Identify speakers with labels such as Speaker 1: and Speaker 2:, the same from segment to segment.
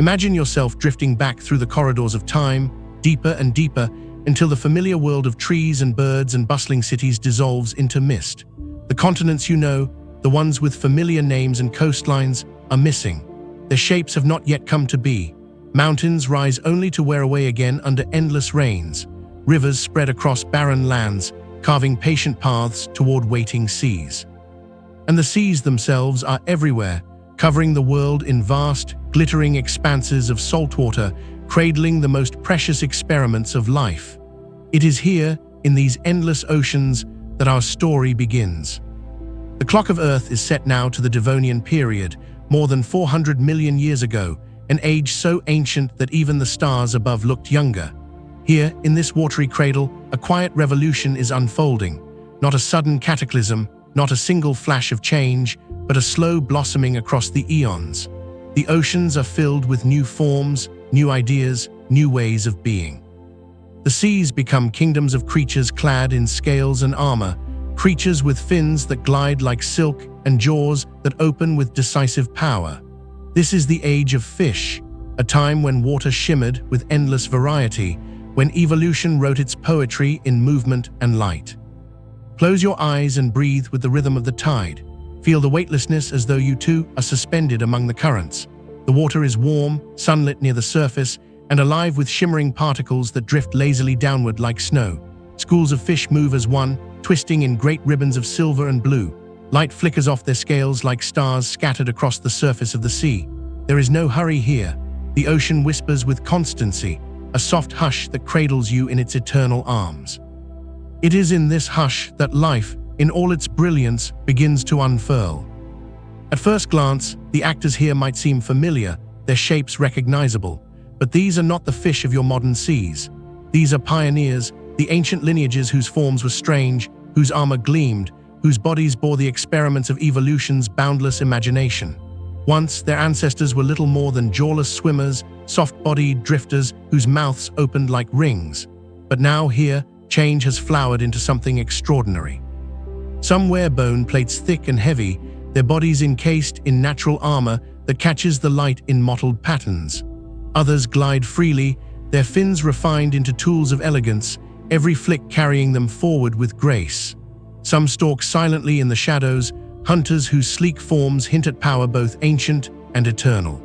Speaker 1: Imagine yourself drifting back through the corridors of time, deeper and deeper, until the familiar world of trees and birds and bustling cities dissolves into mist. The continents you know, the ones with familiar names and coastlines, are missing. Their shapes have not yet come to be. Mountains rise only to wear away again under endless rains. Rivers spread across barren lands, carving patient paths toward waiting seas. And the seas themselves are everywhere, covering the world in vast, glittering expanses of saltwater, cradling the most precious experiments of life. It is here, in these endless oceans, that our story begins. The clock of Earth is set now to the Devonian Period, more than 400 million years ago, an age so ancient that even the stars above looked younger. Here, in this watery cradle, a quiet revolution is unfolding. Not a sudden cataclysm, not a single flash of change, but a slow blossoming across the eons. The oceans are filled with new forms, new ideas, new ways of being. The seas become kingdoms of creatures clad in scales and armor, creatures with fins that glide like silk and jaws that open with decisive power. This is the age of fish, a time when water shimmered with endless variety, when evolution wrote its poetry in movement and light. Close your eyes and breathe with the rhythm of the tide. Feel the weightlessness as though you too are suspended among the currents. The water is warm, sunlit near the surface, and alive with shimmering particles that drift lazily downward like snow. Schools of fish move as one, twisting in great ribbons of silver and blue. Light flickers off their scales like stars scattered across the surface of the sea. There is no hurry here. The ocean whispers with constancy, a soft hush that cradles you in its eternal arms. It is in this hush that life, in all its brilliance, begins to unfurl. At first glance, the actors here might seem familiar, their shapes recognizable, but these are not the fish of your modern seas. These are pioneers, the ancient lineages whose forms were strange, whose armor gleamed, whose bodies bore the experiments of evolution's boundless imagination. Once, their ancestors were little more than jawless swimmers, soft-bodied drifters whose mouths opened like rings. But now here, change has flowered into something extraordinary. Some wear bone plates thick and heavy, their bodies encased in natural armor that catches the light in mottled patterns. Others glide freely, their fins refined into tools of elegance, every flick carrying them forward with grace. Some stalk silently in the shadows, hunters whose sleek forms hint at power both ancient and eternal.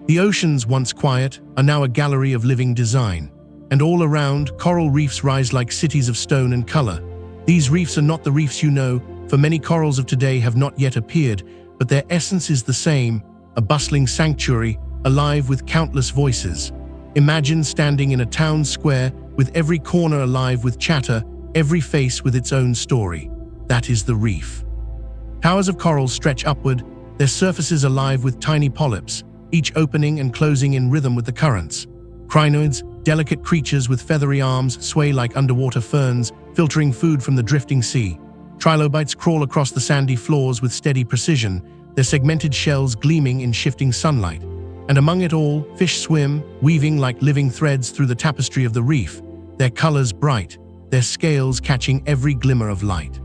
Speaker 1: The oceans, once quiet, are now a gallery of living design. And all around, coral reefs rise like cities of stone and color. These reefs are not the reefs you know, for many corals of today have not yet appeared, but their essence is the same, a bustling sanctuary, alive with countless voices. Imagine standing in a town square, with every corner alive with chatter, every face with its own story. That is the reef. Towers of coral stretch upward, their surfaces alive with tiny polyps, each opening and closing in rhythm with the currents. Crinoids, delicate creatures with feathery arms, sway like underwater ferns, filtering food from the drifting sea. Trilobites crawl across the sandy floors with steady precision, their segmented shells gleaming in shifting sunlight. And among it all, fish swim, weaving like living threads through the tapestry of the reef, their colors bright, their scales catching every glimmer of light.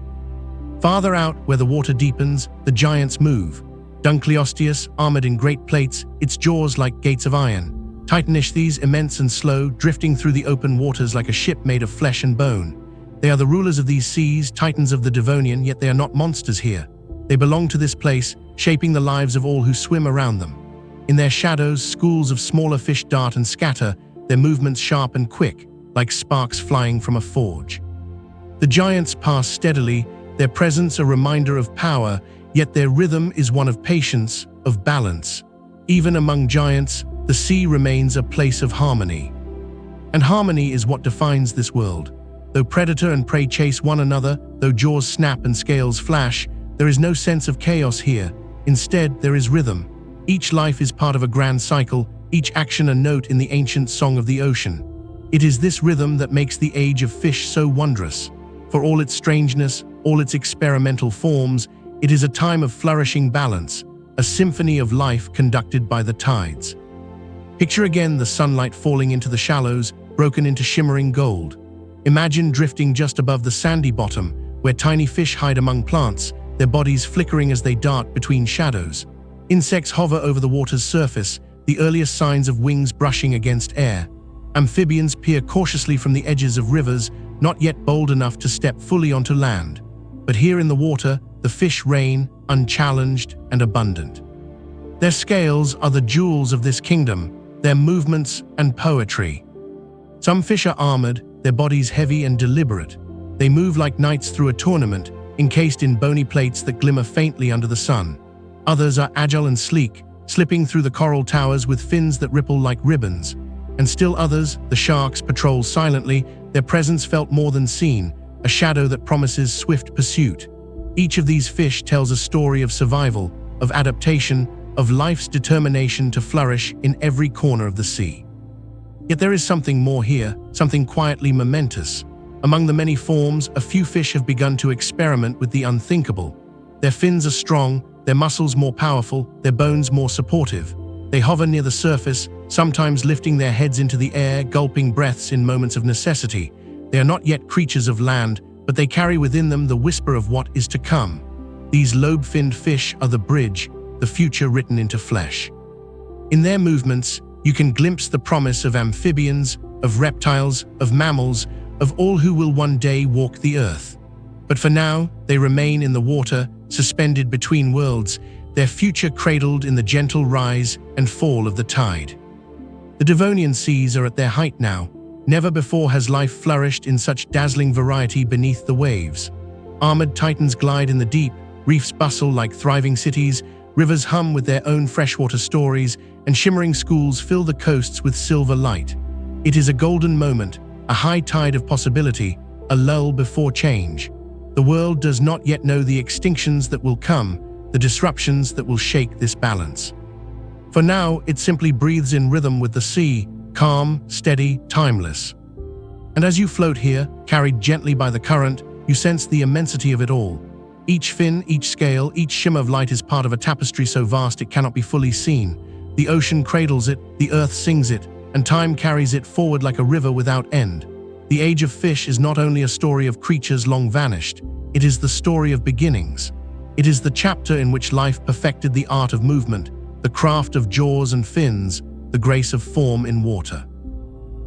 Speaker 1: Farther out, where the water deepens, the giants move. Dunkleosteus, armored in great plates, its jaws like gates of iron. Titanestes, immense and slow, drifting through the open waters like a ship made of flesh and bone. They are the rulers of these seas, titans of the Devonian, yet they are not monsters here. They belong to this place, shaping the lives of all who swim around them. In their shadows, schools of smaller fish dart and scatter, their movements sharp and quick, like sparks flying from a forge. The giants pass steadily, their presence a reminder of power, yet their rhythm is one of patience, of balance. Even among giants, the sea remains a place of harmony. And harmony is what defines this world. Though predator and prey chase one another, though jaws snap and scales flash, there is no sense of chaos here. Instead, there is rhythm. Each life is part of a grand cycle, each action a note in the ancient song of the ocean. It is this rhythm that makes the age of fish so wondrous. For all its strangeness, all its experimental forms, it is a time of flourishing balance, a symphony of life conducted by the tides. Picture again the sunlight falling into the shallows, broken into shimmering gold. Imagine drifting just above the sandy bottom, where tiny fish hide among plants, their bodies flickering as they dart between shadows. Insects hover over the water's surface, the earliest signs of wings brushing against air. Amphibians peer cautiously from the edges of rivers, not yet bold enough to step fully onto land. But here in the water, the fish reign, unchallenged and abundant. Their scales are the jewels of this kingdom, their movements and poetry. Some fish are armored, their bodies heavy and deliberate. They move like knights through a tournament, encased in bony plates that glimmer faintly under the sun. Others are agile and sleek, slipping through the coral towers with fins that ripple like ribbons. And still others, the sharks, patrol silently, their presence felt more than seen, a shadow that promises swift pursuit. Each of these fish tells a story of survival, of adaptation, of life's determination to flourish in every corner of the sea. Yet there is something more here, something quietly momentous. Among the many forms, a few fish have begun to experiment with the unthinkable. Their fins are strong, their muscles more powerful, their bones more supportive. They hover near the surface, sometimes lifting their heads into the air, gulping breaths in moments of necessity. They are not yet creatures of land, but they carry within them the whisper of what is to come. These lobe-finned fish are the bridge, the future written into flesh. In their movements, you can glimpse the promise of amphibians, of reptiles, of mammals, of all who will one day walk the earth. But for now, they remain in the water, suspended between worlds, their future cradled in the gentle rise and fall of the tide. The Devonian seas are at their height now. Never before has life flourished in such dazzling variety beneath the waves. Armored titans glide in the deep, reefs bustle like thriving cities, rivers hum with their own freshwater stories, and shimmering schools fill the coasts with silver light. It is a golden moment, a high tide of possibility, a lull before change. The world does not yet know the extinctions that will come, the disruptions that will shake this balance. For now, it simply breathes in rhythm with the sea, calm, steady, timeless. And as you float here, carried gently by the current, you sense the immensity of it all. Each fin, each scale, each shimmer of light is part of a tapestry so vast it cannot be fully seen. The ocean cradles it, the earth sings it, and time carries it forward like a river without end. The age of fish is not only a story of creatures long vanished, it is the story of beginnings. It is the chapter in which life perfected the art of movement, the craft of jaws and fins, the grace of form in water.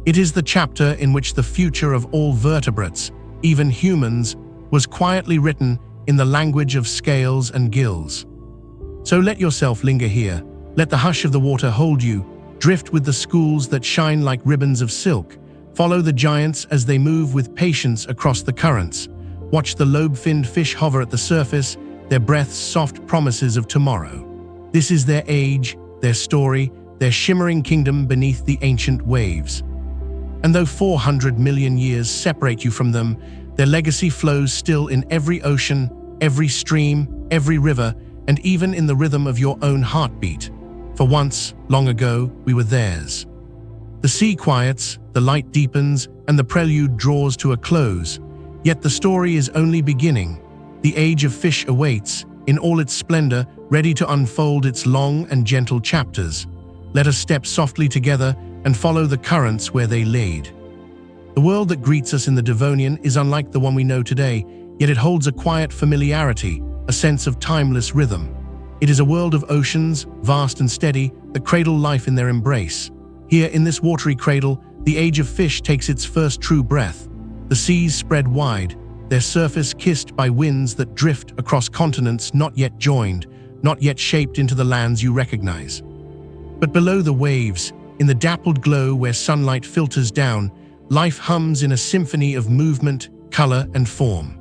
Speaker 1: It is the chapter in which the future of all vertebrates, even humans, was quietly written in the language of scales and gills. So let yourself linger here, let the hush of the water hold you, drift with the schools that shine like ribbons of silk, follow the giants as they move with patience across the currents, watch the lobe-finned fish hover at the surface, their breaths soft promises of tomorrow. This is their age, their story, their shimmering kingdom beneath the ancient waves. And though 400 million years separate you from them, their legacy flows still in every ocean, every stream, every river, and even in the rhythm of your own heartbeat. For once, long ago, we were theirs. The sea quiets, the light deepens, and the prelude draws to a close. Yet the story is only beginning. The age of fish awaits, in all its splendor, ready to unfold its long and gentle chapters. Let us step softly together and follow the currents where they lead. The world that greets us in the Devonian is unlike the one we know today, yet it holds a quiet familiarity, a sense of timeless rhythm. It is a world of oceans, vast and steady, that cradle life in their embrace. Here, in this watery cradle, the age of fish takes its first true breath. The seas spread wide, their surface kissed by winds that drift across continents not yet joined, not yet shaped into the lands you recognize. But below the waves, in the dappled glow where sunlight filters down, life hums in a symphony of movement, color, and form.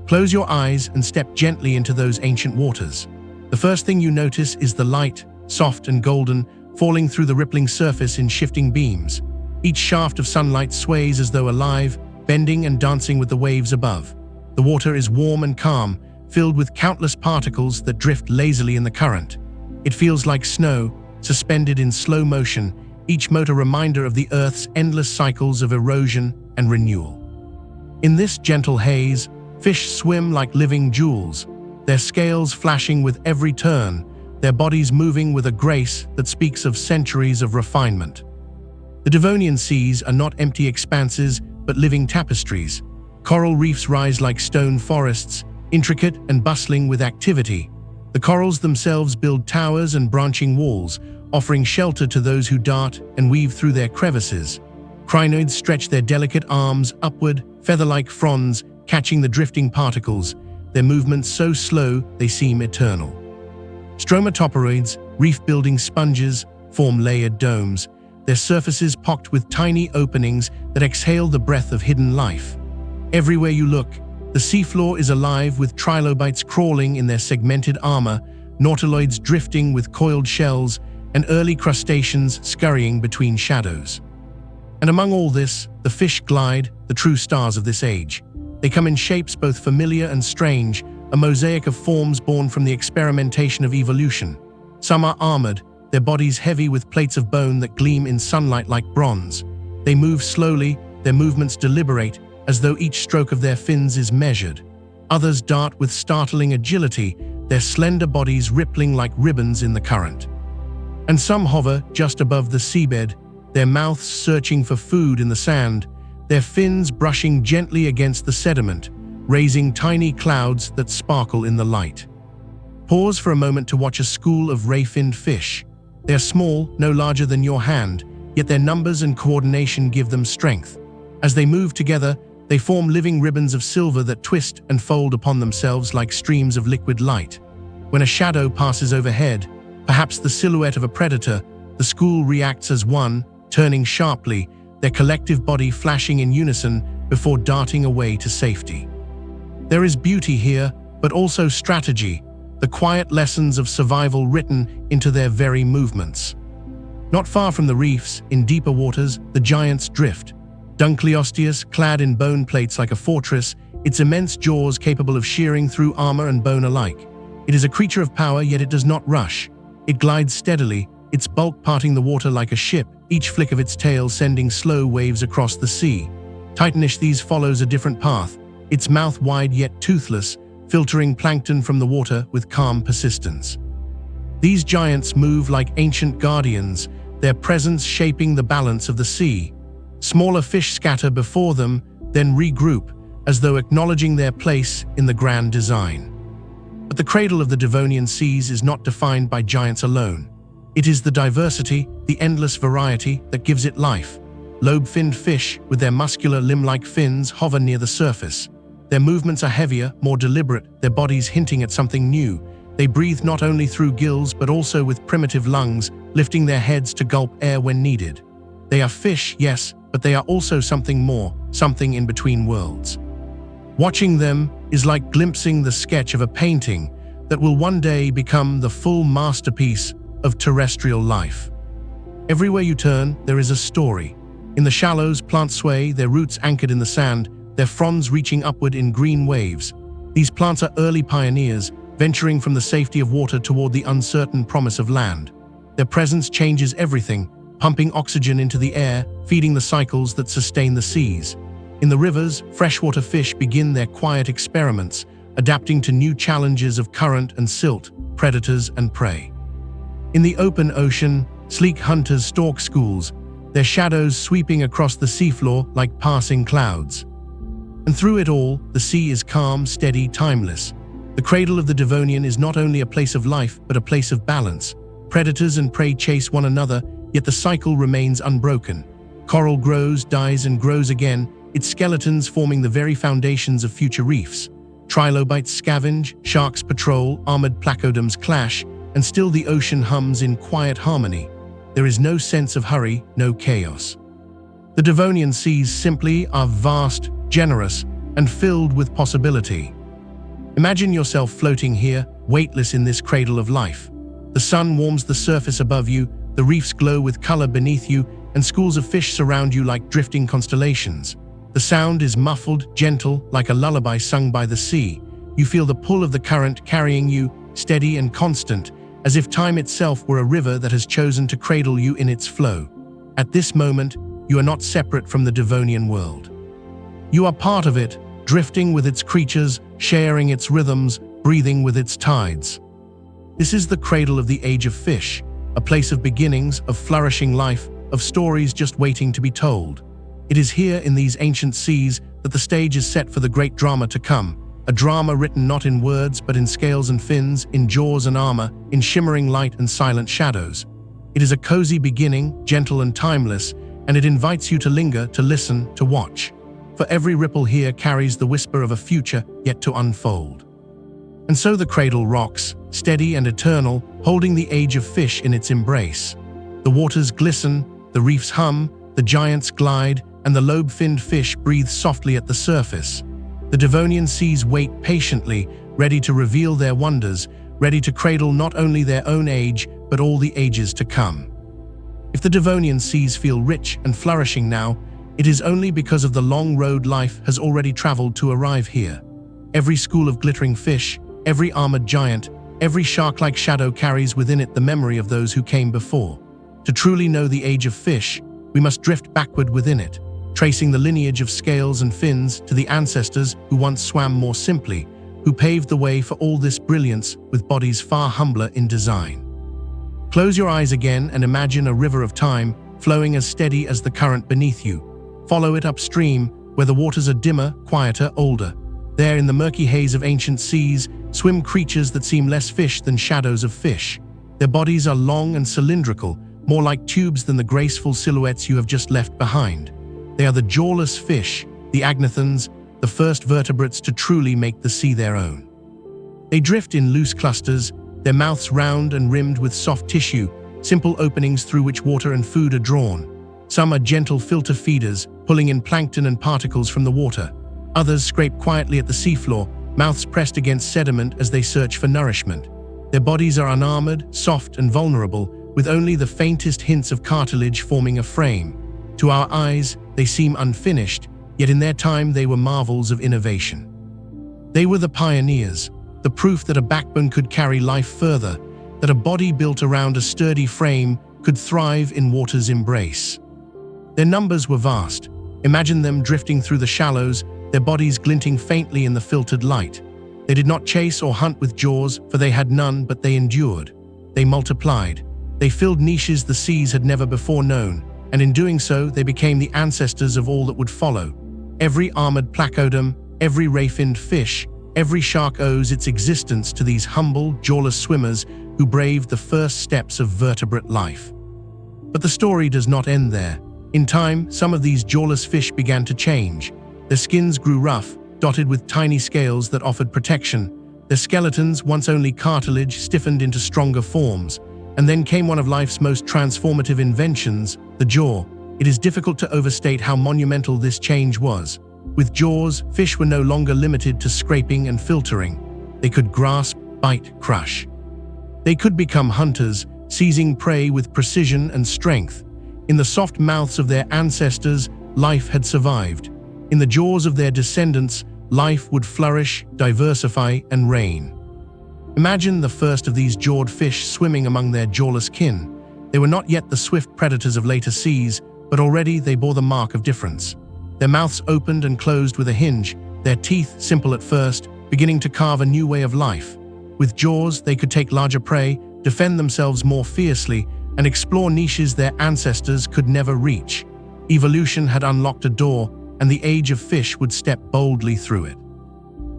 Speaker 1: Close your eyes and step gently into those ancient waters. The first thing you notice is the light, soft and golden, falling through the rippling surface in shifting beams. Each shaft of sunlight sways as though alive, bending and dancing with the waves above. The water is warm and calm, filled with countless particles that drift lazily in the current. It feels like snow, suspended in slow motion, each mote a reminder of the Earth's endless cycles of erosion and renewal. In this gentle haze, fish swim like living jewels, their scales flashing with every turn, their bodies moving with a grace that speaks of centuries of refinement. The Devonian seas are not empty expanses, but living tapestries. Coral reefs rise like stone forests, intricate and bustling with activity. The corals themselves build towers and branching walls, offering shelter to those who dart and weave through their crevices. Crinoids stretch their delicate arms upward, feather-like fronds, catching the drifting particles, their movements so slow they seem eternal. Stromatoporoids, reef-building sponges, form layered domes, their surfaces pocked with tiny openings that exhale the breath of hidden life. Everywhere you look, the seafloor is alive with trilobites crawling in their segmented armor, nautiloids drifting with coiled shells, and early crustaceans scurrying between shadows. And among all this, the fish glide, the true stars of this age. They come in shapes both familiar and strange, a mosaic of forms born from the experimentation of evolution. Some are armored, their bodies heavy with plates of bone that gleam in sunlight like bronze. They move slowly, their movements deliberate, as though each stroke of their fins is measured. Others dart with startling agility, their slender bodies rippling like ribbons in the current. And some hover just above the seabed, their mouths searching for food in the sand, their fins brushing gently against the sediment, raising tiny clouds that sparkle in the light. Pause for a moment to watch a school of ray-finned fish. They are small, no larger than your hand, yet their numbers and coordination give them strength. As they move together, they form living ribbons of silver that twist and fold upon themselves like streams of liquid light. When a shadow passes overhead, perhaps the silhouette of a predator, the school reacts as one, turning sharply, their collective body flashing in unison before darting away to safety. There is beauty here, but also strategy, the quiet lessons of survival written into their very movements. Not far from the reefs, in deeper waters, the giants drift. Dunkleosteus, clad in bone plates like a fortress, its immense jaws capable of shearing through armor and bone alike. It is a creature of power, yet it does not rush. It glides steadily, its bulk parting the water like a ship, each flick of its tail sending slow waves across the sea. Titanistes follows a different path, its mouth wide yet toothless, filtering plankton from the water with calm persistence. These giants move like ancient guardians, their presence shaping the balance of the sea. Smaller fish scatter before them, then regroup, as though acknowledging their place in the grand design. But the cradle of the Devonian seas is not defined by giants alone. It is the diversity, the endless variety that gives it life. Lobe-finned fish, with their muscular limb-like fins, hover near the surface. Their movements are heavier, more deliberate, their bodies hinting at something new. They breathe not only through gills but also with primitive lungs, lifting their heads to gulp air when needed. They are fish, yes, but they are also something more, something in between worlds. Watching them is like glimpsing the sketch of a painting that will one day become the full masterpiece of terrestrial life. Everywhere you turn, there is a story. In the shallows, plants sway, their roots anchored in the sand, their fronds reaching upward in green waves. These plants are early pioneers, venturing from the safety of water toward the uncertain promise of land. Their presence changes everything, pumping oxygen into the air, feeding the cycles that sustain the seas. In the rivers, freshwater fish begin their quiet experiments, adapting to new challenges of current and silt, predators and prey. In the open ocean, sleek hunters stalk schools, their shadows sweeping across the seafloor like passing clouds. And through it all, the sea is calm, steady, timeless. The cradle of the Devonian is not only a place of life, but a place of balance. Predators and prey chase one another, yet the cycle remains unbroken. Coral grows, dies, and grows again, its skeletons forming the very foundations of future reefs. Trilobites scavenge, sharks patrol, armored placoderms clash, and still the ocean hums in quiet harmony. There is no sense of hurry, no chaos. The Devonian seas simply are vast, generous, and filled with possibility. Imagine yourself floating here, weightless in this cradle of life. The sun warms the surface above you, the reefs glow with color beneath you, and schools of fish surround you like drifting constellations. The sound is muffled, gentle, like a lullaby sung by the sea. You feel the pull of the current carrying you, steady and constant, as if time itself were a river that has chosen to cradle you in its flow. At this moment, you are not separate from the Devonian world. You are part of it, drifting with its creatures, sharing its rhythms, breathing with its tides. This is the cradle of the age of fish, a place of beginnings, of flourishing life, of stories just waiting to be told. It is here in these ancient seas that the stage is set for the great drama to come, a drama written not in words but in scales and fins, in jaws and armor, in shimmering light and silent shadows. It is a cozy beginning, gentle and timeless, and it invites you to linger, to listen, to watch. For every ripple here carries the whisper of a future yet to unfold. And so the cradle rocks, steady and eternal, holding the age of fish in its embrace. The waters glisten, the reefs hum, the giants glide, and the lobe-finned fish breathe softly at the surface. The Devonian seas wait patiently, ready to reveal their wonders, ready to cradle not only their own age, but all the ages to come. If the Devonian seas feel rich and flourishing now, it is only because of the long road life has already traveled to arrive here. Every school of glittering fish, every armored giant, every shark-like shadow carries within it the memory of those who came before. To truly know the age of fish, we must drift backward within it, tracing the lineage of scales and fins to the ancestors who once swam more simply, who paved the way for all this brilliance with bodies far humbler in design. Close your eyes again and imagine a river of time flowing as steady as the current beneath you. Follow it upstream, where the waters are dimmer, quieter, older. There, in the murky haze of ancient seas, swim creatures that seem less fish than shadows of fish. Their bodies are long and cylindrical, more like tubes than the graceful silhouettes you have just left behind. They are the jawless fish, the agnathons, the first vertebrates to truly make the sea their own. They drift in loose clusters, their mouths round and rimmed with soft tissue, simple openings through which water and food are drawn. Some are gentle filter feeders, pulling in plankton and particles from the water. Others scrape quietly at the seafloor, mouths pressed against sediment as they search for nourishment. Their bodies are unarmored, soft and vulnerable, with only the faintest hints of cartilage forming a frame. To our eyes, they seem unfinished, yet in their time they were marvels of innovation. They were the pioneers, the proof that a backbone could carry life further, that a body built around a sturdy frame could thrive in water's embrace. Their numbers were vast. Imagine them drifting through the shallows, their bodies glinting faintly in the filtered light. They did not chase or hunt with jaws, for they had none, but they endured. They multiplied. They filled niches the seas had never before known, and in doing so, they became the ancestors of all that would follow. Every armored placoderm, every ray-finned fish, every shark owes its existence to these humble, jawless swimmers who braved the first steps of vertebrate life. But the story does not end there. In time, some of these jawless fish began to change. Their skins grew rough, dotted with tiny scales that offered protection. Their skeletons, once only cartilage, stiffened into stronger forms. And then came one of life's most transformative inventions, the jaw. It is difficult to overstate how monumental this change was. With jaws, fish were no longer limited to scraping and filtering. They could grasp, bite, crush. They could become hunters, seizing prey with precision and strength. In the soft mouths of their ancestors, life had survived. In the jaws of their descendants, life would flourish, diversify, and reign. Imagine the first of these jawed fish swimming among their jawless kin. They were not yet the swift predators of later seas, but already they bore the mark of difference. Their mouths opened and closed with a hinge, their teeth, simple at first, beginning to carve a new way of life. With jaws, they could take larger prey, defend themselves more fiercely, and explore niches their ancestors could never reach. Evolution had unlocked a door, and the age of fish would step boldly through it.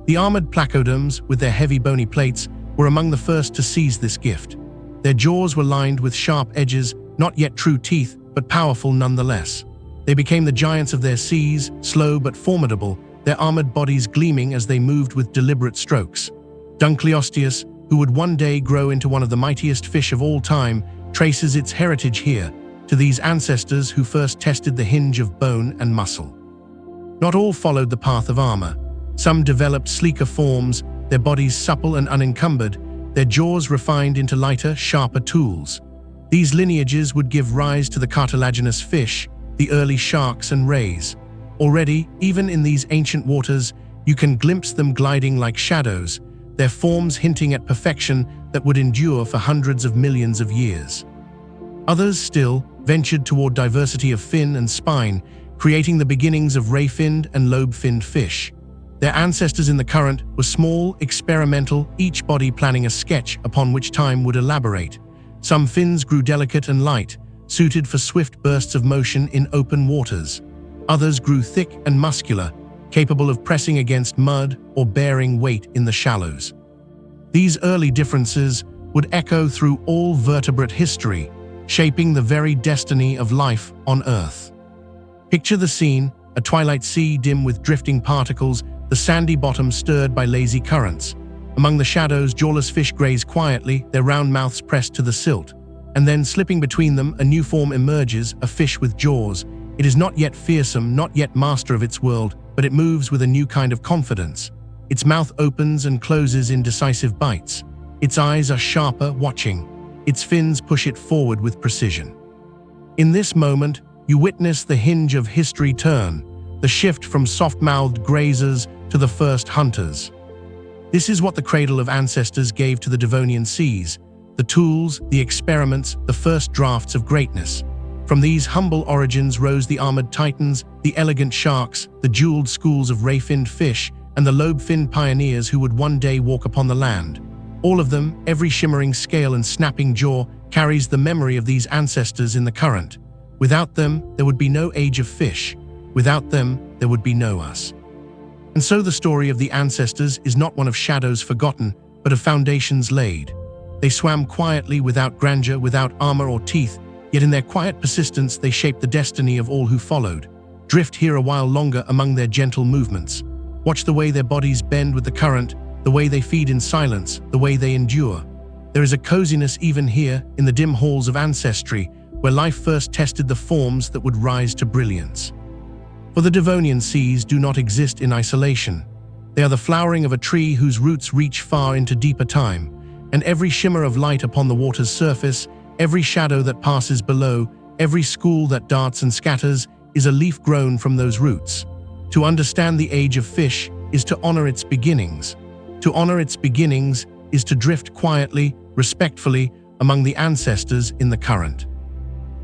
Speaker 1: The armored placoderms, with their heavy bony plates, were among the first to seize this gift. Their jaws were lined with sharp edges, not yet true teeth, but powerful nonetheless. They became the giants of their seas, slow but formidable, their armored bodies gleaming as they moved with deliberate strokes. Dunkleosteus, who would one day grow into one of the mightiest fish of all time, traces its heritage here, to these ancestors who first tested the hinge of bone and muscle. Not all followed the path of armor. Some developed sleeker forms, their bodies supple and unencumbered, their jaws refined into lighter, sharper tools. These lineages would give rise to the cartilaginous fish, the early sharks and rays. Already, even in these ancient waters, you can glimpse them gliding like shadows, their forms hinting at perfection that would endure for hundreds of millions of years. Others still ventured toward diversity of fin and spine, creating the beginnings of ray-finned and lobe-finned fish. Their ancestors in the current were small, experimental, each body planning a sketch upon which time would elaborate. Some fins grew delicate and light, suited for swift bursts of motion in open waters. Others grew thick and muscular, capable of pressing against mud or bearing weight in the shallows. These early differences would echo through all vertebrate history, shaping the very destiny of life on Earth. Picture the scene, a twilight sea dim with drifting particles, the sandy bottom stirred by lazy currents. Among the shadows, jawless fish graze quietly, their round mouths pressed to the silt. And then, slipping between them, a new form emerges, a fish with jaws. It is not yet fearsome, not yet master of its world, but it moves with a new kind of confidence. Its mouth opens and closes in decisive bites. Its eyes are sharper, watching. Its fins push it forward with precision. In this moment, you witness the hinge of history turn, the shift from soft-mouthed grazers to the first hunters. This is what the cradle of ancestors gave to the Devonian seas, the tools, the experiments, the first drafts of greatness. From these humble origins rose the armored titans, the elegant sharks, the jeweled schools of ray-finned fish, and the lobe-finned pioneers who would one day walk upon the land. All of them, every shimmering scale and snapping jaw, carries the memory of these ancestors in the current. Without them, there would be no age of fish. Without them, there would be no us. And so the story of the ancestors is not one of shadows forgotten, but of foundations laid. They swam quietly, without grandeur, without armor or teeth, yet in their quiet persistence they shaped the destiny of all who followed. Drift here a while longer among their gentle movements. Watch the way their bodies bend with the current, the way they feed in silence, the way they endure. There is a coziness even here, in the dim halls of ancestry, where life first tested the forms that would rise to brilliance. For the Devonian seas do not exist in isolation. They are the flowering of a tree whose roots reach far into deeper time, and every shimmer of light upon the water's surface, every shadow that passes below, every school that darts and scatters, is a leaf grown from those roots. To understand the age of fish is to honor its beginnings. To honor its beginnings is to drift quietly, respectfully, among the ancestors in the current.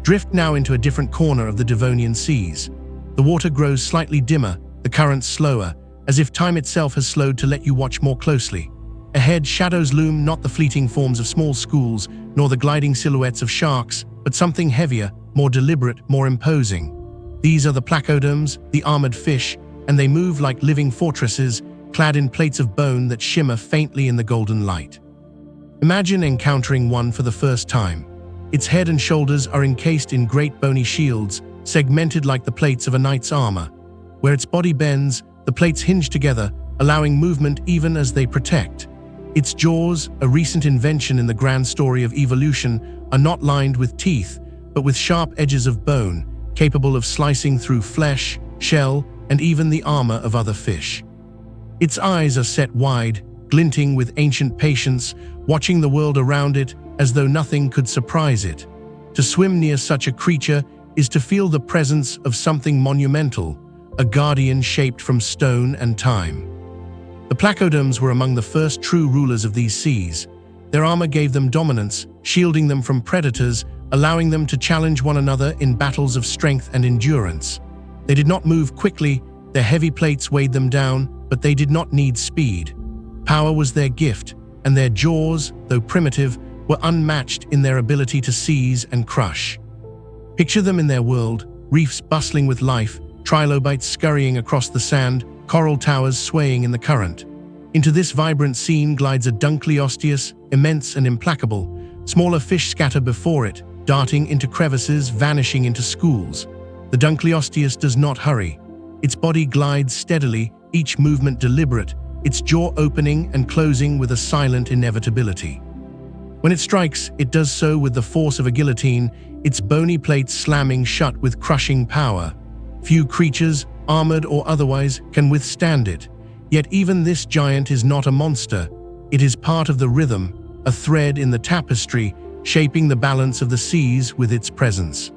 Speaker 1: Drift now into a different corner of the Devonian seas. The water grows slightly dimmer, the current slower, as if time itself has slowed to let you watch more closely. Ahead, shadows loom, not the fleeting forms of small schools, nor the gliding silhouettes of sharks, but something heavier, more deliberate, more imposing. These are the placoderms, the armored fish, and they move like living fortresses, clad in plates of bone that shimmer faintly in the golden light. Imagine encountering one for the first time. Its head and shoulders are encased in great bony shields, segmented like the plates of a knight's armor. Where its body bends, the plates hinge together, allowing movement even as they protect. Its jaws, a recent invention in the grand story of evolution, are not lined with teeth, but with sharp edges of bone, capable of slicing through flesh, shell, and even the armor of other fish. Its eyes are set wide, glinting with ancient patience, watching the world around it as though nothing could surprise it. To swim near such a creature is to feel the presence of something monumental, a guardian shaped from stone and time. The placoderms were among the first true rulers of these seas. Their armor gave them dominance, shielding them from predators, allowing them to challenge one another in battles of strength and endurance. They did not move quickly, their heavy plates weighed them down, but they did not need speed. Power was their gift, and their jaws, though primitive, were unmatched in their ability to seize and crush. Picture them in their world, reefs bustling with life, trilobites scurrying across the sand, coral towers swaying in the current. Into this vibrant scene glides a Dunkleosteus, immense and implacable. Smaller fish scatter before it, darting into crevices, vanishing into schools. The Dunkleosteus does not hurry. Its body glides steadily, each movement deliberate, its jaw opening and closing with a silent inevitability. When it strikes, it does so with the force of a guillotine, its bony plates slamming shut with crushing power. Few creatures, armored or otherwise, can withstand it. Yet even this giant is not a monster. It is part of the rhythm, a thread in the tapestry, shaping the balance of the seas with its presence.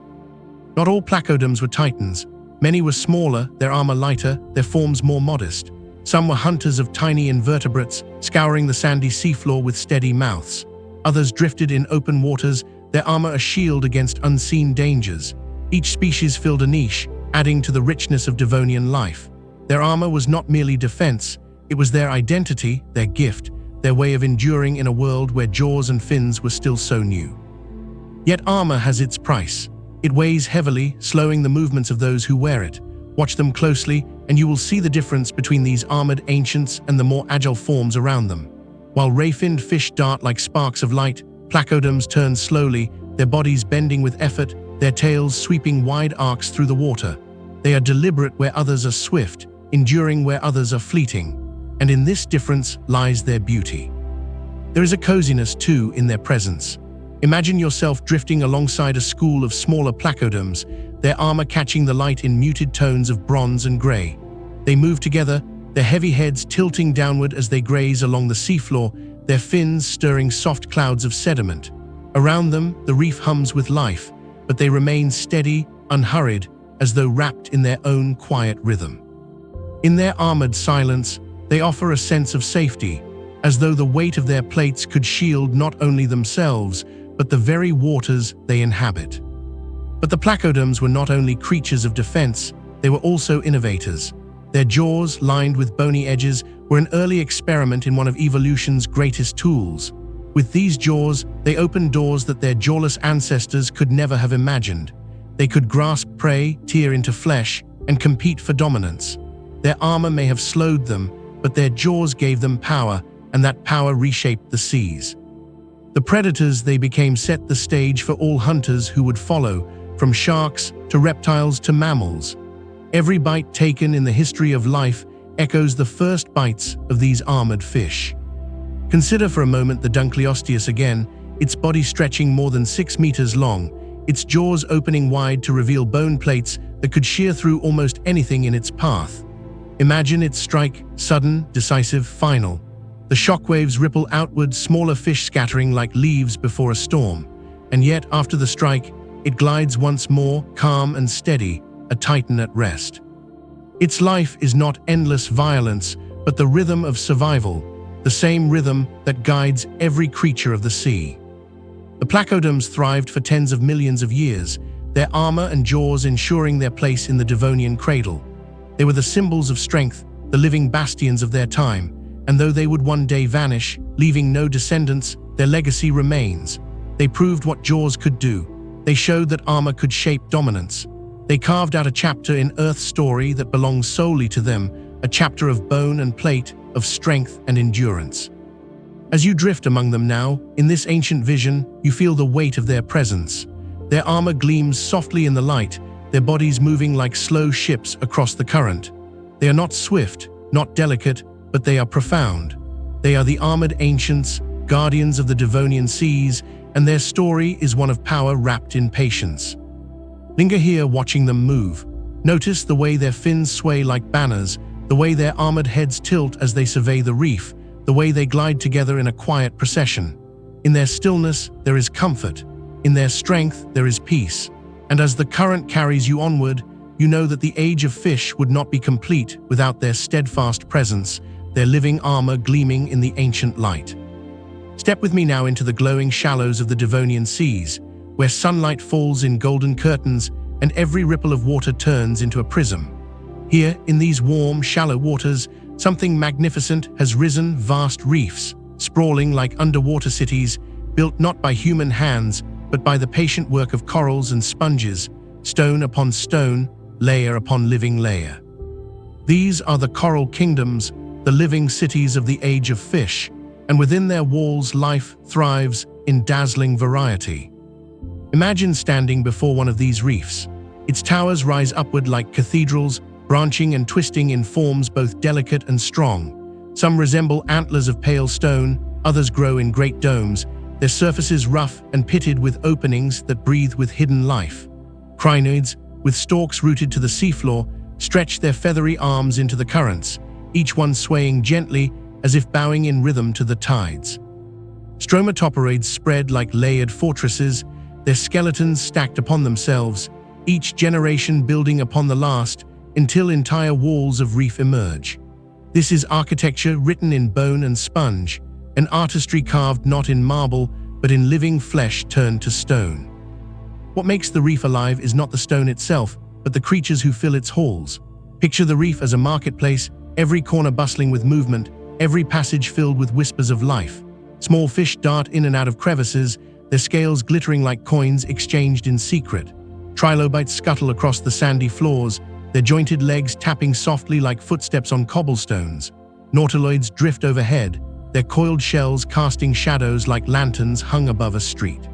Speaker 1: Not all placoderms were titans. Many were smaller, their armor lighter, their forms more modest. Some were hunters of tiny invertebrates, scouring the sandy seafloor with steady mouths. Others drifted in open waters, their armor a shield against unseen dangers. Each species filled a niche, adding to the richness of Devonian life. Their armor was not merely defense, it was their identity, their gift, their way of enduring in a world where jaws and fins were still so new. Yet armor has its price. It weighs heavily, slowing the movements of those who wear it. Watch them closely, and you will see the difference between these armored ancients and the more agile forms around them. While ray-finned fish dart like sparks of light, placoderms turn slowly, their bodies bending with effort, their tails sweeping wide arcs through the water. They are deliberate where others are swift, enduring where others are fleeting. And in this difference lies their beauty. There is a coziness, too, in their presence. Imagine yourself drifting alongside a school of smaller placoderms, their armor catching the light in muted tones of bronze and gray. They move together, their heavy heads tilting downward as they graze along the seafloor, their fins stirring soft clouds of sediment. Around them, the reef hums with life, but they remain steady, unhurried, as though wrapped in their own quiet rhythm. In their armored silence, they offer a sense of safety, as though the weight of their plates could shield not only themselves, but the very waters they inhabit. But the placoderms were not only creatures of defense, they were also innovators. Their jaws, lined with bony edges, were an early experiment in one of evolution's greatest tools. With these jaws, they opened doors that their jawless ancestors could never have imagined. They could grasp prey, tear into flesh, and compete for dominance. Their armor may have slowed them, but their jaws gave them power, and that power reshaped the seas. The predators they became set the stage for all hunters who would follow, from sharks to reptiles to mammals. Every bite taken in the history of life echoes the first bites of these armored fish. Consider for a moment the Dunkleosteus again, its body stretching more than 6 meters long, its jaws opening wide to reveal bone plates that could shear through almost anything in its path. Imagine its strike, sudden, decisive, final. The shockwaves ripple outward, smaller fish scattering like leaves before a storm. And yet, after the strike, it glides once more, calm and steady, a titan at rest. Its life is not endless violence, but the rhythm of survival, the same rhythm that guides every creature of the sea. The placoderms thrived for tens of millions of years, their armor and jaws ensuring their place in the Devonian cradle. They were the symbols of strength, the living bastions of their time, and though they would one day vanish, leaving no descendants, their legacy remains. They proved what jaws could do. They showed that armor could shape dominance. They carved out a chapter in Earth's story that belongs solely to them, a chapter of bone and plate, of strength and endurance. As you drift among them now, in this ancient vision, you feel the weight of their presence. Their armor gleams softly in the light, their bodies moving like slow ships across the current. They are not swift, not delicate, but they are profound. They are the armored ancients, guardians of the Devonian seas, and their story is one of power wrapped in patience. Linger here watching them move. Notice the way their fins sway like banners, the way their armored heads tilt as they survey the reef, the way they glide together in a quiet procession. In their stillness, there is comfort. In their strength, there is peace. And as the current carries you onward, you know that the age of fish would not be complete without their steadfast presence, their living armor gleaming in the ancient light. Step with me now into the glowing shallows of the Devonian seas, where sunlight falls in golden curtains and every ripple of water turns into a prism. Here, in these warm, shallow waters, something magnificent has risen, vast reefs, sprawling like underwater cities, built not by human hands, but by the patient work of corals and sponges, stone upon stone, layer upon living layer. These are the coral kingdoms, the living cities of the age of fish, and within their walls life thrives in dazzling variety. Imagine standing before one of these reefs. Its towers rise upward like cathedrals, branching and twisting in forms both delicate and strong. Some resemble antlers of pale stone, others grow in great domes, their surfaces rough and pitted with openings that breathe with hidden life. Crinoids, with stalks rooted to the seafloor, stretch their feathery arms into the currents, each one swaying gently as if bowing in rhythm to the tides. Stromatoporoids spread like layered fortresses, their skeletons stacked upon themselves, each generation building upon the last, until entire walls of reef emerge. This is architecture written in bone and sponge, an artistry carved not in marble, but in living flesh turned to stone. What makes the reef alive is not the stone itself, but the creatures who fill its halls. Picture the reef as a marketplace, every corner bustling with movement, every passage filled with whispers of life. Small fish dart in and out of crevices, their scales glittering like coins exchanged in secret. Trilobites scuttle across the sandy floors, their jointed legs tapping softly like footsteps on cobblestones. Nautiloids drift overhead, their coiled shells casting shadows like lanterns hung above a street.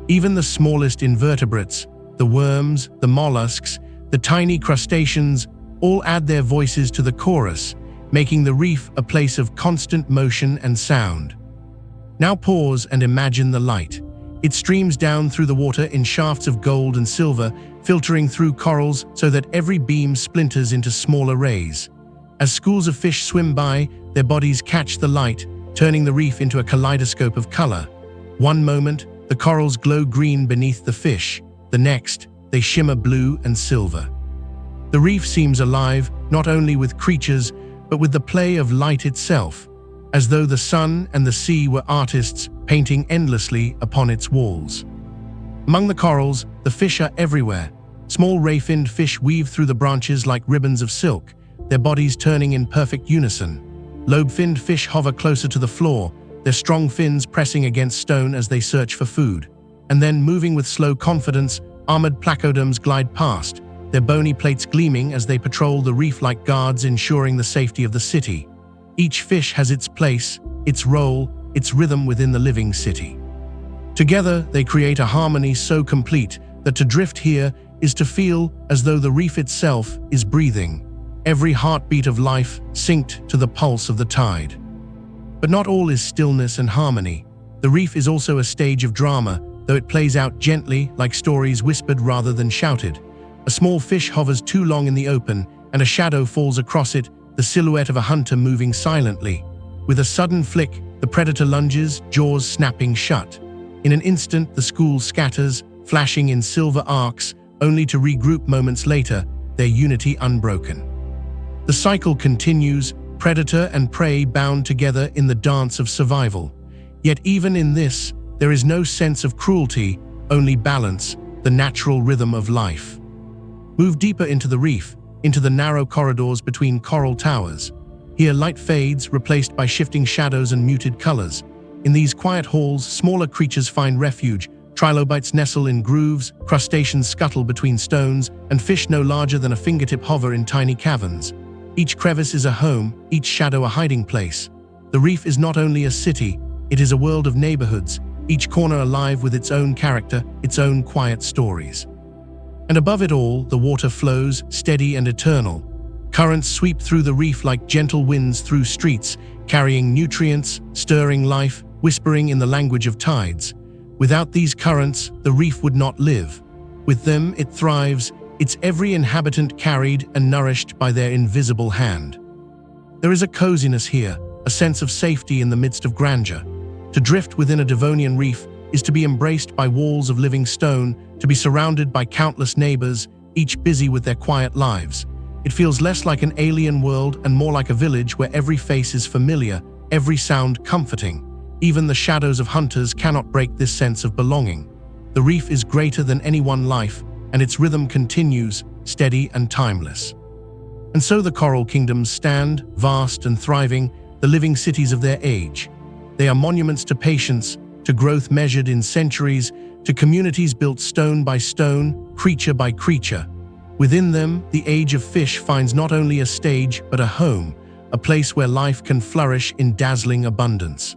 Speaker 1: Even the smallest invertebrates, the worms, the mollusks, the tiny crustaceans, all add their voices to the chorus, making the reef a place of constant motion and sound. Now pause and imagine the light. It streams down through the water in shafts of gold and silver, filtering through corals so that every beam splinters into smaller rays. As schools of fish swim by, their bodies catch the light, turning the reef into a kaleidoscope of color. One moment, the corals glow green beneath the fish. The next, they shimmer blue and silver. The reef seems alive, not only with creatures, but with the play of light itself, as though the sun and the sea were artists painting endlessly upon its walls. Among the corals, the fish are everywhere. Small ray-finned fish weave through the branches like ribbons of silk, their bodies turning in perfect unison. Lobe-finned fish hover closer to the floor, their strong fins pressing against stone as they search for food. And then, moving with slow confidence, armored placoderms glide past, their bony plates gleaming as they patrol the reef like guards ensuring the safety of the city. Each fish has its place, its role, its rhythm within the living city. Together, they create a harmony so complete that to drift here is to feel as though the reef itself is breathing, every heartbeat of life synced to the pulse of the tide. But not all is stillness and harmony. The reef is also a stage of drama, though it plays out gently, like stories whispered rather than shouted. A small fish hovers too long in the open, and a shadow falls across it, the silhouette of a hunter moving silently. With a sudden flick, the predator lunges, jaws snapping shut. In an instant, the school scatters, flashing in silver arcs, only to regroup moments later, their unity unbroken. The cycle continues, predator and prey bound together in the dance of survival. Yet even in this, there is no sense of cruelty, only balance, the natural rhythm of life. Move deeper into the reef, into the narrow corridors between coral towers. Here light fades, replaced by shifting shadows and muted colors. In these quiet halls, smaller creatures find refuge. Trilobites nestle in grooves, crustaceans scuttle between stones, and fish no larger than a fingertip hover in tiny caverns. Each crevice is a home, each shadow a hiding place. The reef is not only a city, it is a world of neighborhoods, each corner alive with its own character, its own quiet stories. And above it all, the water flows, steady and eternal. Currents sweep through the reef like gentle winds through streets, carrying nutrients, stirring life, whispering in the language of tides. Without these currents, the reef would not live. With them, it thrives, its every inhabitant carried and nourished by their invisible hand. There is a coziness here, a sense of safety in the midst of grandeur. To drift within a Devonian reef is to be embraced by walls of living stone, to be surrounded by countless neighbors, each busy with their quiet lives. It feels less like an alien world and more like a village where every face is familiar, every sound comforting. Even the shadows of hunters cannot break this sense of belonging. The reef is greater than any one life, and its rhythm continues, steady and timeless. And so the coral kingdoms stand, vast and thriving, the living cities of their age. They are monuments to patience, to growth measured in centuries, to communities built stone by stone, creature by creature. Within them, the age of fish finds not only a stage but a home, a place where life can flourish in dazzling abundance.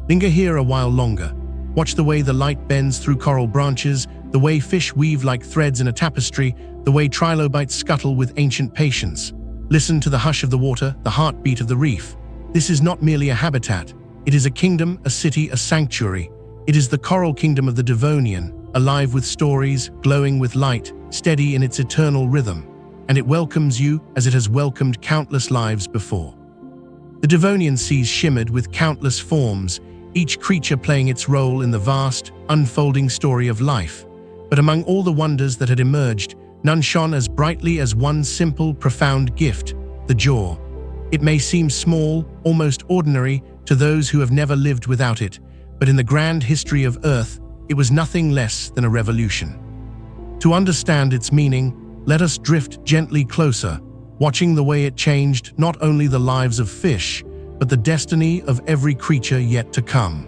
Speaker 1: Linger here a while longer. Watch the way the light bends through coral branches, the way fish weave like threads in a tapestry, the way trilobites scuttle with ancient patience. Listen to the hush of the water, the heartbeat of the reef. This is not merely a habitat. It is a kingdom, a city, a sanctuary. It is the coral kingdom of the Devonian, alive with stories, glowing with light, steady in its eternal rhythm. And it welcomes you as it has welcomed countless lives before. The Devonian seas shimmered with countless forms, each creature playing its role in the vast, unfolding story of life. But among all the wonders that had emerged, none shone as brightly as one simple, profound gift, the jaw. It may seem small, almost ordinary, to those who have never lived without it, but in the grand history of Earth, it was nothing less than a revolution. To understand its meaning, let us drift gently closer, watching the way it changed not only the lives of fish, but the destiny of every creature yet to come.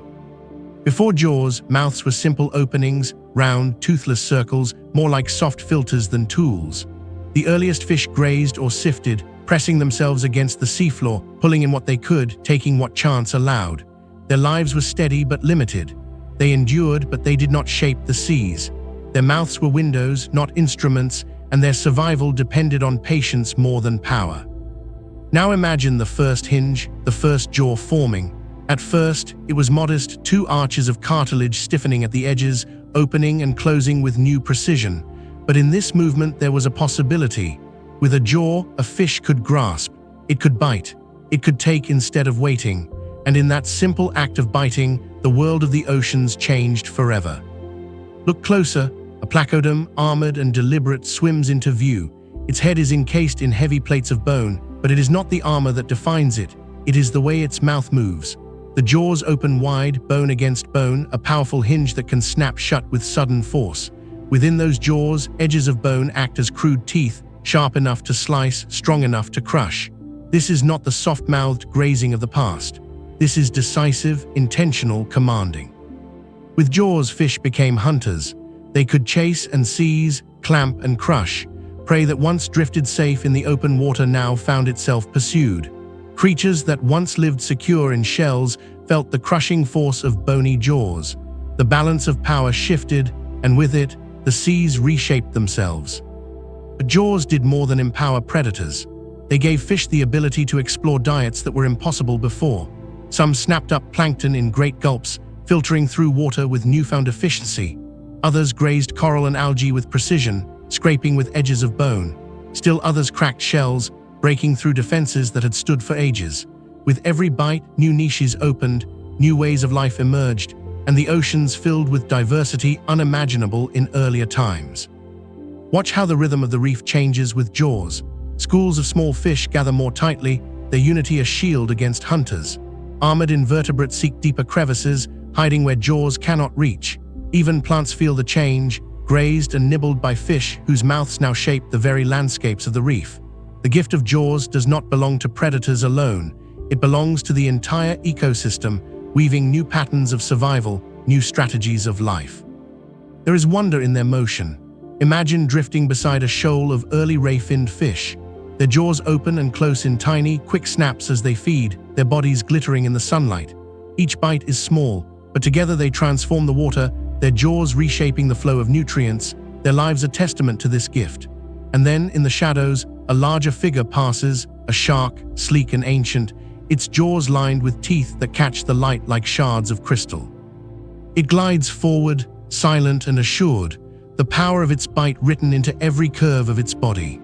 Speaker 1: Before jaws, mouths were simple openings, round, toothless circles, more like soft filters than tools. The earliest fish grazed or sifted, pressing themselves against the seafloor, pulling in what they could, taking what chance allowed. Their lives were steady but limited. They endured, but they did not shape the seas. Their mouths were windows, not instruments, and their survival depended on patience more than power. Now imagine the first hinge, the first jaw forming. At first, it was modest, two arches of cartilage stiffening at the edges, opening and closing with new precision. But in this movement there was a possibility. With a jaw, a fish could grasp. It could bite. It could take instead of waiting. And in that simple act of biting, the world of the oceans changed forever. Look closer. A placoderm, armored and deliberate, swims into view. Its head is encased in heavy plates of bone, but it is not the armor that defines it. It is the way its mouth moves. The jaws open wide, bone against bone, a powerful hinge that can snap shut with sudden force. Within those jaws, edges of bone act as crude teeth, sharp enough to slice, strong enough to crush. This is not the soft-mouthed grazing of the past. This is decisive, intentional, commanding. With jaws, fish became hunters. They could chase and seize, clamp and crush. Prey that once drifted safe in the open water now found itself pursued. Creatures that once lived secure in shells felt the crushing force of bony jaws. The balance of power shifted, and with it, the seas reshaped themselves. But jaws did more than empower predators. They gave fish the ability to explore diets that were impossible before. Some snapped up plankton in great gulps, filtering through water with newfound efficiency. Others grazed coral and algae with precision, scraping with edges of bone. Still others cracked shells, breaking through defenses that had stood for ages. With every bite, new niches opened, new ways of life emerged, and the oceans filled with diversity unimaginable in earlier times. Watch how the rhythm of the reef changes with jaws. Schools of small fish gather more tightly, their unity a shield against hunters. Armored invertebrates seek deeper crevices, hiding where jaws cannot reach. Even plants feel the change, grazed and nibbled by fish whose mouths now shape the very landscapes of the reef. The gift of jaws does not belong to predators alone. It belongs to the entire ecosystem, weaving new patterns of survival, new strategies of life. There is wonder in their motion. Imagine drifting beside a shoal of early ray-finned fish. Their jaws open and close in tiny, quick snaps as they feed, their bodies glittering in the sunlight. Each bite is small, but together they transform the water, their jaws reshaping the flow of nutrients. Their lives a testament to this gift. And then, in the shadows, a larger figure passes, a shark, sleek and ancient, its jaws lined with teeth that catch the light like shards of crystal. It glides forward, silent and assured, the power of its bite written into every curve of its body.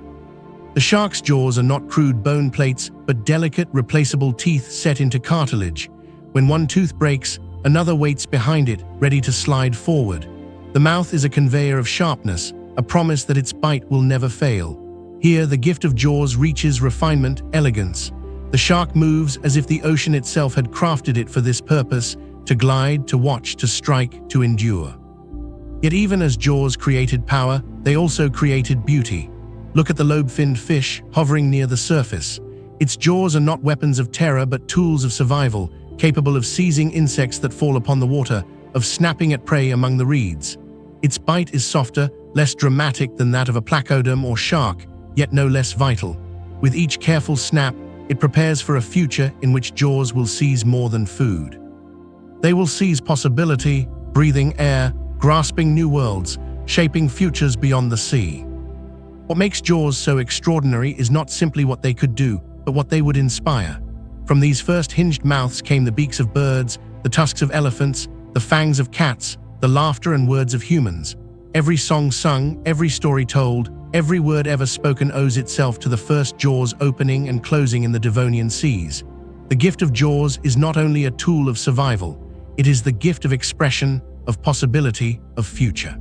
Speaker 1: The shark's jaws are not crude bone plates, but delicate, replaceable teeth set into cartilage. When one tooth breaks, another waits behind it, ready to slide forward. The mouth is a conveyor of sharpness, a promise that its bite will never fail. Here, the gift of jaws reaches refinement, elegance. The shark moves as if the ocean itself had crafted it for this purpose, to glide, to watch, to strike, to endure. Yet even as jaws created power, they also created beauty. Look at the lobe-finned fish, hovering near the surface. Its jaws are not weapons of terror but tools of survival, capable of seizing insects that fall upon the water, of snapping at prey among the reeds. Its bite is softer, less dramatic than that of a placoderm or shark, yet no less vital. With each careful snap, it prepares for a future in which jaws will seize more than food. They will seize possibility, breathing air, grasping new worlds, shaping futures beyond the sea. What makes jaws so extraordinary is not simply what they could do, but what they would inspire. From these first hinged mouths came the beaks of birds, the tusks of elephants, the fangs of cats, the laughter and words of humans. Every song sung, every story told, every word ever spoken owes itself to the first jaws opening and closing in the Devonian seas. The gift of jaws is not only a tool of survival, it is the gift of expression, of possibility, of future.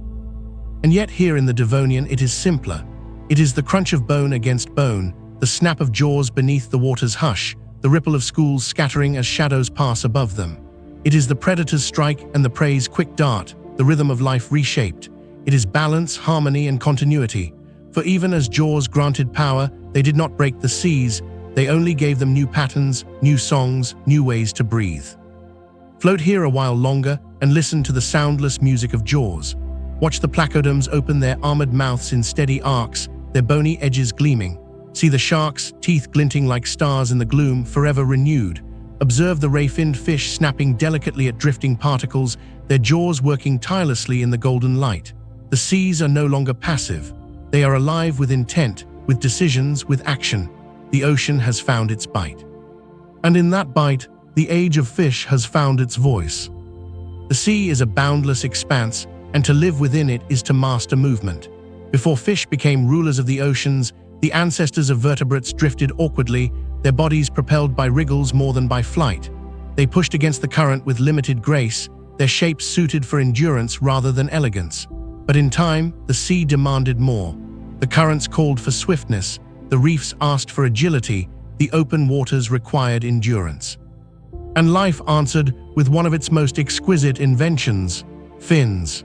Speaker 1: And yet here in the Devonian it is simpler. It is the crunch of bone against bone, the snap of jaws beneath the water's hush, the ripple of schools scattering as shadows pass above them. It is the predator's strike and the prey's quick dart, the rhythm of life reshaped. It is balance, harmony, and continuity. For even as jaws granted power, they did not break the seas, they only gave them new patterns, new songs, new ways to breathe. Float here a while longer and listen to the soundless music of jaws. Watch the placoderms open their armored mouths in steady arcs, their bony edges gleaming. See the sharks, teeth glinting like stars in the gloom, forever renewed. Observe the ray-finned fish snapping delicately at drifting particles, their jaws working tirelessly in the golden light. The seas are no longer passive. They are alive with intent, with decisions, with action. The ocean has found its bite. And in that bite, the age of fish has found its voice. The sea is a boundless expanse, and to live within it is to master movement. Before fish became rulers of the oceans, the ancestors of vertebrates drifted awkwardly, their bodies propelled by wriggles more than by flight. They pushed against the current with limited grace, their shapes suited for endurance rather than elegance. But in time, the sea demanded more. The currents called for swiftness, the reefs asked for agility, the open waters required endurance. And life answered with one of its most exquisite inventions: fins.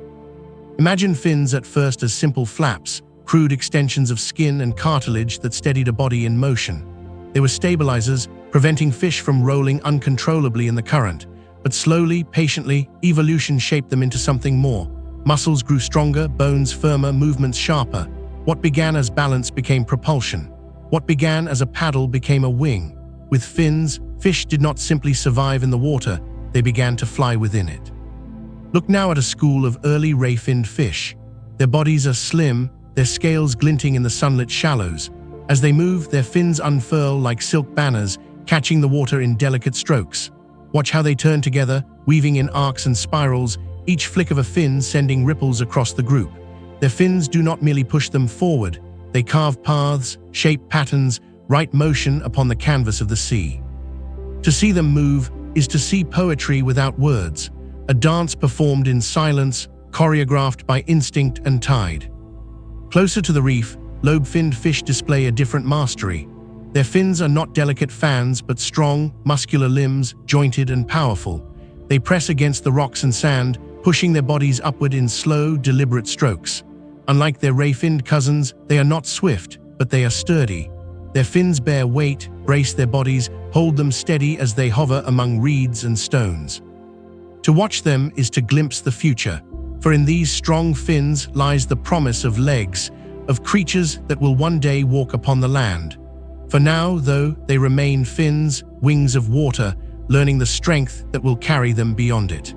Speaker 1: Imagine fins at first as simple flaps, crude extensions of skin and cartilage that steadied a body in motion. They were stabilizers, preventing fish from rolling uncontrollably in the current. But slowly, patiently, evolution shaped them into something more. Muscles grew stronger, bones firmer, movements sharper. What began as balance became propulsion. What began as a paddle became a wing. With fins, fish did not simply survive in the water, they began to fly within it. Look now at a school of early ray-finned fish. Their bodies are slim, their scales glinting in the sunlit shallows. As they move, their fins unfurl like silk banners, catching the water in delicate strokes. Watch how they turn together, weaving in arcs and spirals, each flick of a fin sending ripples across the group. Their fins do not merely push them forward, they carve paths, shape patterns, write motion upon the canvas of the sea. To see them move is to see poetry without words, a dance performed in silence, choreographed by instinct and tide. Closer to the reef, lobe-finned fish display a different mastery. Their fins are not delicate fans, but strong, muscular limbs, jointed and powerful. They press against the rocks and sand, pushing their bodies upward in slow, deliberate strokes. Unlike their ray-finned cousins, they are not swift, but they are sturdy. Their fins bear weight, brace their bodies, hold them steady as they hover among reeds and stones. To watch them is to glimpse the future, for in these strong fins lies the promise of legs, of creatures that will one day walk upon the land. For now, though, they remain fins, wings of water, learning the strength that will carry them beyond it.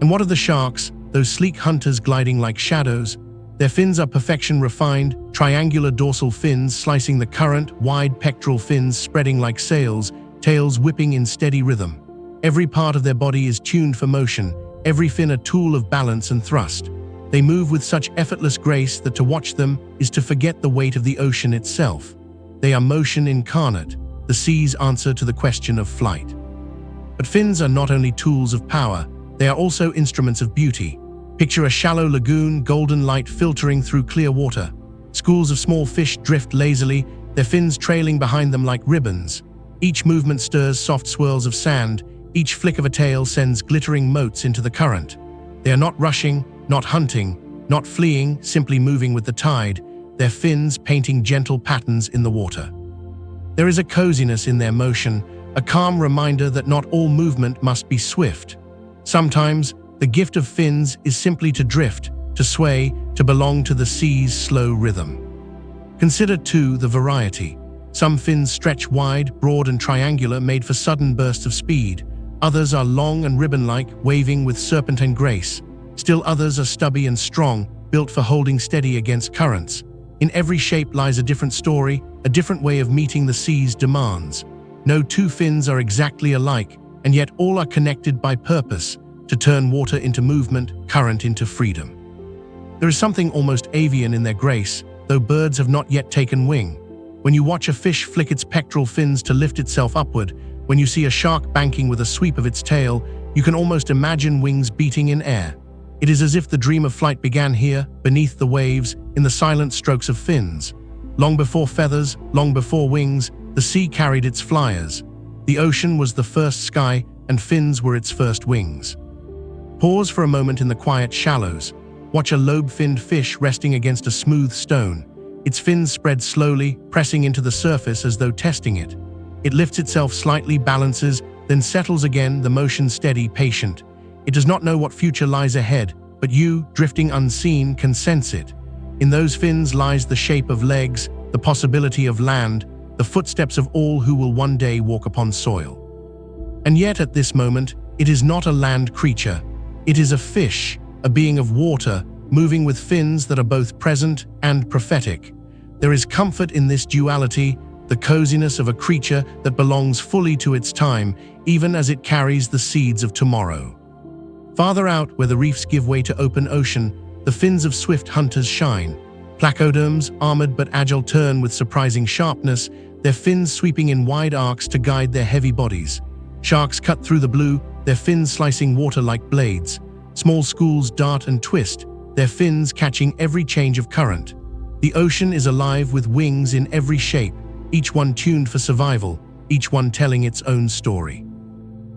Speaker 1: And what of the sharks, those sleek hunters gliding like shadows? Their fins are perfection refined, triangular dorsal fins slicing the current, wide pectoral fins spreading like sails, tails whipping in steady rhythm. Every part of their body is tuned for motion, every fin a tool of balance and thrust. They move with such effortless grace that to watch them is to forget the weight of the ocean itself. They are motion incarnate, the sea's answer to the question of flight. But fins are not only tools of power, they are also instruments of beauty. Picture a shallow lagoon, golden light filtering through clear water. Schools of small fish drift lazily, their fins trailing behind them like ribbons. Each movement stirs soft swirls of sand, each flick of a tail sends glittering motes into the current. They are not rushing, not hunting, not fleeing, simply moving with the tide, their fins painting gentle patterns in the water. There is a coziness in their motion, a calm reminder that not all movement must be swift. Sometimes, the gift of fins is simply to drift, to sway, to belong to the sea's slow rhythm. Consider, too, the variety. Some fins stretch wide, broad and triangular, made for sudden bursts of speed. Others are long and ribbon-like, waving with serpentine grace. Still others are stubby and strong, built for holding steady against currents. In every shape lies a different story, a different way of meeting the sea's demands. No two fins are exactly alike, and yet all are connected by purpose, to turn water into movement, current into freedom. There is something almost avian in their grace, though birds have not yet taken wing. When you watch a fish flick its pectoral fins to lift itself upward, when you see a shark banking with a sweep of its tail, you can almost imagine wings beating in air. It is as if the dream of flight began here, beneath the waves, in the silent strokes of fins. Long before feathers, long before wings, the sea carried its flyers. The ocean was the first sky, and fins were its first wings. Pause for a moment in the quiet shallows. Watch a lobe-finned fish resting against a smooth stone. Its fins spread slowly, pressing into the surface as though testing it. It lifts itself slightly, balances, then settles again, the motion steady, patient. It does not know what future lies ahead, but you, drifting unseen, can sense it. In those fins lies the shape of legs, the possibility of land, the footsteps of all who will one day walk upon soil. And yet at this moment, it is not a land creature. It is a fish, a being of water, moving with fins that are both present and prophetic. There is comfort in this duality, the coziness of a creature that belongs fully to its time, even as it carries the seeds of tomorrow. Farther out, where the reefs give way to open ocean, the fins of swift hunters shine. Placoderms, armored but agile, turn with surprising sharpness, their fins sweeping in wide arcs to guide their heavy bodies. Sharks cut through the blue, their fins slicing water like blades. Small schools dart and twist, their fins catching every change of current. The ocean is alive with wings in every shape, each one tuned for survival, each one telling its own story.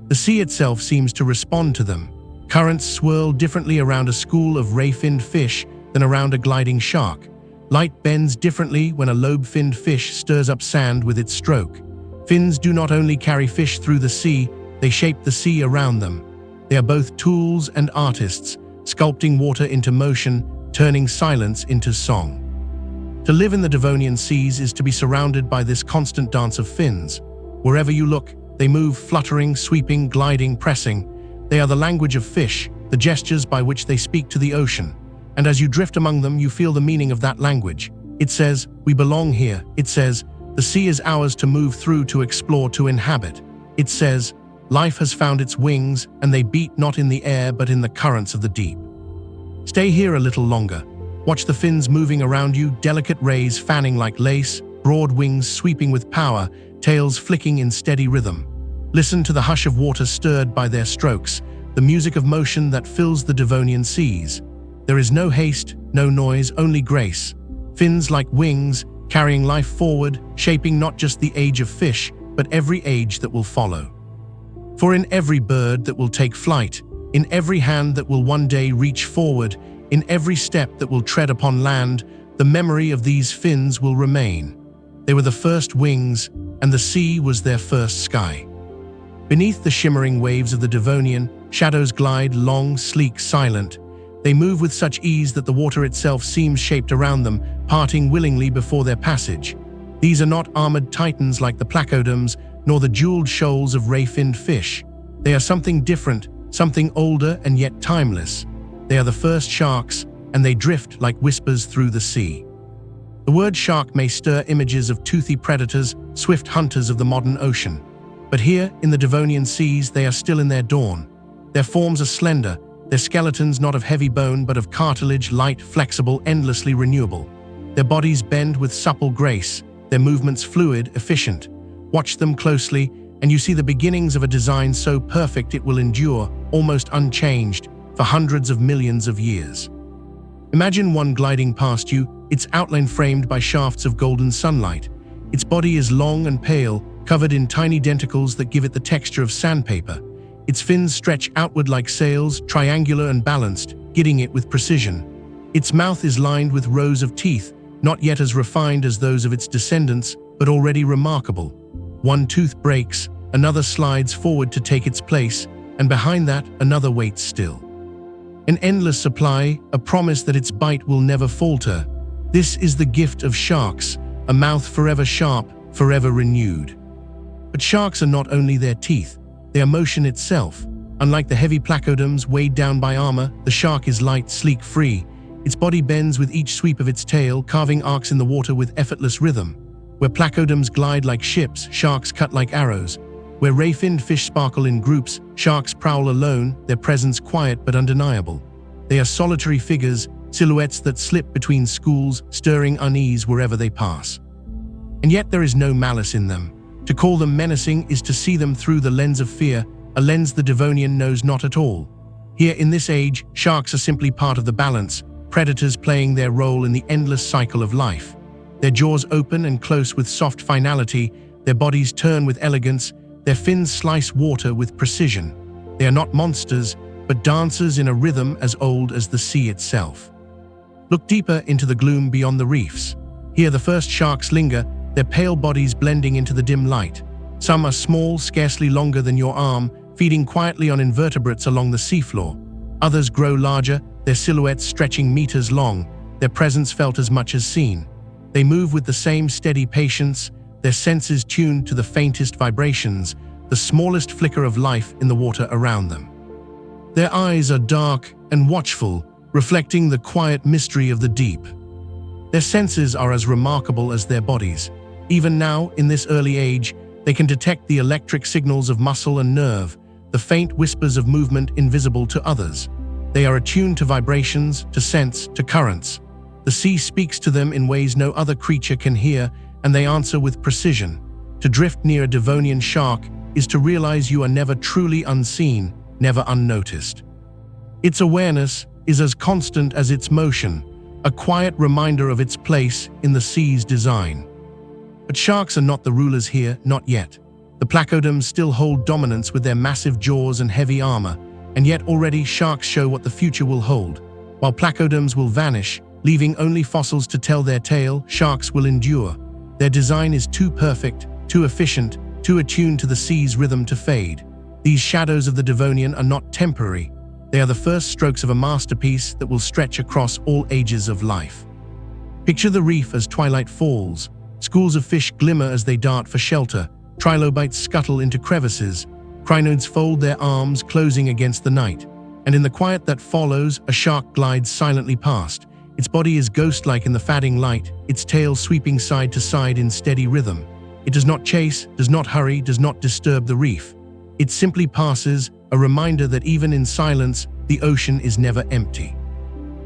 Speaker 1: The sea itself seems to respond to them. Currents swirl differently around a school of ray-finned fish than around a gliding shark. Light bends differently when a lobe-finned fish stirs up sand with its stroke. Fins do not only carry fish through the sea, they shape the sea around them. They are both tools and artists, sculpting water into motion, turning silence into song. To live in the Devonian seas is to be surrounded by this constant dance of fins. Wherever you look, they move, fluttering, sweeping, gliding, pressing. They are the language of fish, the gestures by which they speak to the ocean. And as you drift among them, you feel the meaning of that language. It says, "We belong here." It says, "The sea is ours to move through, to explore, to inhabit." It says, "Life has found its wings, and they beat not in the air but in the currents of the deep." Stay here a little longer. Watch the fins moving around you, delicate rays fanning like lace, broad wings sweeping with power, tails flicking in steady rhythm. Listen to the hush of water stirred by their strokes, the music of motion that fills the Devonian seas. There is no haste, no noise, only grace. Fins like wings, carrying life forward, shaping not just the age of fish, but every age that will follow. For in every bird that will take flight, in every hand that will one day reach forward, in every step that will tread upon land, the memory of these fins will remain. They were the first wings, and the sea was their first sky. Beneath the shimmering waves of the Devonian, shadows glide, long, sleek, silent. They move with such ease that the water itself seems shaped around them, parting willingly before their passage. These are not armored titans like the placoderms, nor the jeweled shoals of ray-finned fish. They are something different, something older and yet timeless. They are the first sharks, and they drift like whispers through the sea. The word shark may stir images of toothy predators, swift hunters of the modern ocean. But here, in the Devonian seas, they are still in their dawn. Their forms are slender, their skeletons not of heavy bone but of cartilage, light, flexible, endlessly renewable. Their bodies bend with supple grace, their movements fluid, efficient. Watch them closely, and you see the beginnings of a design so perfect it will endure, almost unchanged, for hundreds of millions of years. Imagine one gliding past you, its outline framed by shafts of golden sunlight. Its body is long and pale, covered in tiny denticles that give it the texture of sandpaper. Its fins stretch outward like sails, triangular and balanced, guiding it with precision. Its mouth is lined with rows of teeth, not yet as refined as those of its descendants, but already remarkable. One tooth breaks, another slides forward to take its place, and behind that, another waits still. An endless supply, a promise that its bite will never falter. This is the gift of sharks, a mouth forever sharp, forever renewed. But sharks are not only their teeth, they are motion itself. Unlike the heavy placoderms weighed down by armor, the shark is light, sleek, free. Its body bends with each sweep of its tail, carving arcs in the water with effortless rhythm. Where placoderms glide like ships, sharks cut like arrows. Where ray-finned fish sparkle in groups, sharks prowl alone, their presence quiet but undeniable. They are solitary figures, silhouettes that slip between schools, stirring unease wherever they pass. And yet there is no malice in them. To call them menacing is to see them through the lens of fear, a lens the Devonian knows not at all. Here in this age, sharks are simply part of the balance, predators playing their role in the endless cycle of life. Their jaws open and close with soft finality, their bodies turn with elegance, their fins slice water with precision. They are not monsters, but dancers in a rhythm as old as the sea itself. Look deeper into the gloom beyond the reefs. Here the first sharks linger, their pale bodies blending into the dim light. Some are small, scarcely longer than your arm, feeding quietly on invertebrates along the seafloor. Others grow larger, their silhouettes stretching meters long, their presence felt as much as seen. They move with the same steady patience, their senses tuned to the faintest vibrations, the smallest flicker of life in the water around them. Their eyes are dark and watchful, reflecting the quiet mystery of the deep. Their senses are as remarkable as their bodies. Even now, in this early age, they can detect the electric signals of muscle and nerve, the faint whispers of movement invisible to others. They are attuned to vibrations, to scents, to currents. The sea speaks to them in ways no other creature can hear, and they answer with precision. To drift near a Devonian shark is to realize you are never truly unseen, never unnoticed. Its awareness is as constant as its motion, a quiet reminder of its place in the sea's design. But sharks are not the rulers here, not yet. The placoderms still hold dominance with their massive jaws and heavy armor, and yet already sharks show what the future will hold. While placoderms will vanish, leaving only fossils to tell their tale, sharks will endure. Their design is too perfect, too efficient, too attuned to the sea's rhythm to fade. These shadows of the Devonian are not temporary. They are the first strokes of a masterpiece that will stretch across all ages of life. Picture the reef as twilight falls. Schools of fish glimmer as they dart for shelter. Trilobites scuttle into crevices. Crinoids fold their arms, closing against the night. And in the quiet that follows, a shark glides silently past. Its body is ghost-like in the fading light, its tail sweeping side to side in steady rhythm. It does not chase, does not hurry, does not disturb the reef. It simply passes, a reminder that even in silence, the ocean is never empty.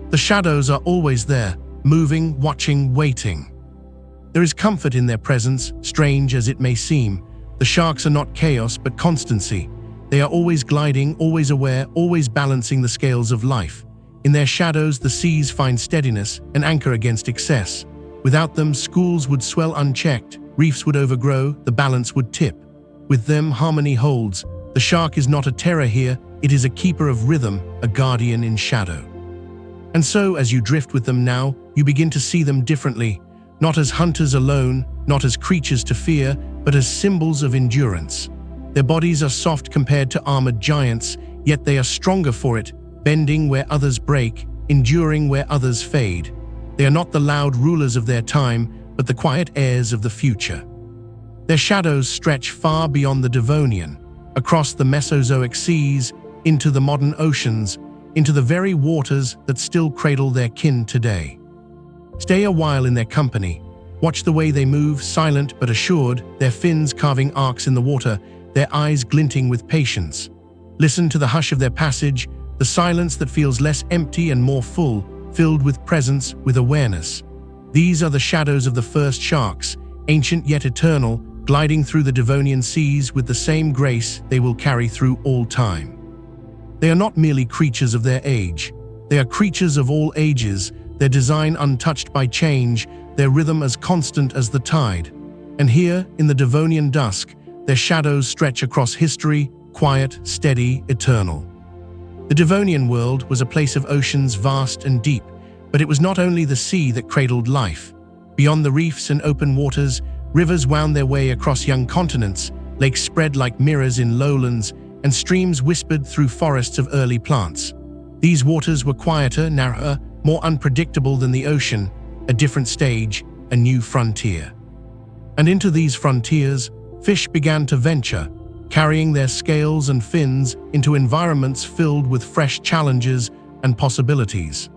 Speaker 1: The shadows are always there, moving, watching, waiting. There is comfort in their presence, strange as it may seem. The sharks are not chaos, but constancy. They are always gliding, always aware, always balancing the scales of life. In their shadows, the seas find steadiness, an anchor against excess. Without them, schools would swell unchecked, reefs would overgrow, the balance would tip. With them, harmony holds. The shark is not a terror here, it is a keeper of rhythm, a guardian in shadow. And so, as you drift with them now, you begin to see them differently, not as hunters alone, not as creatures to fear, but as symbols of endurance. Their bodies are soft compared to armored giants, yet they are stronger for it, bending where others break, enduring where others fade. They are not the loud rulers of their time, but the quiet heirs of the future. Their shadows stretch far beyond the Devonian, across the Mesozoic seas, into the modern oceans, into the very waters that still cradle their kin today. Stay a while in their company. Watch the way they move, silent but assured, their fins carving arcs in the water, their eyes glinting with patience. Listen to the hush of their passage, the silence that feels less empty and more full, filled with presence, with awareness. These are the shadows of the first sharks, ancient yet eternal, gliding through the Devonian seas with the same grace they will carry through all time. They are not merely creatures of their age. They are creatures of all ages, their design untouched by change, their rhythm as constant as the tide. And here, in the Devonian dusk, their shadows stretch across history, quiet, steady, eternal. The Devonian world was a place of oceans vast and deep, but it was not only the sea that cradled life. Beyond the reefs and open waters, rivers wound their way across young continents, lakes spread like mirrors in lowlands, and streams whispered through forests of early plants. These waters were quieter, narrower, more unpredictable than the ocean, a different stage, a new frontier. And into these frontiers, fish began to venture, carrying their scales and fins into environments filled with fresh challenges and possibilities.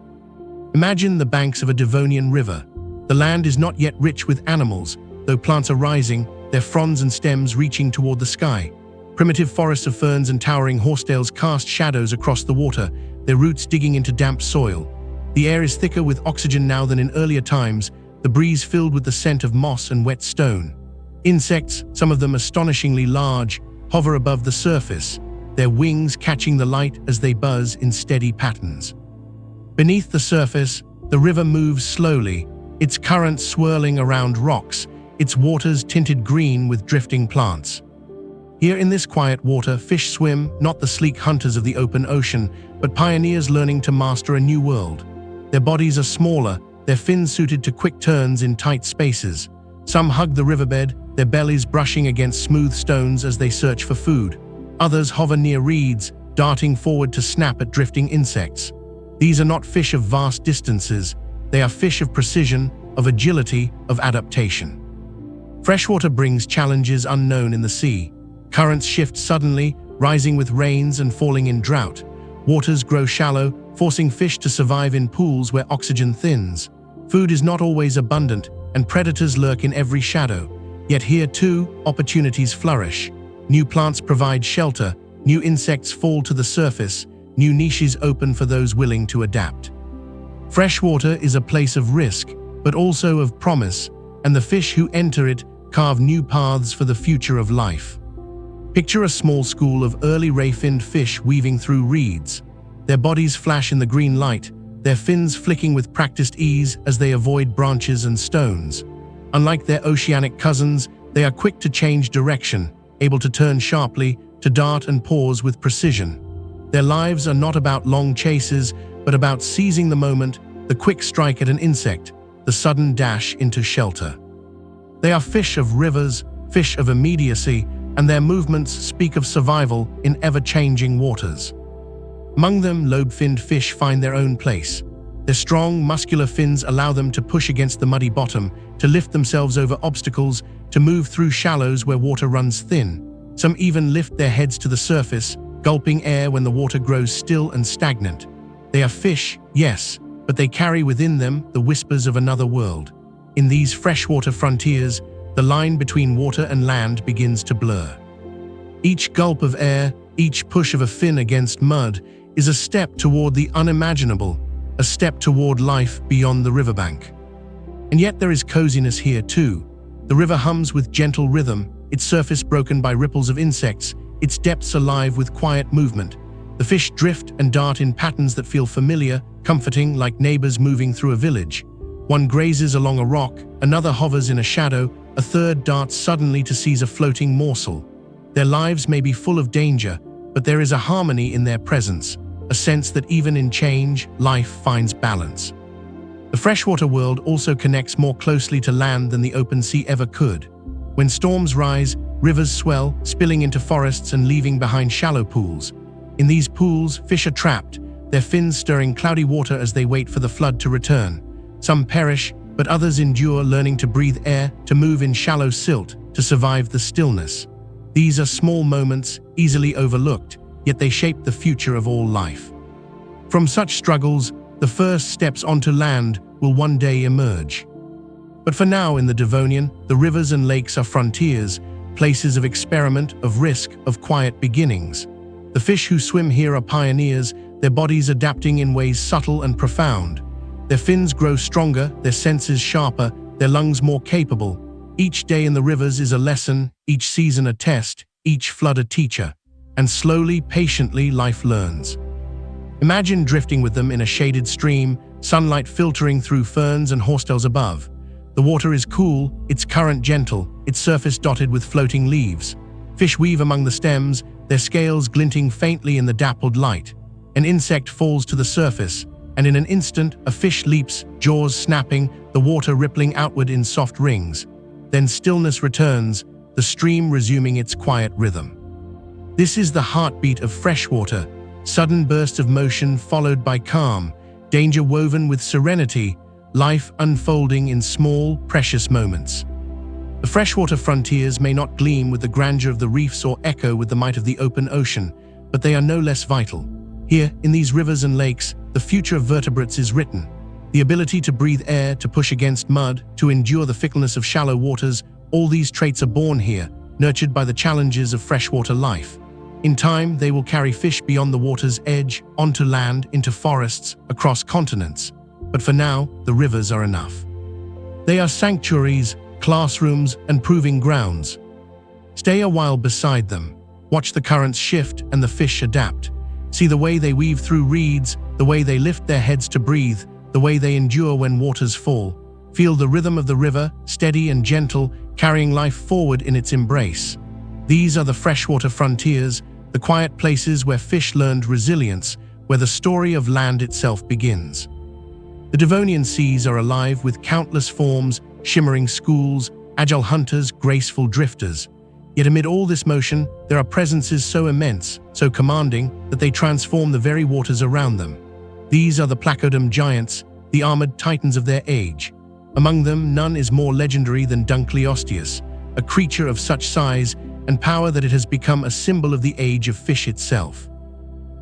Speaker 1: Imagine the banks of a Devonian river. The land is not yet rich with animals, though plants are rising, their fronds and stems reaching toward the sky. Primitive forests of ferns and towering horsetails cast shadows across the water, their roots digging into damp soil. The air is thicker with oxygen now than in earlier times, the breeze filled with the scent of moss and wet stone. Insects, some of them astonishingly large, hover above the surface, their wings catching the light as they buzz in steady patterns. Beneath the surface, the river moves slowly, its current swirling around rocks, its waters tinted green with drifting plants. Here in this quiet water, fish swim, not the sleek hunters of the open ocean, but pioneers learning to master a new world. Their bodies are smaller, their fins suited to quick turns in tight spaces. Some hug the riverbed, their bellies brushing against smooth stones as they search for food. Others hover near reeds, darting forward to snap at drifting insects. These are not fish of vast distances, they are fish of precision, of agility, of adaptation. Freshwater brings challenges unknown in the sea. Currents shift suddenly, rising with rains and falling in drought. Waters grow shallow, forcing fish to survive in pools where oxygen thins. Food is not always abundant, and predators lurk in every shadow. Yet here too, opportunities flourish. New plants provide shelter, new insects fall to the surface, new niches open for those willing to adapt. Freshwater is a place of risk, but also of promise, and the fish who enter it carve new paths for the future of life. Picture a small school of early ray-finned fish weaving through reeds. Their bodies flash in the green light, their fins flicking with practiced ease as they avoid branches and stones. Unlike their oceanic cousins, they are quick to change direction, able to turn sharply, to dart and pause with precision. Their lives are not about long chases, but about seizing the moment, the quick strike at an insect, the sudden dash into shelter. They are fish of rivers, fish of immediacy, and their movements speak of survival in ever-changing waters. Among them, lobe-finned fish find their own place. Their strong, muscular fins allow them to push against the muddy bottom, to lift themselves over obstacles, to move through shallows where water runs thin. Some even lift their heads to the surface, gulping air when the water grows still and stagnant. They are fish, yes, but they carry within them the whispers of another world. In these freshwater frontiers, the line between water and land begins to blur. Each gulp of air, each push of a fin against mud, is a step toward the unimaginable, a step toward life beyond the riverbank. And yet there is coziness here too. The river hums with gentle rhythm, its surface broken by ripples of insects, its depths alive with quiet movement. The fish drift and dart in patterns that feel familiar, comforting, like neighbors moving through a village. One grazes along a rock, another hovers in a shadow, a third darts suddenly to seize a floating morsel. Their lives may be full of danger, but there is a harmony in their presence, a sense that even in change, life finds balance. The freshwater world also connects more closely to land than the open sea ever could. When storms rise, rivers swell, spilling into forests and leaving behind shallow pools. In these pools, fish are trapped, their fins stirring cloudy water as they wait for the flood to return. Some perish, but others endure, learning to breathe air, to move in shallow silt, to survive the stillness. These are small moments, easily overlooked, yet they shape the future of all life. From such struggles, the first steps onto land will one day emerge. But for now in the Devonian, the rivers and lakes are frontiers, places of experiment, of risk, of quiet beginnings. The fish who swim here are pioneers, their bodies adapting in ways subtle and profound. Their fins grow stronger, their senses sharper, their lungs more capable. Each day in the rivers is a lesson, each season a test, each flood a teacher. And slowly, patiently, life learns. Imagine drifting with them in a shaded stream, sunlight filtering through ferns and horsetails above. The water is cool, its current gentle, its surface dotted with floating leaves. Fish weave among the stems, their scales glinting faintly in the dappled light. An insect falls to the surface, and in an instant, a fish leaps, jaws snapping, the water rippling outward in soft rings. Then stillness returns, the stream resuming its quiet rhythm. This is the heartbeat of freshwater, sudden burst of motion followed by calm, danger woven with serenity, life unfolding in small, precious moments. The freshwater frontiers may not gleam with the grandeur of the reefs or echo with the might of the open ocean, but they are no less vital. Here, in these rivers and lakes, the future of vertebrates is written. The ability to breathe air, to push against mud, to endure the fickleness of shallow waters, all these traits are born here, nurtured by the challenges of freshwater life. In time, they will carry fish beyond the water's edge, onto land, into forests, across continents. But for now, the rivers are enough. They are sanctuaries, classrooms, and proving grounds. Stay a while beside them. Watch the currents shift and the fish adapt. See the way they weave through reeds, the way they lift their heads to breathe, the way they endure when waters fall. Feel the rhythm of the river, steady and gentle, carrying life forward in its embrace. These are the freshwater frontiers, the quiet places where fish learned resilience, where the story of land itself begins. The Devonian seas are alive with countless forms, shimmering schools, agile hunters, graceful drifters. Yet amid all this motion, there are presences so immense, so commanding, that they transform the very waters around them. These are the placoderm giants, the armored titans of their age. Among them, none is more legendary than Dunkleosteus, a creature of such size, and power that it has become a symbol of the age of fish itself.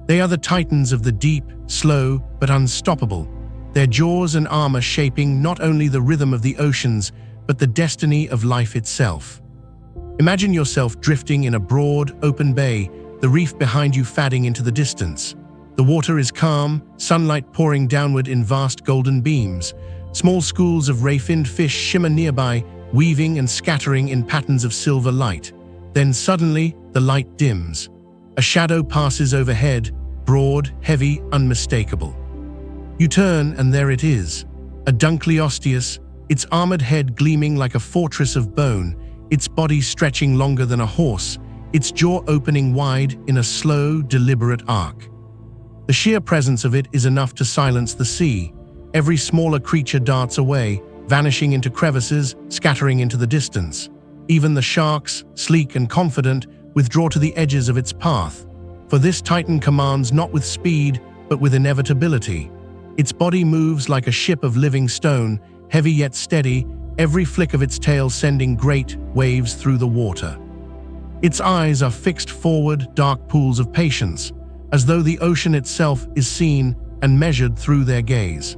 Speaker 1: They are the titans of the deep, slow, but unstoppable, their jaws and armor shaping not only the rhythm of the oceans, but the destiny of life itself. Imagine yourself drifting in a broad, open bay, the reef behind you fading into the distance. The water is calm, sunlight pouring downward in vast golden beams. Small schools of ray-finned fish shimmer nearby, weaving and scattering in patterns of silver light. Then suddenly, the light dims. A shadow passes overhead, broad, heavy, unmistakable. You turn, and there it is. A Dunkleosteus, its armored head gleaming like a fortress of bone, its body stretching longer than a horse, its jaw opening wide in a slow, deliberate arc. The sheer presence of it is enough to silence the sea. Every smaller creature darts away, vanishing into crevices, scattering into the distance. Even the sharks, sleek and confident, withdraw to the edges of its path. For this titan commands not with speed, but with inevitability. Its body moves like a ship of living stone, heavy yet steady, every flick of its tail sending great waves through the water. Its eyes are fixed forward, dark pools of patience, as though the ocean itself is seen and measured through their gaze.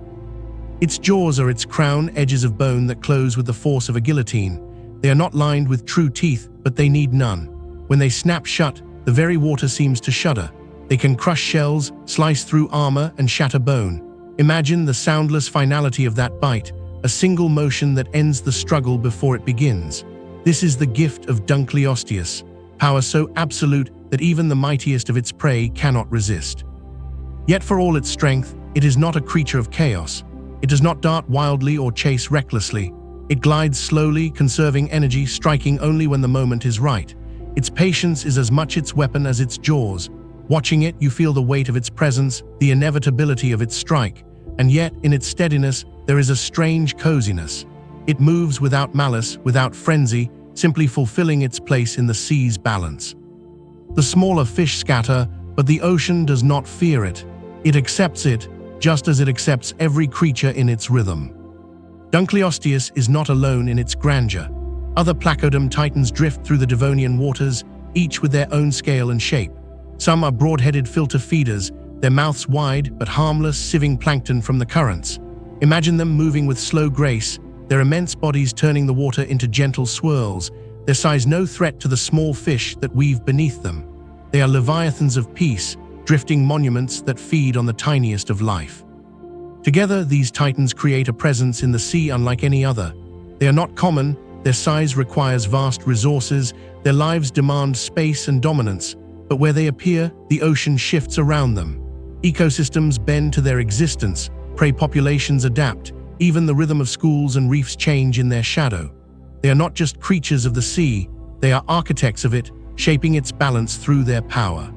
Speaker 1: Its jaws are its crown, edges of bone that close with the force of a guillotine. They are not lined with true teeth, but they need none. When they snap shut, the very water seems to shudder. They can crush shells, slice through armor, and shatter bone. Imagine the soundless finality of that bite, a single motion that ends the struggle before it begins. This is the gift of Dunkleosteus, power so absolute that even the mightiest of its prey cannot resist. Yet for all its strength, it is not a creature of chaos. It does not dart wildly or chase recklessly. It glides slowly, conserving energy, striking only when the moment is right. Its patience is as much its weapon as its jaws. Watching it, you feel the weight of its presence, the inevitability of its strike, and yet, in its steadiness, there is a strange coziness. It moves without malice, without frenzy, simply fulfilling its place in the sea's balance. The smaller fish scatter, but the ocean does not fear it. It accepts it, just as it accepts every creature in its rhythm. Dunkleosteus is not alone in its grandeur. Other placoderm titans drift through the Devonian waters, each with their own scale and shape. Some are broad-headed filter feeders, their mouths wide but harmless, sieving plankton from the currents. Imagine them moving with slow grace, their immense bodies turning the water into gentle swirls, their size no threat to the small fish that weave beneath them. They are leviathans of peace, drifting monuments that feed on the tiniest of life. Together, these titans create a presence in the sea unlike any other. They are not common, their size requires vast resources, their lives demand space and dominance, but where they appear, the ocean shifts around them. Ecosystems bend to their existence, prey populations adapt, even the rhythm of schools and reefs change in their shadow. They are not just creatures of the sea, they are architects of it, shaping its balance through their power.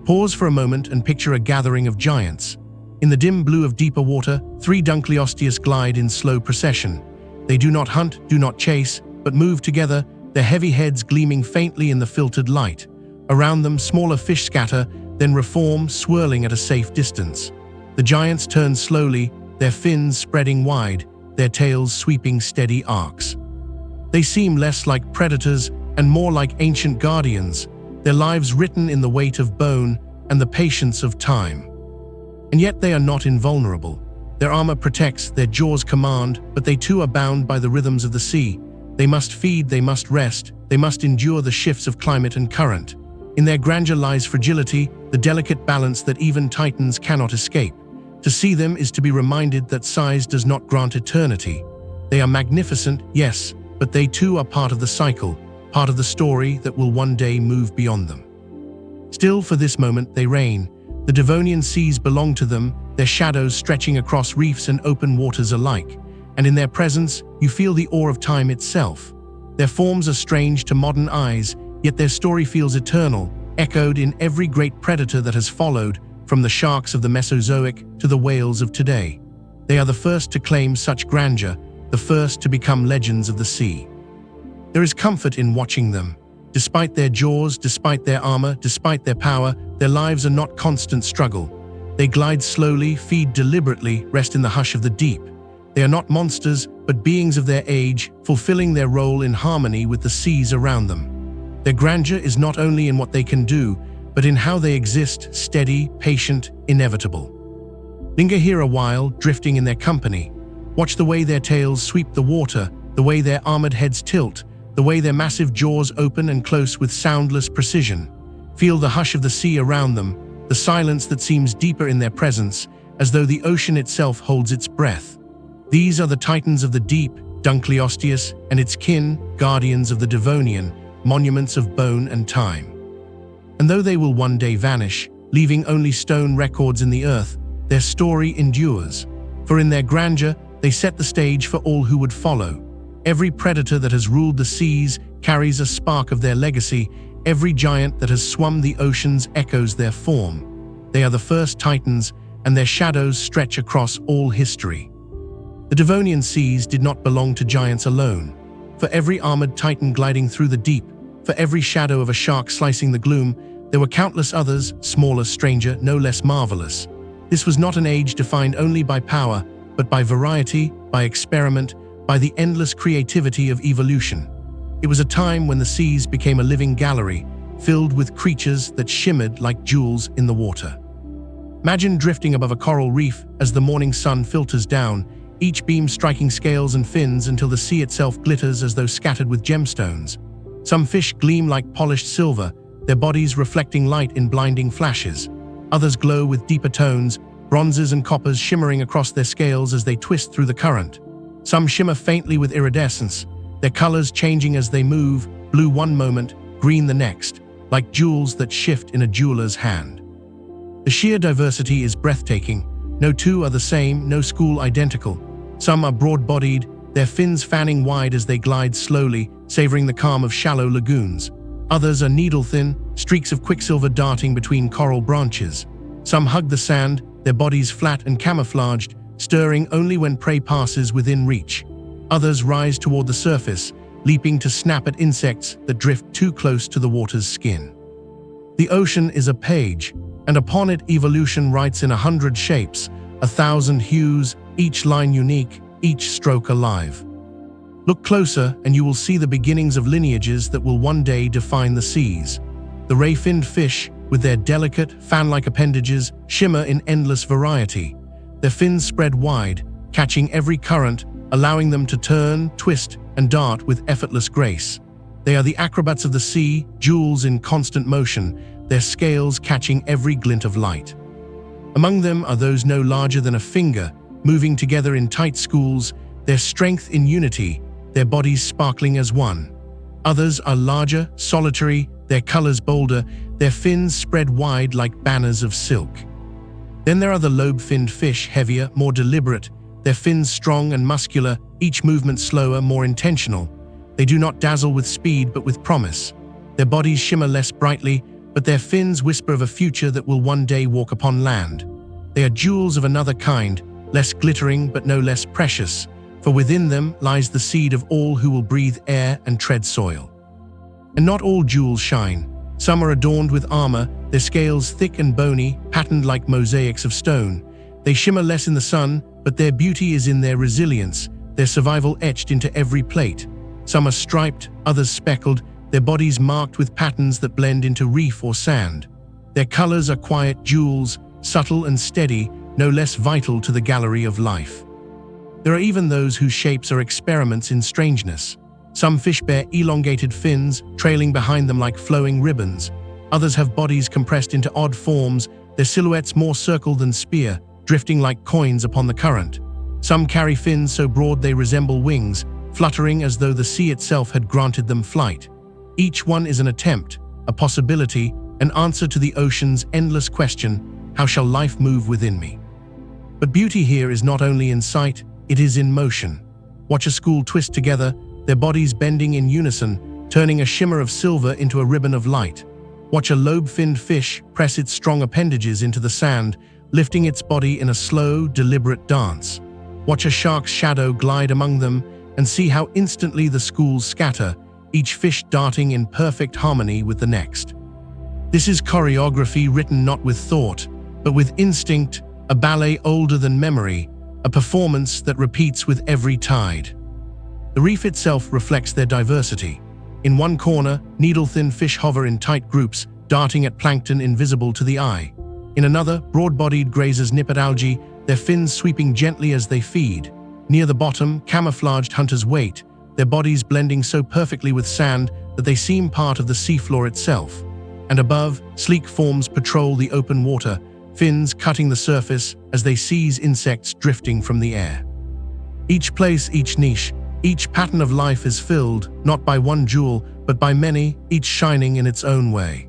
Speaker 1: Pause for a moment and picture a gathering of giants. In the dim blue of deeper water, 3 Dunkleosteus glide in slow procession. They do not hunt, do not chase, but move together, their heavy heads gleaming faintly in the filtered light. Around them, smaller fish scatter, then reform, swirling at a safe distance. The giants turn slowly, their fins spreading wide, their tails sweeping steady arcs. They seem less like predators and more like ancient guardians, their lives written in the weight of bone and the patience of time. And yet they are not invulnerable. Their armor protects, their jaws command, but they too are bound by the rhythms of the sea. They must feed, they must rest, they must endure the shifts of climate and current. In their grandeur lies fragility, the delicate balance that even titans cannot escape. To see them is to be reminded that size does not grant eternity. They are magnificent, yes, but they too are part of the cycle, part of the story that will one day move beyond them. Still, for this moment, they reign. The Devonian seas belong to them, their shadows stretching across reefs and open waters alike, and in their presence, you feel the awe of time itself. Their forms are strange to modern eyes, yet their story feels eternal, echoed in every great predator that has followed, from the sharks of the Mesozoic to the whales of today. They are the first to claim such grandeur, the first to become legends of the sea. There is comfort in watching them. Despite their jaws, despite their armor, despite their power, their lives are not constant struggle. They glide slowly, feed deliberately, rest in the hush of the deep. They are not monsters, but beings of their age, fulfilling their role in harmony with the seas around them. Their grandeur is not only in what they can do, but in how they exist, steady, patient, inevitable. Linger here a while, drifting in their company. Watch the way their tails sweep the water, the way their armored heads tilt, the way their massive jaws open and close with soundless precision. Feel the hush of the sea around them, the silence that seems deeper in their presence, as though the ocean itself holds its breath. These are the titans of the deep, Dunkleosteus and its kin, guardians of the Devonian, monuments of bone and time. And though they will one day vanish, leaving only stone records in the earth, their story endures. For in their grandeur, they set the stage for all who would follow. Every predator that has ruled the seas carries a spark of their legacy. Every giant that has swum the oceans echoes their form. They are the first titans, and their shadows stretch across all history. The Devonian seas did not belong to giants alone. For every armored titan gliding through the deep, for every shadow of a shark slicing the gloom, there were countless others, smaller, stranger, no less marvelous. This was not an age defined only by power, but by variety, by experiment, by the endless creativity of evolution. It was a time when the seas became a living gallery, filled with creatures that shimmered like jewels in the water. Imagine drifting above a coral reef as the morning sun filters down, each beam striking scales and fins until the sea itself glitters as though scattered with gemstones. Some fish gleam like polished silver, their bodies reflecting light in blinding flashes. Others glow with deeper tones, bronzes and coppers shimmering across their scales as they twist through the current. Some shimmer faintly with iridescence, their colors changing as they move, blue one moment, green the next, like jewels that shift in a jeweler's hand. The sheer diversity is breathtaking. No two are the same, no school identical. Some are broad-bodied, their fins fanning wide as they glide slowly, savoring the calm of shallow lagoons. Others are needle-thin, streaks of quicksilver darting between coral branches. Some hug the sand, their bodies flat and camouflaged, stirring only when prey passes within reach. Others rise toward the surface, leaping to snap at insects that drift too close to the water's skin. The ocean is a page, and upon it evolution writes in 100 shapes, 1,000 hues, each line unique, each stroke alive. Look closer and you will see the beginnings of lineages that will one day define the seas. The ray-finned fish, with their delicate, fan-like appendages, shimmer in endless variety. Their fins spread wide, catching every current, allowing them to turn, twist, and dart with effortless grace. They are the acrobats of the sea, jewels in constant motion, their scales catching every glint of light. Among them are those no larger than a finger, moving together in tight schools, their strength in unity, their bodies sparkling as one. Others are larger, solitary, their colors bolder, their fins spread wide like banners of silk. Then there are the lobe-finned fish, heavier, more deliberate, their fins strong and muscular, each movement slower, more intentional. They do not dazzle with speed but with promise. Their bodies shimmer less brightly, but their fins whisper of a future that will one day walk upon land. They are jewels of another kind, less glittering but no less precious, for within them lies the seed of all who will breathe air and tread soil. And not all jewels shine. Some are adorned with armor, their scales thick and bony, patterned like mosaics of stone. They shimmer less in the sun, but their beauty is in their resilience, their survival etched into every plate. Some are striped, others speckled, their bodies marked with patterns that blend into reef or sand. Their colors are quiet jewels, subtle and steady, no less vital to the gallery of life. There are even those whose shapes are experiments in strangeness. Some fish bear elongated fins, trailing behind them like flowing ribbons. Others have bodies compressed into odd forms, their silhouettes more circle than spear, drifting like coins upon the current. Some carry fins so broad they resemble wings, fluttering as though the sea itself had granted them flight. Each one is an attempt, a possibility, an answer to the ocean's endless question, how shall life move within me? But beauty here is not only in sight, it is in motion. Watch a school twist together, their bodies bending in unison, turning a shimmer of silver into a ribbon of light. Watch a lobe-finned fish press its strong appendages into the sand, lifting its body in a slow, deliberate dance. Watch a shark's shadow glide among them and see how instantly the schools scatter, each fish darting in perfect harmony with the next. This is choreography written not with thought, but with instinct, a ballet older than memory, a performance that repeats with every tide. The reef itself reflects their diversity. In one corner, needle-thin fish hover in tight groups, darting at plankton invisible to the eye. In another, broad-bodied grazers nip at algae, their fins sweeping gently as they feed. Near the bottom, camouflaged hunters wait, their bodies blending so perfectly with sand that they seem part of the seafloor itself. And above, sleek forms patrol the open water, fins cutting the surface as they seize insects drifting from the air. Each place, each niche, each pattern of life is filled, not by one jewel, but by many, each shining in its own way.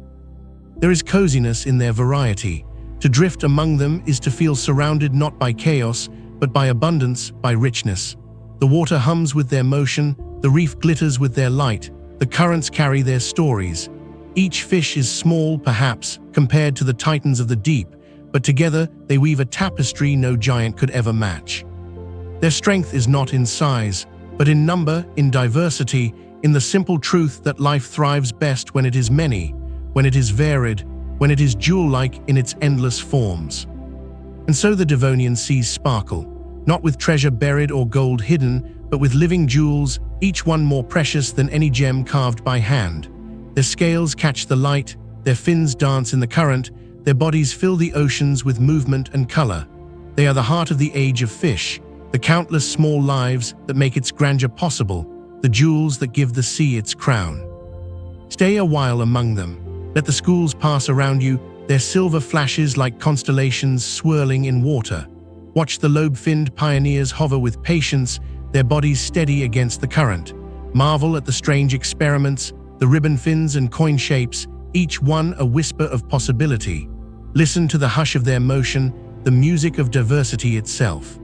Speaker 1: There is coziness in their variety. To drift among them is to feel surrounded not by chaos, but by abundance, by richness. The water hums with their motion, the reef glitters with their light, the currents carry their stories. Each fish is small, perhaps, compared to the titans of the deep, but together they weave a tapestry no giant could ever match. Their strength is not in size, but in number, in diversity, in the simple truth that life thrives best when it is many, when it is varied, when it is jewel-like in its endless forms. And so the Devonian seas sparkle, not with treasure buried or gold hidden, but with living jewels, each one more precious than any gem carved by hand. Their scales catch the light, their fins dance in the current, their bodies fill the oceans with movement and color. They are the heart of the age of fish, the countless small lives that make its grandeur possible, the jewels that give the sea its crown. Stay a while among them. Let the schools pass around you, their silver flashes like constellations swirling in water. Watch the lobe-finned pioneers hover with patience, their bodies steady against the current. Marvel at the strange experiments, the ribbon fins and coin shapes, each one a whisper of possibility. Listen to the hush of their motion, the music of diversity itself.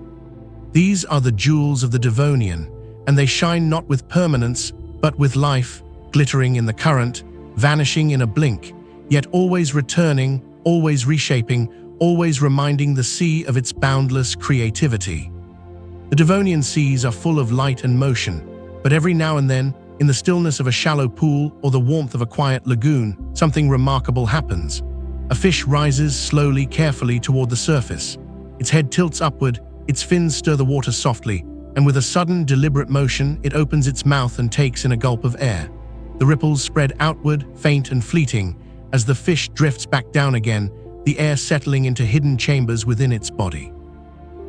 Speaker 1: These are the jewels of the Devonian, and they shine not with permanence, but with life, glittering in the current, vanishing in a blink, yet always returning, always reshaping, always reminding the sea of its boundless creativity. The Devonian seas are full of light and motion, but every now and then, in the stillness of a shallow pool or the warmth of a quiet lagoon, something remarkable happens. A fish rises slowly, carefully toward the surface. Its head tilts upward, its fins stir the water softly, and with a sudden, deliberate motion, it opens its mouth and takes in a gulp of air. The ripples spread outward, faint and fleeting, as the fish drifts back down again, the air settling into hidden chambers within its body.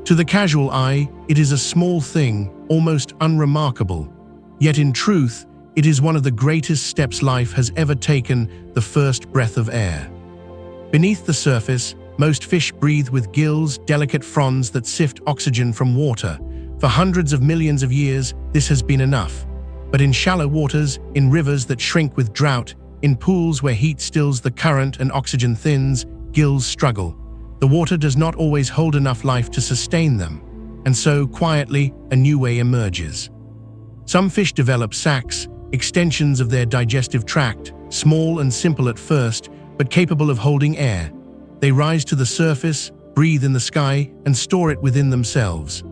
Speaker 1: To the casual eye, it is a small thing, almost unremarkable. Yet in truth, it is one of the greatest steps life has ever taken, the first breath of air. Beneath the surface, most fish breathe with gills, delicate fronds that sift oxygen from water. For hundreds of millions of years, this has been enough. But in shallow waters, in rivers that shrink with drought, in pools where heat stills the current and oxygen thins, gills struggle. The water does not always hold enough life to sustain them, and so, quietly, a new way emerges. Some fish develop sacs, extensions of their digestive tract, small and simple at first, but capable of holding air. They rise to the surface, breathe in the sky, and store it within themselves.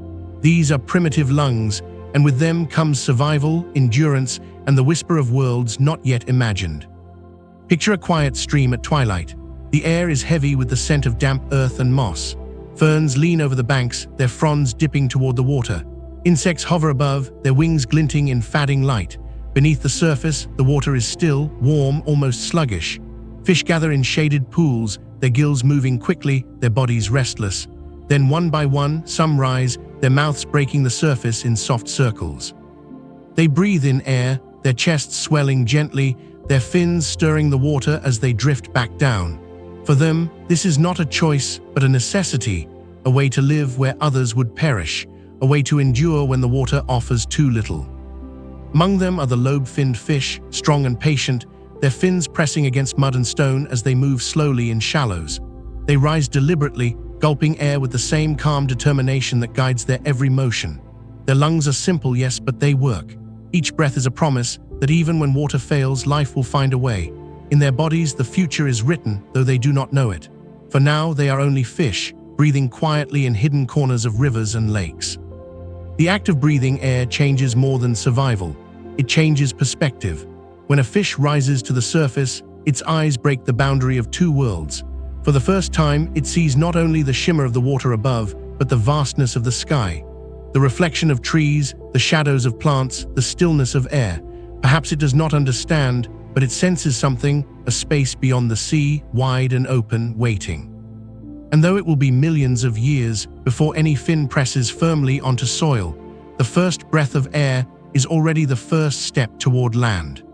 Speaker 1: These are primitive lungs, and with them comes survival, endurance, and the whisper of worlds not yet imagined. Picture a quiet stream at twilight. The air is heavy with the scent of damp earth and moss. Ferns lean over the banks, their fronds dipping toward the water. Insects hover above, their wings glinting in fading light. Beneath the surface, the water is still, warm, almost sluggish. Fish gather in shaded pools, their gills moving quickly, their bodies restless. Then one by one, some rise, their mouths breaking the surface in soft circles. They breathe in air, their chests swelling gently, their fins stirring the water as they drift back down. For them, this is not a choice, but a necessity, a way to live where others would perish, a way to endure when the water offers too little. Among them are the lobe-finned fish, strong and patient, their fins pressing against mud and stone as they move slowly in shallows. They rise deliberately, gulping air with the same calm determination that guides their every motion. Their lungs are simple, yes, but they work. Each breath is a promise that even when water fails, life will find a way. In their bodies, the future is written, though they do not know it. For now, they are only fish, breathing quietly in hidden corners of rivers and lakes. The act of breathing air changes more than survival. It changes perspective. When a fish rises to the surface, its eyes break the boundary of two worlds. For the first time, it sees not only the shimmer of the water above, but the vastness of the sky. The reflection of trees, the shadows of plants, the stillness of air. Perhaps it does not understand, but it senses something, a space beyond the sea, wide and open, waiting. And though it will be millions of years before any fin presses firmly onto soil, the first breath of air is already the first step toward land.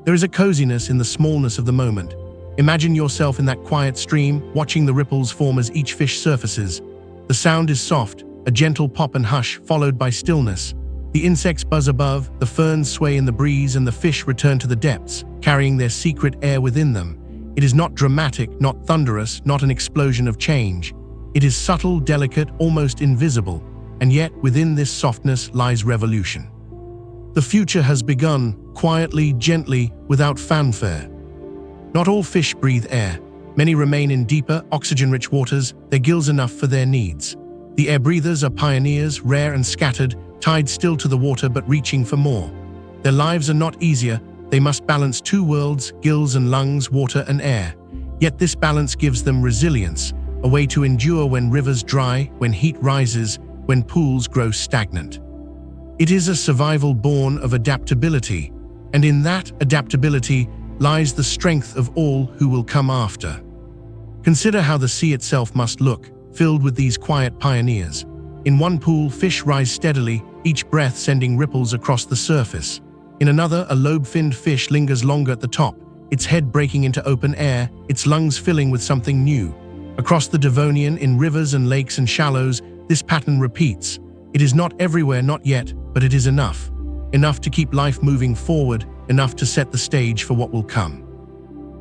Speaker 1: There is a coziness in the smallness of the moment. Imagine yourself in that quiet stream, watching the ripples form as each fish surfaces. The sound is soft, a gentle pop and hush, followed by stillness. The insects buzz above, the ferns sway in the breeze, and the fish return to the depths, carrying their secret air within them. It is not dramatic, not thunderous, not an explosion of change. It is subtle, delicate, almost invisible, and yet within this softness lies revolution. The future has begun, quietly, gently, without fanfare. Not all fish breathe air. Many remain in deeper, oxygen-rich waters, their gills enough for their needs. The air breathers are pioneers, rare and scattered, tied still to the water but reaching for more. Their lives are not easier. They must balance two worlds, gills and lungs, water and air. Yet this balance gives them resilience, a way to endure when rivers dry, when heat rises, when pools grow stagnant. It is a survival born of adaptability, and in that adaptability lies the strength of all who will come after. Consider how the sea itself must look, filled with these quiet pioneers. In one pool, fish rise steadily, each breath sending ripples across the surface. In another, a lobe-finned fish lingers longer at the top, its head breaking into open air, its lungs filling with something new. Across the Devonian, in rivers and lakes and shallows, this pattern repeats. It is not everywhere, not yet, but it is enough. Enough to keep life moving forward, enough to set the stage for what will come.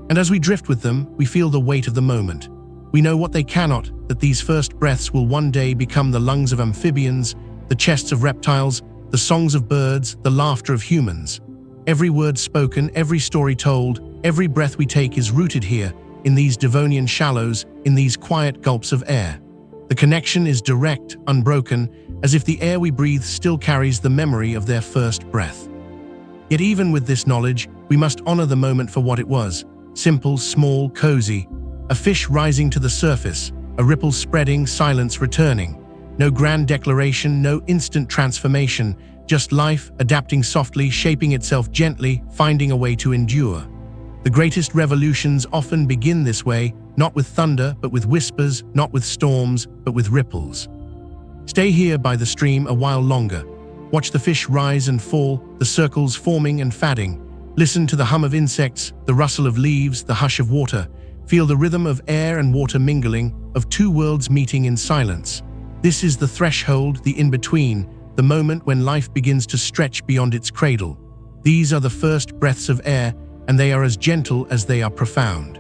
Speaker 1: And as we drift with them, we feel the weight of the moment. We know what they cannot, that these first breaths will one day become the lungs of amphibians, the chests of reptiles, the songs of birds, the laughter of humans. Every word spoken, every story told, every breath we take is rooted here, in these Devonian shallows, in these quiet gulps of air. The connection is direct, unbroken, as if the air we breathe still carries the memory of their first breath. Yet even with this knowledge, we must honor the moment for what it was. Simple, small, cozy. A fish rising to the surface, a ripple spreading, silence returning. No grand declaration, no instant transformation, just life adapting softly, shaping itself gently, finding a way to endure. The greatest revolutions often begin this way, not with thunder, but with whispers, not with storms, but with ripples. Stay here by the stream a while longer. Watch the fish rise and fall, the circles forming and fading. Listen to the hum of insects, the rustle of leaves, the hush of water. Feel the rhythm of air and water mingling, of two worlds meeting in silence. This is the threshold, the in-between, the moment when life begins to stretch beyond its cradle. These are the first breaths of air, and they are as gentle as they are profound.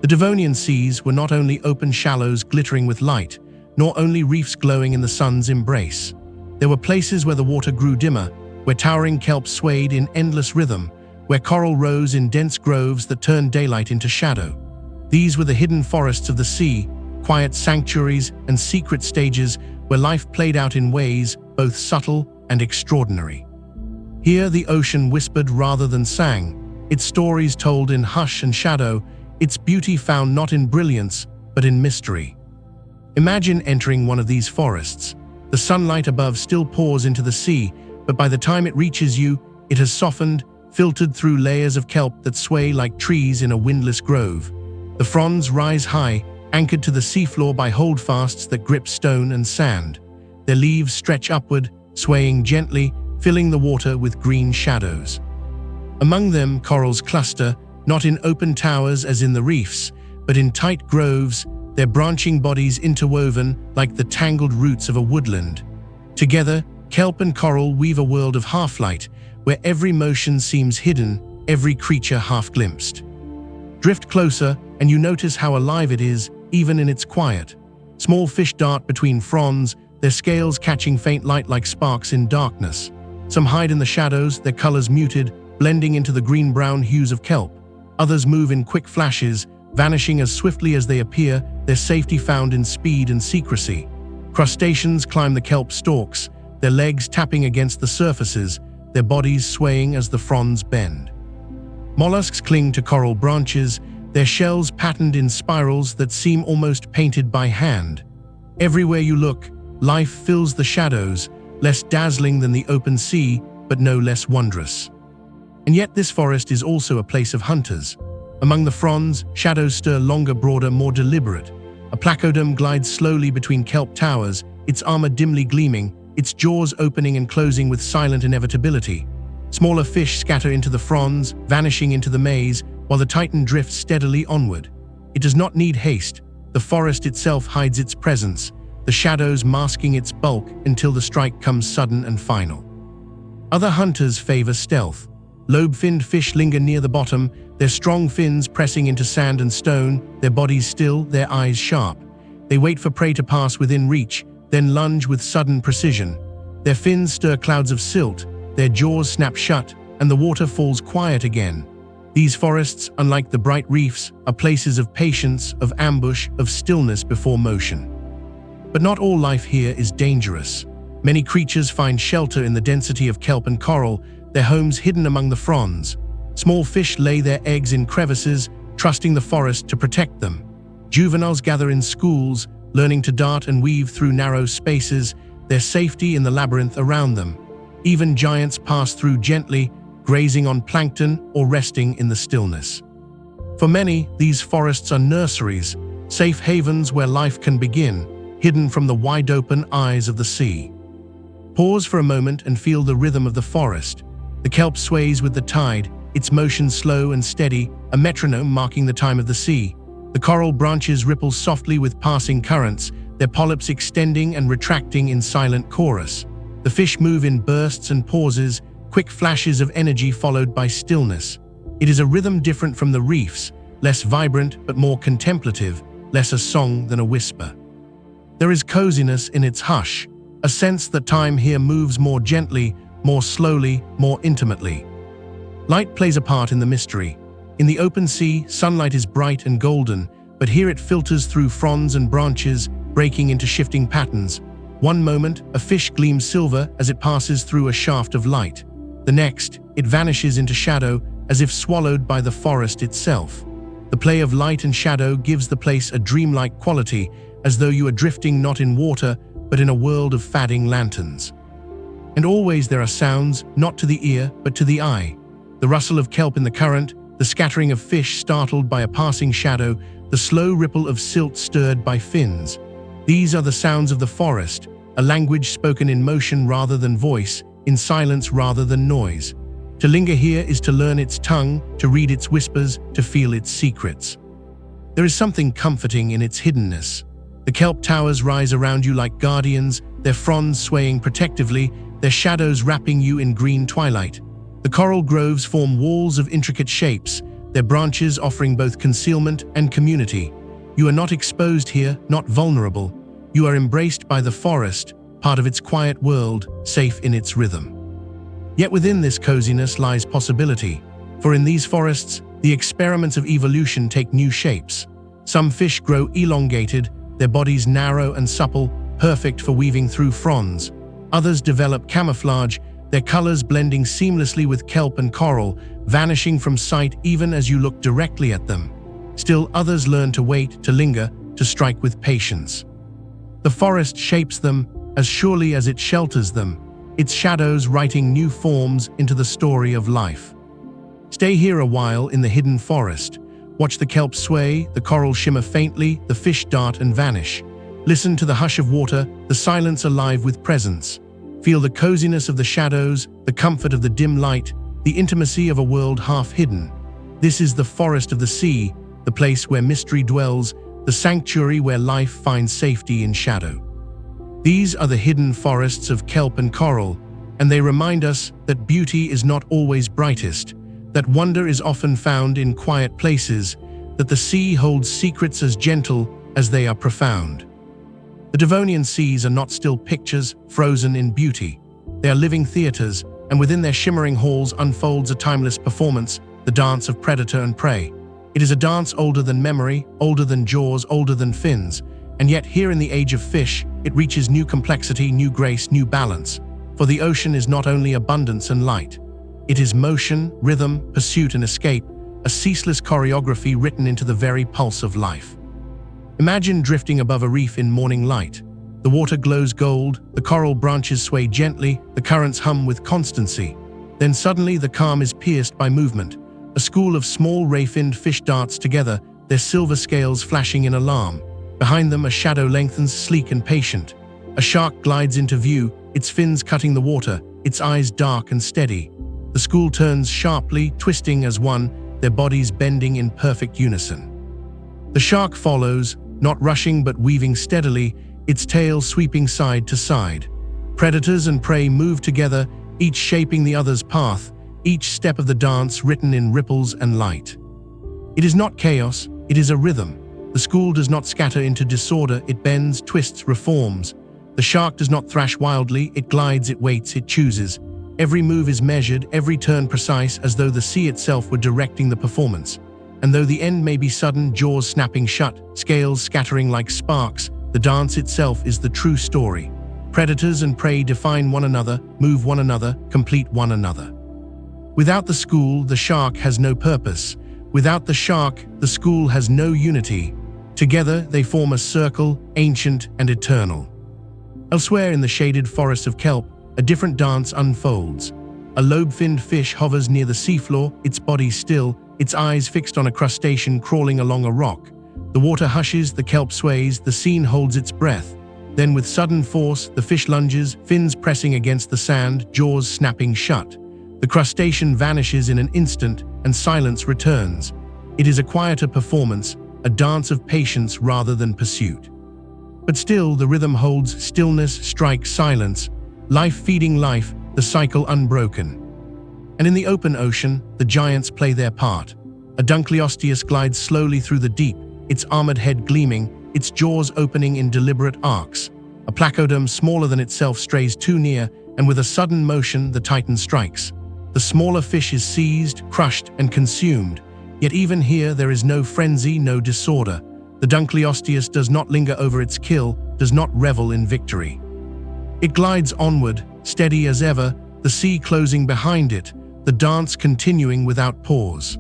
Speaker 1: The Devonian seas were not only open shallows glittering with light, nor only reefs glowing in the sun's embrace. There were places where the water grew dimmer, where towering kelp swayed in endless rhythm, where coral rose in dense groves that turned daylight into shadow. These were the hidden forests of the sea, quiet sanctuaries and secret stages where life played out in ways both subtle and extraordinary. Here the ocean whispered rather than sang, its stories told in hush and shadow, its beauty found not in brilliance, but in mystery. Imagine entering one of these forests. The sunlight above still pours into the sea, but by the time it reaches you, it has softened, filtered through layers of kelp that sway like trees in a windless grove. The fronds rise high, anchored to the seafloor by holdfasts that grip stone and sand. Their leaves stretch upward, swaying gently, filling the water with green shadows. Among them, corals cluster, not in open towers as in the reefs, but in tight groves, their branching bodies interwoven like the tangled roots of a woodland. Together, kelp and coral weave a world of half-light, where every motion seems hidden, every creature half-glimpsed. Drift closer, and you notice how alive it is, even in its quiet. Small fish dart between fronds, their scales catching faint light like sparks in darkness. Some hide in the shadows, their colors muted, blending into the green-brown hues of kelp. Others move in quick flashes, vanishing as swiftly as they appear, their safety found in speed and secrecy. Crustaceans climb the kelp stalks, their legs tapping against the surfaces, their bodies swaying as the fronds bend. Mollusks cling to coral branches, their shells patterned in spirals that seem almost painted by hand. Everywhere you look, life fills the shadows, less dazzling than the open sea, but no less wondrous. And yet this forest is also a place of hunters. Among the fronds, shadows stir longer, broader, more deliberate. A placoderm glides slowly between kelp towers, its armor dimly gleaming, its jaws opening and closing with silent inevitability. Smaller fish scatter into the fronds, vanishing into the maze, while the titan drifts steadily onward. It does not need haste. The forest itself hides its presence, the shadows masking its bulk until the strike comes sudden and final. Other hunters favor stealth. Lobe-finned fish linger near the bottom, their strong fins pressing into sand and stone, their bodies still, their eyes sharp. They wait for prey to pass within reach, then lunge with sudden precision. Their fins stir clouds of silt, their jaws snap shut, and the water falls quiet again. These forests, unlike the bright reefs, are places of patience, of ambush, of stillness before motion. But not all life here is dangerous. Many creatures find shelter in the density of kelp and coral, their homes hidden among the fronds. Small fish lay their eggs in crevices, trusting the forest to protect them. Juveniles gather in schools, learning to dart and weave through narrow spaces, their safety in the labyrinth around them. Even giants pass through gently, grazing on plankton or resting in the stillness. For many, these forests are nurseries, safe havens where life can begin, hidden from the wide-open eyes of the sea. Pause for a moment and feel the rhythm of the forest. The kelp sways with the tide, its motion slow and steady, a metronome marking the time of the sea. The coral branches ripple softly with passing currents, their polyps extending and retracting in silent chorus. The fish move in bursts and pauses, quick flashes of energy followed by stillness. It is a rhythm different from the reefs, less vibrant but more contemplative, less a song than a whisper. There is coziness in its hush, a sense that time here moves more gently, more slowly, more intimately. Light plays a part in the mystery. In the open sea, sunlight is bright and golden, but here it filters through fronds and branches, breaking into shifting patterns. One moment, a fish gleams silver as it passes through a shaft of light. The next, it vanishes into shadow, as if swallowed by the forest itself. The play of light and shadow gives the place a dreamlike quality, as though you are drifting not in water, but in a world of fading lanterns. And always there are sounds, not to the ear, but to the eye. The rustle of kelp in the current, the scattering of fish startled by a passing shadow, the slow ripple of silt stirred by fins. These are the sounds of the forest, a language spoken in motion rather than voice, in silence rather than noise. To linger here is to learn its tongue, to read its whispers, to feel its secrets. There is something comforting in its hiddenness. The kelp towers rise around you like guardians, their fronds swaying protectively, their shadows wrapping you in green twilight. The coral groves form walls of intricate shapes, their branches offering both concealment and community. You are not exposed here, not vulnerable. You are embraced by the forest, part of its quiet world, safe in its rhythm. Yet within this coziness lies possibility, for in these forests, the experiments of evolution take new shapes. Some fish grow elongated, their bodies narrow and supple, perfect for weaving through fronds. Others develop camouflage, their colors blending seamlessly with kelp and coral, vanishing from sight even as you look directly at them. Still others learn to wait, to linger, to strike with patience. The forest shapes them as surely as it shelters them, its shadows writing new forms into the story of life. Stay here a while in the hidden forest. Watch the kelp sway, the coral shimmer faintly, the fish dart and vanish. Listen to the hush of water, the silence alive with presence. Feel the coziness of the shadows, the comfort of the dim light, the intimacy of a world half hidden. This is the forest of the sea, the place where mystery dwells, the sanctuary where life finds safety in shadow. These are the hidden forests of kelp and coral, and they remind us that beauty is not always brightest, that wonder is often found in quiet places, that the sea holds secrets as gentle as they are profound. The Devonian seas are not still pictures, frozen in beauty. They are living theaters, and within their shimmering halls unfolds a timeless performance, the dance of predator and prey. It is a dance older than memory, older than jaws, older than fins, and yet here in the age of fish, it reaches new complexity, new grace, new balance. For the ocean is not only abundance and light. It is motion, rhythm, pursuit and escape, a ceaseless choreography written into the very pulse of life. Imagine drifting above a reef in morning light. The water glows gold, the coral branches sway gently, the currents hum with constancy. Then suddenly the calm is pierced by movement. A school of small ray-finned fish darts together, their silver scales flashing in alarm. Behind them a shadow lengthens, sleek and patient. A shark glides into view, its fins cutting the water, its eyes dark and steady. The school turns sharply, twisting as one, their bodies bending in perfect unison. The shark follows, not rushing but weaving steadily, its tail sweeping side to side. Predators and prey move together, each shaping the other's path, each step of the dance written in ripples and light. It is not chaos, it is a rhythm. The school does not scatter into disorder, it bends, twists, reforms. The shark does not thrash wildly, it glides, it waits, it chooses. Every move is measured, every turn precise, as though the sea itself were directing the performance. And though the end may be sudden, jaws snapping shut, scales scattering like sparks, the dance itself is the true story. Predators and prey define one another, move one another, complete one another. Without the school, the shark has no purpose. Without the shark, the school has no unity. Together, they form a circle, ancient and eternal. Elsewhere in the shaded forest of kelp, a different dance unfolds. A lobe-finned fish hovers near the seafloor, its body still, its eyes fixed on a crustacean crawling along a rock. The water hushes, the kelp sways, the scene holds its breath. Then with sudden force, the fish lunges, fins pressing against the sand, jaws snapping shut. The crustacean vanishes in an instant, and silence returns. It is a quieter performance, a dance of patience rather than pursuit. But still, the rhythm holds stillness, strikes silence, life feeding life, the cycle unbroken. And in the open ocean, the giants play their part. A Dunkleosteus glides slowly through the deep, its armored head gleaming, its jaws opening in deliberate arcs. A Placoderm smaller than itself strays too near, and with a sudden motion, the titan strikes. The smaller fish is seized, crushed, and consumed. Yet even here there is no frenzy, no disorder. The Dunkleosteus does not linger over its kill, does not revel in victory. It glides onward, steady as ever, the sea closing behind it, the dance continuing without pause.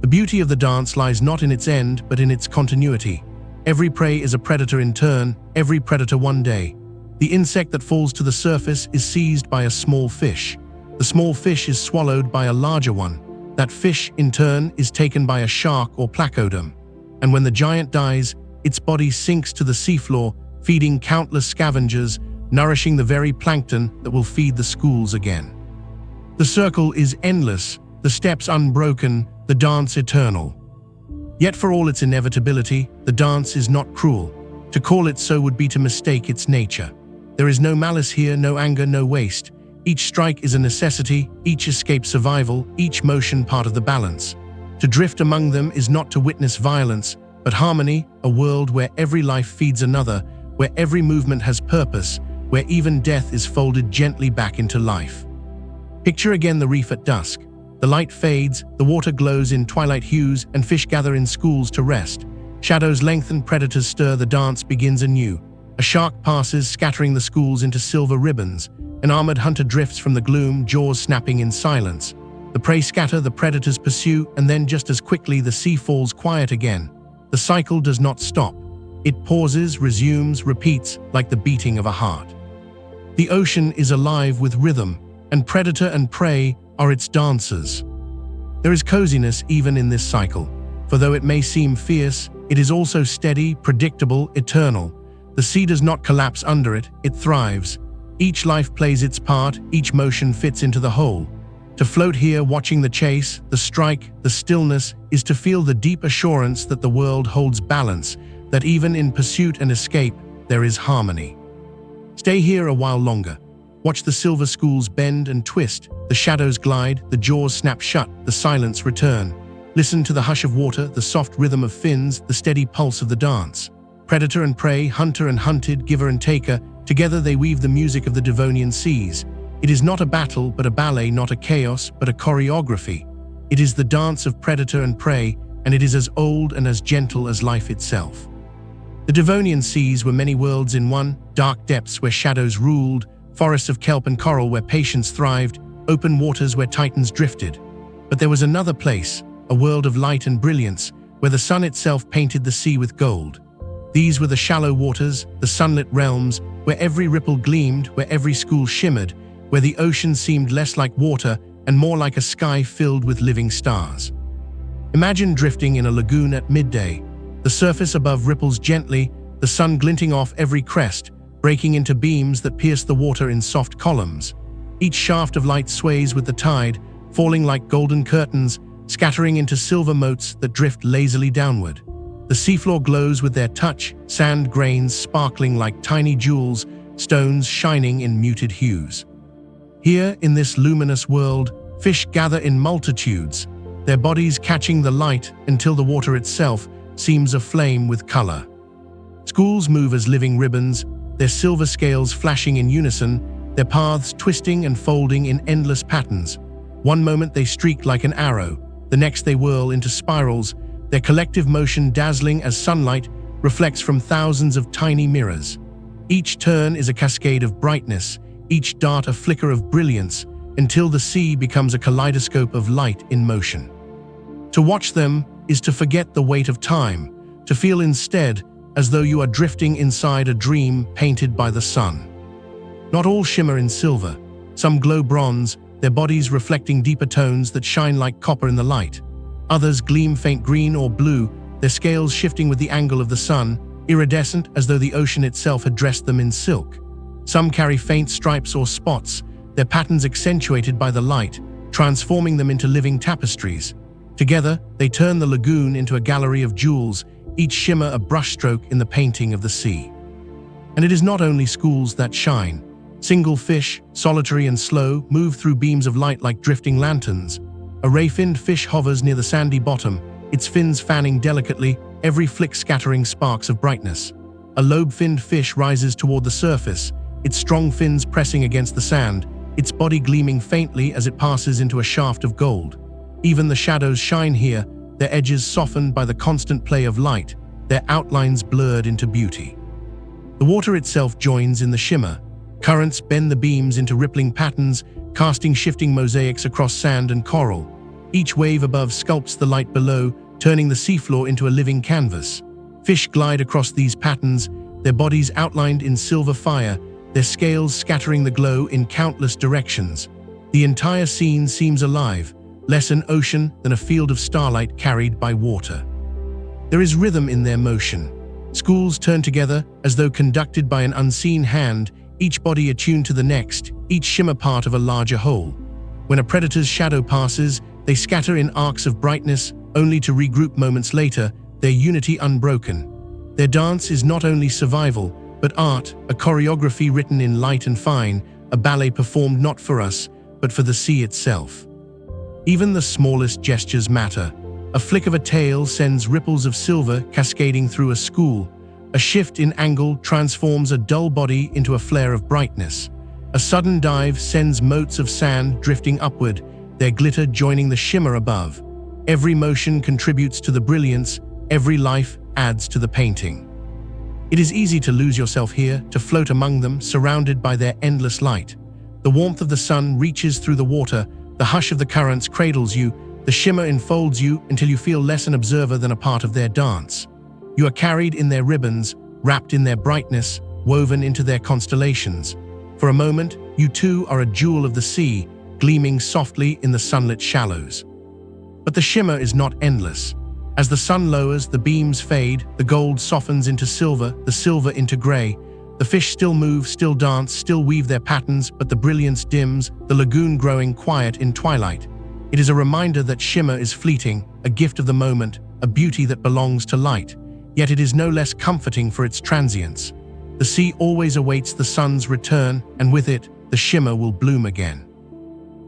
Speaker 1: The beauty of the dance lies not in its end, but in its continuity. Every prey is a predator in turn, every predator one day. The insect that falls to the surface is seized by a small fish. The small fish is swallowed by a larger one. That fish, in turn, is taken by a shark or Placoderm. And when the giant dies, its body sinks to the seafloor, feeding countless scavengers, nourishing the very plankton that will feed the schools again. The circle is endless, the steps unbroken, the dance eternal. Yet for all its inevitability, the dance is not cruel. To call it so would be to mistake its nature. There is no malice here, no anger, no waste. Each strike is a necessity, each escape survival, each motion part of the balance. To drift among them is not to witness violence, but harmony, a world where every life feeds another, where every movement has purpose, where even death is folded gently back into life. Picture again the reef at dusk. The light fades, the water glows in twilight hues, and fish gather in schools to rest. Shadows lengthen, predators stir, the dance begins anew. A shark passes, scattering the schools into silver ribbons. An armored hunter drifts from the gloom, jaws snapping in silence. The prey scatter, the predators pursue, and then just as quickly the sea falls quiet again. The cycle does not stop. It pauses, resumes, repeats, like the beating of a heart. The ocean is alive with rhythm, and predator and prey are its dancers. There is coziness even in this cycle, for though it may seem fierce, it is also steady, predictable, eternal. The sea does not collapse under it, it thrives. Each life plays its part, each motion fits into the whole. To float here watching the chase, the strike, the stillness, is to feel the deep assurance that the world holds balance, that even in pursuit and escape, there is harmony. Stay here a while longer. Watch the silver schools bend and twist, the shadows glide, the jaws snap shut, the silence return. Listen to the hush of water, the soft rhythm of fins, the steady pulse of the dance. Predator and prey, hunter and hunted, giver and taker, together they weave the music of the Devonian seas. It is not a battle, but a ballet, not a chaos, but a choreography. It is the dance of predator and prey, and it is as old and as gentle as life itself. The Devonian seas were many worlds in one, dark depths where shadows ruled, forests of kelp and coral where patience thrived, open waters where titans drifted. But there was another place, a world of light and brilliance, where the sun itself painted the sea with gold. These were the shallow waters, the sunlit realms, where every ripple gleamed, where every school shimmered, where the ocean seemed less like water and more like a sky filled with living stars. Imagine drifting in a lagoon at midday. The surface above ripples gently, the sun glinting off every crest, breaking into beams that pierce the water in soft columns. Each shaft of light sways with the tide, falling like golden curtains, scattering into silver motes that drift lazily downward. The seafloor glows with their touch, sand grains sparkling like tiny jewels, stones shining in muted hues. Here, in this luminous world, fish gather in multitudes, their bodies catching the light until the water itself seems aflame with color. Schools move as living ribbons, their silver scales flashing in unison, their paths twisting and folding in endless patterns. One moment they streak like an arrow, the next they whirl into spirals, their collective motion dazzling as sunlight reflects from thousands of tiny mirrors. Each turn is a cascade of brightness, each dart a flicker of brilliance, until the sea becomes a kaleidoscope of light in motion. To watch them is to forget the weight of time, to feel instead as though you are drifting inside a dream painted by the sun. Not all shimmer in silver, some glow bronze, their bodies reflecting deeper tones that shine like copper in the light. Others gleam faint green or blue, their scales shifting with the angle of the sun, iridescent as though the ocean itself had dressed them in silk. Some carry faint stripes or spots, their patterns accentuated by the light, transforming them into living tapestries. Together, they turn the lagoon into a gallery of jewels, each shimmer a brushstroke in the painting of the sea. And it is not only schools that shine. Single fish, solitary and slow, move through beams of light like drifting lanterns. A ray-finned fish hovers near the sandy bottom, its fins fanning delicately, every flick scattering sparks of brightness. A lobe-finned fish rises toward the surface, its strong fins pressing against the sand, its body gleaming faintly as it passes into a shaft of gold. Even the shadows shine here, their edges softened by the constant play of light, their outlines blurred into beauty. The water itself joins in the shimmer. Currents bend the beams into rippling patterns, casting shifting mosaics across sand and coral. Each wave above sculpts the light below, turning the seafloor into a living canvas. Fish glide across these patterns, their bodies outlined in silver fire, their scales scattering the glow in countless directions. The entire scene seems alive, less an ocean than a field of starlight carried by water. There is rhythm in their motion. Schools turn together as though conducted by an unseen hand, each body attuned to the next, each shimmer part of a larger whole. When a predator's shadow passes, they scatter in arcs of brightness, only to regroup moments later, their unity unbroken. Their dance is not only survival, but art, a choreography written in light and fine, a ballet performed not for us, but for the sea itself. Even the smallest gestures matter. A flick of a tail sends ripples of silver cascading through a school. A shift in angle transforms a dull body into a flare of brightness. A sudden dive sends motes of sand drifting upward, their glitter joining the shimmer above. Every motion contributes to the brilliance, every life adds to the painting. It is easy to lose yourself here, to float among them, surrounded by their endless light. The warmth of the sun reaches through the water, the hush of the currents cradles you, the shimmer enfolds you until you feel less an observer than a part of their dance. You are carried in their ribbons, wrapped in their brightness, woven into their constellations. For a moment, you too are a jewel of the sea, gleaming softly in the sunlit shallows. But the shimmer is not endless. As the sun lowers, the beams fade, the gold softens into silver, the silver into gray. The fish still move, still dance, still weave their patterns, but the brilliance dims, the lagoon growing quiet in twilight. It is a reminder that shimmer is fleeting, a gift of the moment, a beauty that belongs to light. Yet it is no less comforting for its transience. The sea always awaits the sun's return, and with it, the shimmer will bloom again.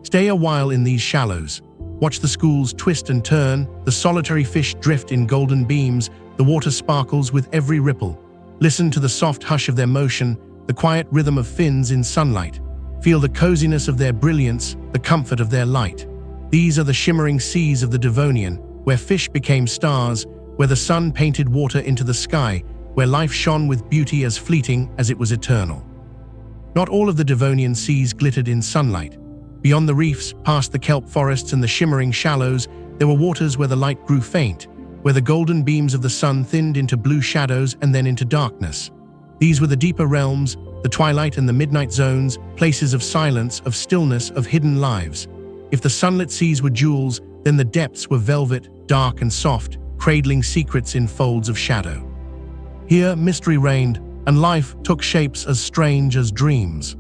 Speaker 1: Stay a while in these shallows. Watch the schools twist and turn, the solitary fish drift in golden beams, the water sparkles with every ripple. Listen to the soft hush of their motion, the quiet rhythm of fins in sunlight. Feel the coziness of their brilliance, the comfort of their light. These are the shimmering seas of the Devonian, where fish became stars, where the sun painted water into the sky, where life shone with beauty as fleeting as it was eternal. Not all of the Devonian seas glittered in sunlight. Beyond the reefs, past the kelp forests and the shimmering shallows, there were waters where the light grew faint, where the golden beams of the sun thinned into blue shadows and then into darkness. These were the deeper realms, the twilight and the midnight zones, places of silence, of stillness, of hidden lives. If the sunlit seas were jewels, then the depths were velvet, dark and soft, cradling secrets in folds of shadow. Here, mystery reigned, and life took shapes as strange as dreams.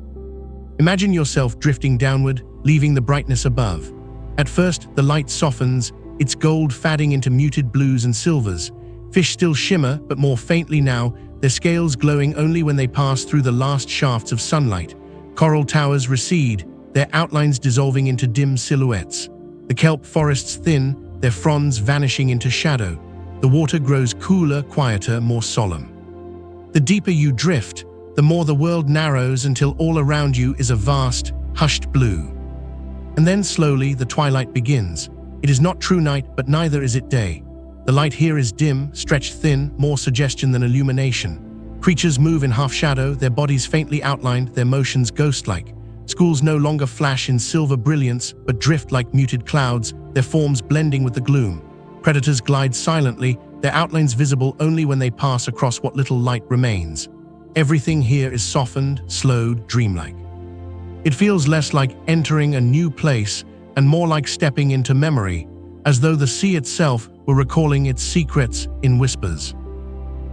Speaker 1: Imagine yourself drifting downward, leaving the brightness above. At first, the light softens, its gold fading into muted blues and silvers. Fish still shimmer, but more faintly now, their scales glowing only when they pass through the last shafts of sunlight. Coral towers recede, their outlines dissolving into dim silhouettes. The kelp forests thin, their fronds vanishing into shadow. The water grows cooler, quieter, more solemn. The deeper you drift, the more the world narrows until all around you is a vast, hushed blue. And then slowly the twilight begins. It is not true night, but neither is it day. The light here is dim, stretched thin, more suggestion than illumination. Creatures move in half shadow, their bodies faintly outlined, their motions ghost-like. Schools no longer flash in silver brilliance, but drift like muted clouds, their forms blending with the gloom. Predators glide silently, their outlines visible only when they pass across what little light remains. Everything here is softened, slowed, dreamlike. It feels less like entering a new place and more like stepping into memory, as though the sea itself were recalling its secrets in whispers.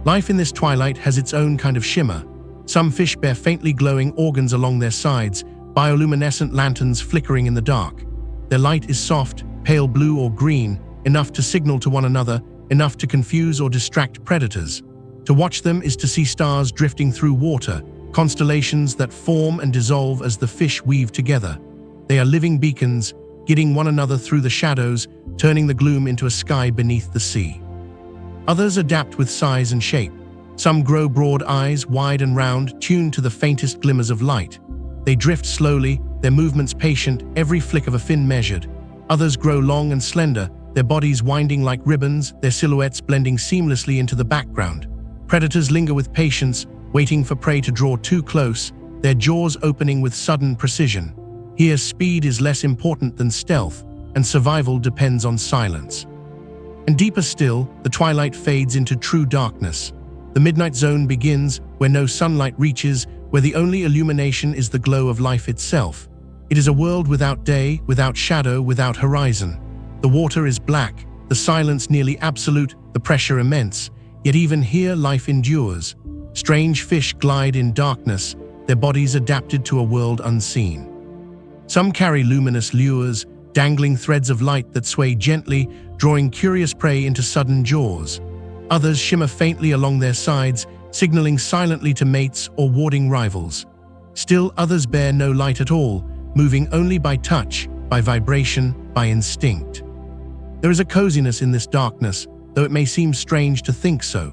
Speaker 1: Life in this twilight has its own kind of shimmer. Some fish bear faintly glowing organs along their sides, bioluminescent lanterns flickering in the dark. Their light is soft, pale blue or green, enough to signal to one another, enough to confuse or distract predators. To watch them is to see stars drifting through water, constellations that form and dissolve as the fish weave together. They are living beacons, guiding one another through the shadows, turning the gloom into a sky beneath the sea. Others adapt with size and shape. Some grow broad eyes, wide and round, tuned to the faintest glimmers of light. They drift slowly, their movements patient, every flick of a fin measured. Others grow long and slender, their bodies winding like ribbons, their silhouettes blending seamlessly into the background. Predators linger with patience, waiting for prey to draw too close, their jaws opening with sudden precision. Here, speed is less important than stealth, and survival depends on silence. And deeper still, the twilight fades into true darkness. The midnight zone begins, where no sunlight reaches, where the only illumination is the glow of life itself. It is a world without day, without shadow, without horizon. The water is black, the silence nearly absolute, the pressure immense. Yet even here life endures. Strange fish glide in darkness, their bodies adapted to a world unseen. Some carry luminous lures, dangling threads of light that sway gently, drawing curious prey into sudden jaws. Others shimmer faintly along their sides, signaling silently to mates or warding rivals. Still others bear no light at all, moving only by touch, by vibration, by instinct. There is a coziness in this darkness, though it may seem strange to think so.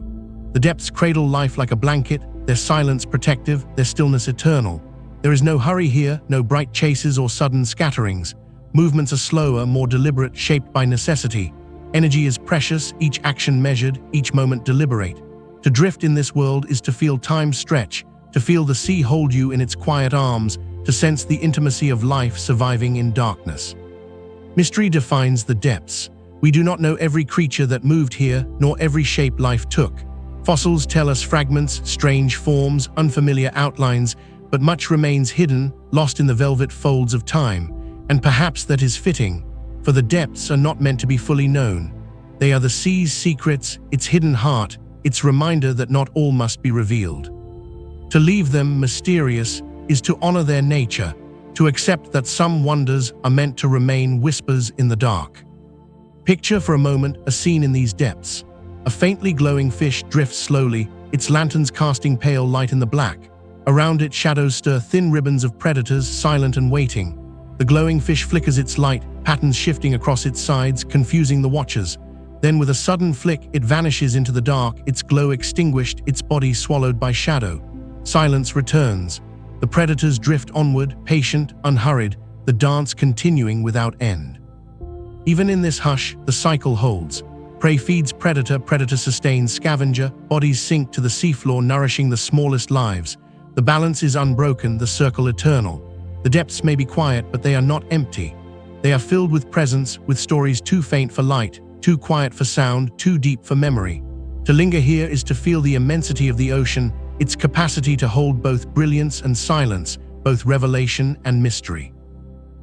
Speaker 1: The depths cradle life like a blanket, their silence protective, their stillness eternal. There is no hurry here, no bright chases or sudden scatterings. Movements are slower, more deliberate, shaped by necessity. Energy is precious, each action measured, each moment deliberate. To drift in this world is to feel time stretch, to feel the sea hold you in its quiet arms, to sense the intimacy of life surviving in darkness. Mystery defines the depths. We do not know every creature that moved here, nor every shape life took. Fossils tell us fragments, strange forms, unfamiliar outlines, but much remains hidden, lost in the velvet folds of time. And perhaps that is fitting, for the depths are not meant to be fully known. They are the sea's secrets, its hidden heart, its reminder that not all must be revealed. To leave them mysterious is to honor their nature, to accept that some wonders are meant to remain whispers in the dark. Picture for a moment a scene in these depths. A faintly glowing fish drifts slowly, its lanterns casting pale light in the black. Around it, shadows stir thin ribbons of predators, silent and waiting. The glowing fish flickers its light, patterns shifting across its sides, confusing the watchers. Then with a sudden flick, it vanishes into the dark, its glow extinguished, its body swallowed by shadow. Silence returns. The predators drift onward, patient, unhurried, the dance continuing without end. Even in this hush, the cycle holds. Prey feeds predator, predator sustains scavenger, bodies sink to the seafloor, nourishing the smallest lives. The balance is unbroken, the circle eternal. The depths may be quiet, but they are not empty. They are filled with presence, with stories too faint for light, too quiet for sound, too deep for memory. To linger here is to feel the immensity of the ocean, its capacity to hold both brilliance and silence, both revelation and mystery.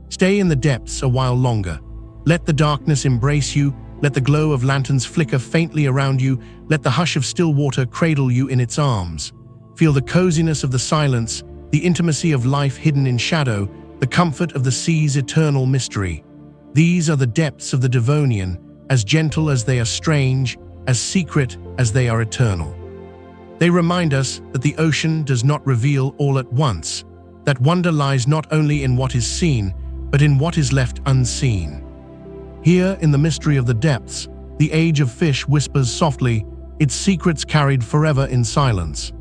Speaker 1: Stay in the depths a while longer. Let the darkness embrace you, let the glow of lanterns flicker faintly around you, let the hush of still water cradle you in its arms. Feel the coziness of the silence, the intimacy of life hidden in shadow, the comfort of the sea's eternal mystery. These are the depths of the Devonian, as gentle as they are strange, as secret as they are eternal. They remind us that the ocean does not reveal all at once, that wonder lies not only in what is seen, but in what is left unseen. Here, in the mystery of the depths, the age of fish whispers softly, its secrets carried forever in silence.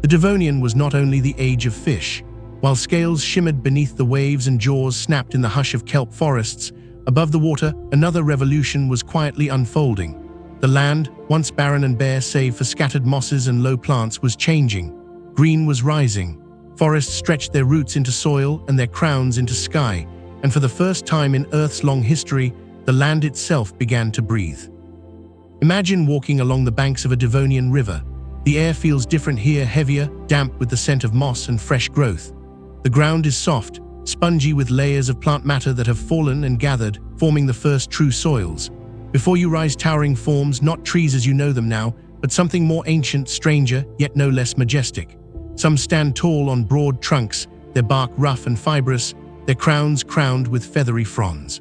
Speaker 1: The Devonian was not only the age of fish. While scales shimmered beneath the waves and jaws snapped in the hush of kelp forests, above the water, another revolution was quietly unfolding. The land, once barren and bare save for scattered mosses and low plants, was changing. Green was rising. Forests stretched their roots into soil and their crowns into sky, and for the first time in Earth's long history, the land itself began to breathe. Imagine walking along the banks of a Devonian river. The air feels different here, heavier, damp with the scent of moss and fresh growth. The ground is soft, spongy with layers of plant matter that have fallen and gathered, forming the first true soils. Before you rise towering forms, not trees as you know them now, but something more ancient, stranger, yet no less majestic. Some stand tall on broad trunks, their bark rough and fibrous, their crowns crowned with feathery fronds.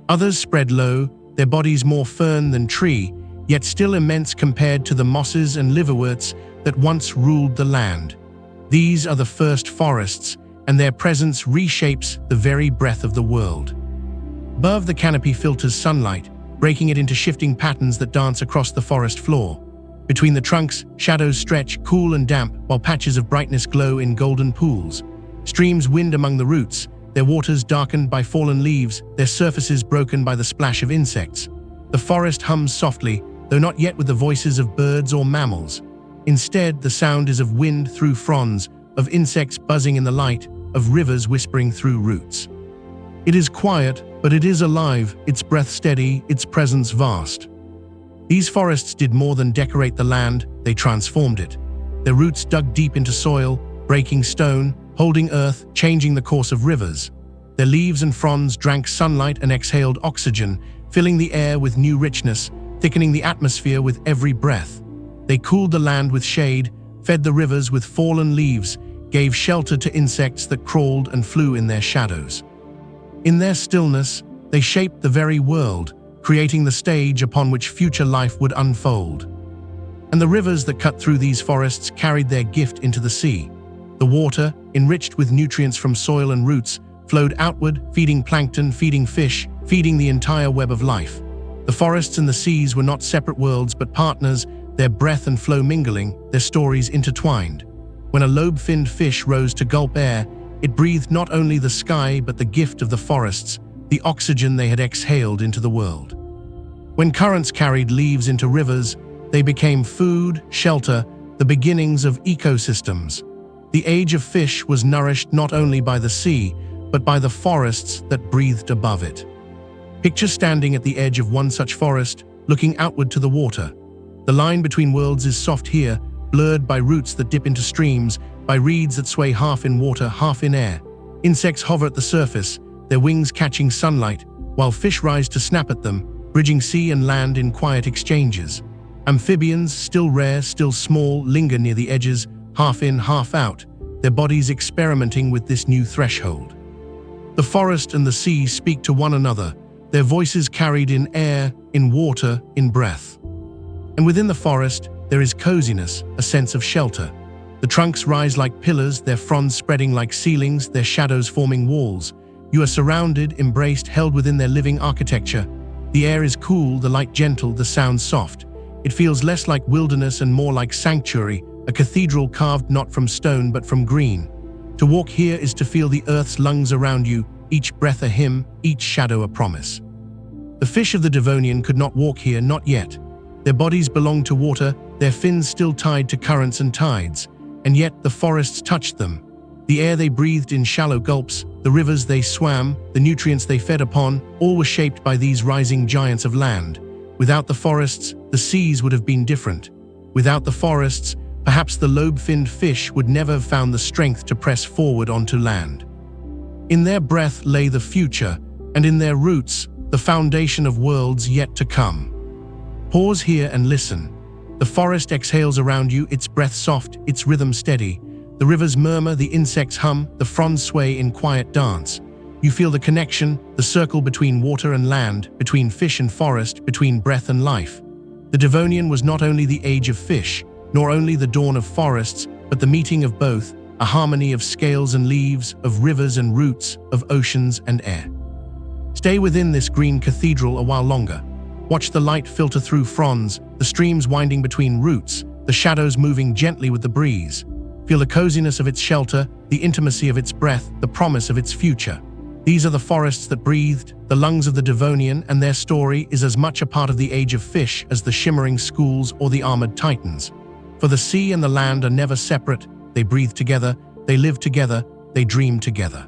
Speaker 1: Others spread low, their bodies more fern than tree, yet still immense compared to the mosses and liverworts that once ruled the land. These are the first forests, and their presence reshapes the very breath of the world. Above, the canopy filters sunlight, breaking it into shifting patterns that dance across the forest floor. Between the trunks, shadows stretch, cool and damp, while patches of brightness glow in golden pools. Streams wind among the roots, their waters darkened by fallen leaves, their surfaces broken by the splash of insects. The forest hums softly, though not yet with the voices of birds or mammals. Instead, the sound is of wind through fronds, of insects buzzing in the light, of rivers whispering through roots. It is quiet, but it is alive, its breath steady, its presence vast. These forests did more than decorate the land, they transformed it. Their roots dug deep into soil, breaking stone, holding earth, changing the course of rivers. Their leaves and fronds drank sunlight and exhaled oxygen, filling the air with new richness, thickening the atmosphere with every breath. They cooled the land with shade, fed the rivers with fallen leaves, gave shelter to insects that crawled and flew in their shadows. In their stillness, they shaped the very world, creating the stage upon which future life would unfold. And the rivers that cut through these forests carried their gift into the sea. The water, enriched with nutrients from soil and roots, flowed outward, feeding plankton, feeding fish, feeding the entire web of life. The forests and the seas were not separate worlds but partners, their breath and flow mingling, their stories intertwined. When a lobe-finned fish rose to gulp air, it breathed not only the sky but the gift of the forests, the oxygen they had exhaled into the world. When currents carried leaves into rivers, they became food, shelter, the beginnings of ecosystems. The age of fish was nourished not only by the sea, but by the forests that breathed above it. Picture standing at the edge of one such forest, looking outward to the water. The line between worlds is soft here, blurred by roots that dip into streams, by reeds that sway half in water, half in air. Insects hover at the surface, their wings catching sunlight, while fish rise to snap at them, bridging sea and land in quiet exchanges. Amphibians, still rare, still small, linger near the edges, half in, half out, their bodies experimenting with this new threshold. The forest and the sea speak to one another, their voices carried in air, in water, in breath. And within the forest, there is coziness, a sense of shelter. The trunks rise like pillars, their fronds spreading like ceilings, their shadows forming walls. You are surrounded, embraced, held within their living architecture. The air is cool, the light gentle, the sound soft. It feels less like wilderness and more like sanctuary, a cathedral carved not from stone but from green. To walk here is to feel the earth's lungs around you, each breath a hymn, each shadow a promise. The fish of the Devonian could not walk here, not yet. Their bodies belonged to water, their fins still tied to currents and tides, and yet the forests touched them. The air they breathed in shallow gulps, the rivers they swam, the nutrients they fed upon, all were shaped by these rising giants of land. Without the forests, the seas would have been different. Without the forests, perhaps the lobe-finned fish would never have found the strength to press forward onto land. In their breath lay the future, and in their roots, the foundation of worlds yet to come. Pause here and listen. The forest exhales around you, its breath soft, its rhythm steady. The rivers murmur, the insects hum, the fronds sway in quiet dance. You feel the connection, the circle between water and land, between fish and forest, between breath and life. The Devonian was not only the age of fish, nor only the dawn of forests, but the meeting of both, a harmony of scales and leaves, of rivers and roots, of oceans and air. Stay within this green cathedral a while longer. Watch the light filter through fronds, the streams winding between roots, the shadows moving gently with the breeze. Feel the coziness of its shelter, the intimacy of its breath, the promise of its future. These are the forests that breathed, the lungs of the Devonian, and their story is as much a part of the age of fish as the shimmering schools or the armored titans. For the sea and the land are never separate, they breathe together, they live together, they dream together.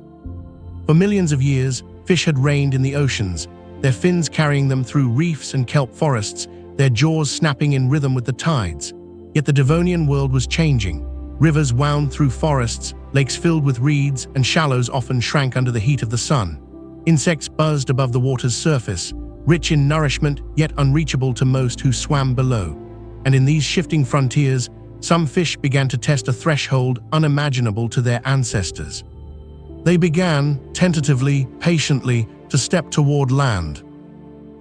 Speaker 1: For millions of years, fish had reigned in the oceans, their fins carrying them through reefs and kelp forests, their jaws snapping in rhythm with the tides. Yet the Devonian world was changing. Rivers wound through forests, lakes filled with reeds, and shallows often shrank under the heat of the sun. Insects buzzed above the water's surface, rich in nourishment yet unreachable to most who swam below. And in these shifting frontiers, some fish began to test a threshold unimaginable to their ancestors. They began, tentatively, patiently, to step toward land.